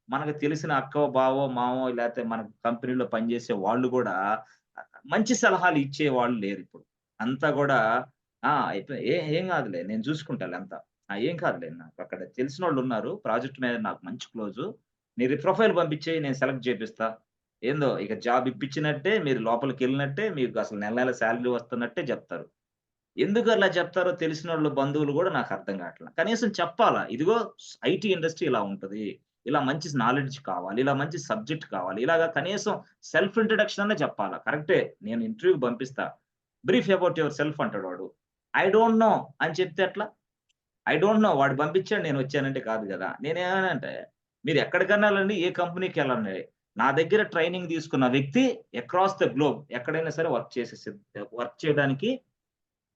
మనకు తెలిసిన అక్కో, బావో, మావో లేతే మన కంపెనీలో పనిచేసే వాళ్ళు గూడా మంచి సలహాలు ఇచ్చేవాళ్ళు లేరిప్పుడు. అంతా గూడా ఏం గాదులే నేను చూసుకుంటాలే అంతా. ఏం కాదులే నాకక్కడ తెలిసినోళ్ళున్నారు. ప్రాజెక్ట్ మీద నాకు మంచి క్లోజు. మీరు ప్రొఫైల్ పంపించేయి నేను సెలెక్ట్ చేపిస్తా. ఏందో ఇక జాబ్ ఇప్పించినట్టే, మీరు లోపలికెళ్ళినట్టే, మీకు అసలు నెల నెల సాలరీ వస్తున్నట్టే జెప్తారు. ఎందుకు అలా చెప్తారో తెలిసినోళ్ళు బంధువులు గూడా నాకు అర్థం గాట్ల. కనీసం చెప్పాలా? ఇదిగో ఐటీ ఇండస్ట్రీ ఇలా ఉంటది. ఇలా మంచి నాలెడ్జ్ కావాలి. ఇలా మంచి సబ్జెక్ట్ కావాలి. ఇలాగ కనీసం సెల్ఫ్ ఇంట్రడక్షన్ అన్నా చెప్పాలా? కరెక్టే. నేను ఇంటర్వ్యూకి పంపిస్తా. బ్రీఫ్ అబౌట్ యువర్ సెల్ఫ్ అంటాడు వాడు. ఐ డోంట్ నో అని చెప్తే ఎట్లా? ఐ డోంట్ నో వాడు పంపించాడు నేను వచ్చానంటే కాదు గదా! నేనేమన్నానంటే మీరు ఎక్కడికన్నాలండి ఏ కంపెనీకెళ్ళండి. నా దగ్గర ట్రైనింగ్ తీసుకున్న వ్యక్తి అక్రాస్ ద గ్లోబ్ ఎక్కడైనా సరే వర్క్ చేయడానికి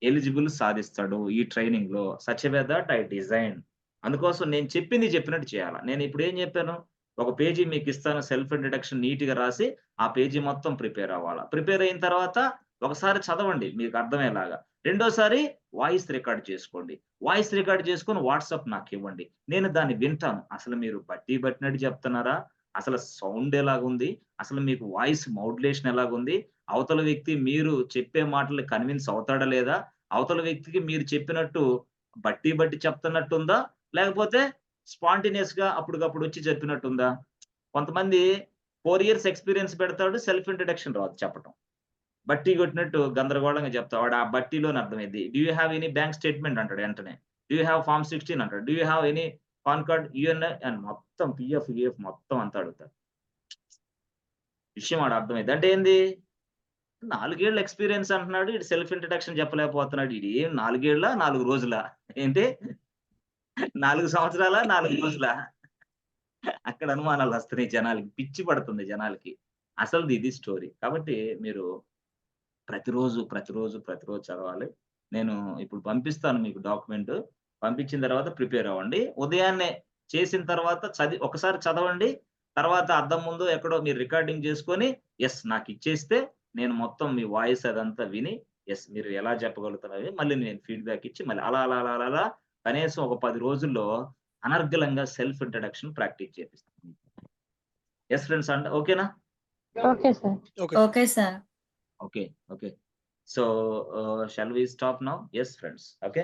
ఎలిజిబుల్ సాధిస్తాడు ఈ ట్రైనింగ్‌లో. Such a way that I design. అందుకోసం నేను చెప్పింది చెప్పినట్టు చేయాల. నేను ఇప్పుడు ఏం చెప్పాను? ఒక పేజీ మీకిస్తాను సెల్ఫ్ ఇంట్రడక్షన్ నీట్‌గా రాసి, ఆ పేజీ మొత్తం ప్రిపేర్ అవ్వాల. ప్రిపేర్ అయిన తర్వాత ఒకసారి చదవండి మీకు అర్థమయ్యేలాగా. రెండోసారి వాయిస్ రికార్డ్ చేసుకోండి. వాయిస్ రికార్డ్ చేసుకొని వాట్సాప్ నాకివ్వండి. నేను దాన్ని వింటాను. అసలు మీరు బట్టి పట్టినట్టు చెప్తున్నారా? అసలు సౌండ్ ఎలాగుంది? అసలు మీకు వాయిస్ మోడ్యులేషన్ ఎలాగుంది? అవతల వ్యక్తి మీరు చెప్పే మాటలు కన్విన్స్ అవుతాడా లేదా? అవతల వ్యక్తికి మీరు చెప్పినట్టు బట్టి చెప్తున్నట్టుందా? లేకపోతే స్పాంటేనియస్‌గా అప్పటికప్పుడు వచ్చి చెప్పినట్టుందా? కొంతమంది 4 ఇయర్స్ ఎక్స్‌పీరియన్స్ పెడతాడు. సెల్ఫ్ ఇంట్రడక్షన్ రాదు చెప్పటం. బట్టి కొట్టినట్టు గందరగోళంగా చెప్తా. వాడు ఆ బట్టిలోని అర్థమైద్ది. Do you have any bank statement అంటాడు ఎంటనే. డూ యూ హావ్ ఫార్మ్ 16 అంటాడు. Do you have any PAN card, UNI అని మొత్తం పీఎఫ్, గీఎఫ్ మొత్తం అంతా అడుగుతాడు. విషయం వాడు అర్థమైద్ది. అంటే ఏంది? 4 ఏళ్ల ఎక్స్‌పీరియన్స్ అంటున్నాడు. ఈడు సెల్ఫ్ ఇంట్రడక్షన్ చెప్పలేకపోతున్నాడు. ఈడు ఏం 4 ఏళ్ళా? 4 రోజులా? ఏంటి? 4 సంవత్సరాలా? 4 రోజులా? అక్కడ అనుమానాలొస్తున్నాయి జనాలకి. పిచ్చి పడుతుంది జనాలకి. అసలుది ఇది స్టోరీ. కాబట్టి మీరు ప్రతిరోజు చదవాలి. నేను ఇప్పుడు పంపిస్తాను మీకు డాక్యుమెంట్. పంపించిన తర్వాత ప్రిపేర్ అవ్వండి. ఉదయాన్నే చేసిన తర్వాత ఒకసారి చదవండి. తర్వాత అద్దం ముందు ఎక్కడో మీరు రికార్డింగ్ చేసుకొని, నాకిచ్చేస్తే నేను మొత్తం మీ వాయిస్ అదంతా విని, మీరు ఎలా చెప్పగలుగుతున్నారో మళ్ళీ నేను ఫీడ్‌బ్యాక్ ఇచ్చి మళ్ళీ అలా కనీసం ఒక 10 రోజుల్లో అనర్గళంగా సెల్ఫ్ ఇంట్రడక్షన్ ప్రాక్టీస్ చేపిస్తాను. ఫ్రెండ్స్ ఓకేనా? Okay sir. Okay. Okay sir. Okay. So, shall we stop now? Friends. Okay.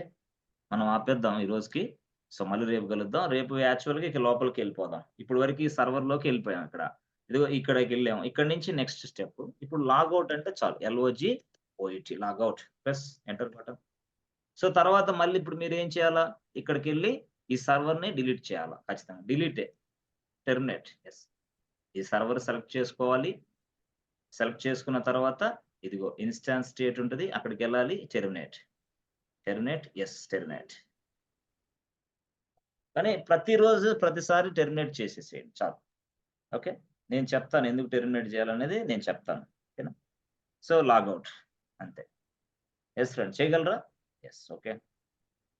మనం ఆపేద్దాం ఈ రోజుకి. సో, మళ్ళీ రేపు కలుద్దాం. రేపు యాక్చువల్‌గా ఇక లోపలికెళ్ళిపోదాం. ఇప్పటి వరకి సర్వర్‌లోకి ఎళ్ళిపోయాం ఇక్కడ. ఇదిగో ఇక్కడికెళ్ళాము. ఇక్కడి నుంచి నెక్స్ట్ స్టెప్. ఇప్పుడు లాగౌట్ అంటే చాలు. LOGOUT logout plus enter button. So, తర్వాత మళ్ళీ ఇప్పుడు మీరేం చేయాలా? ఇక్కడికెళ్ళి ఈ సర్వర్‌ని డిలీట్ చేయాలా ఖచ్చితంగా. డిలీటే. టెర్మినేట్. ఈ సర్వర్ సెలెక్ట్ చేసుకోవాలి. సెలెక్ట్ చేసుకున్న తర్వాత ఇదిగో ఇన్‌స్టాన్స్ స్టేట్ ఉంటది. అక్కడికెళ్ళాలి. టెర్మినేట్. టెర్మినేట్. కానీ ప్రతిసారి టెర్మినేట్ చేసేసేయండి చాలు. ఓకే. నేను చెప్తాను ఎందుకు టెర్మినేట్ చేయాలనేది నేను చెప్తాను. ఓకేనా? సో, లాగౌట్ అంతే. ఫ్రెండ్స్ చేయగలరా? Okay.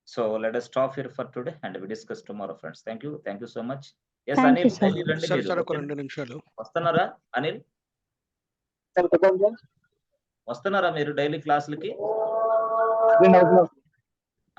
So, let us stop here for today and we discuss tomorrow friends. Thank you so much. Thank Anil you, sir. Daily రండి సార్ మీరు. ఒక 2 నిమిషాలు. వస్తున్నారా అనిల్? సార్ చెప్పండి సార్. వస్తున్నారా మీరు డైలీ క్లాసులకి? అటెండ్ అవుతున్నాం.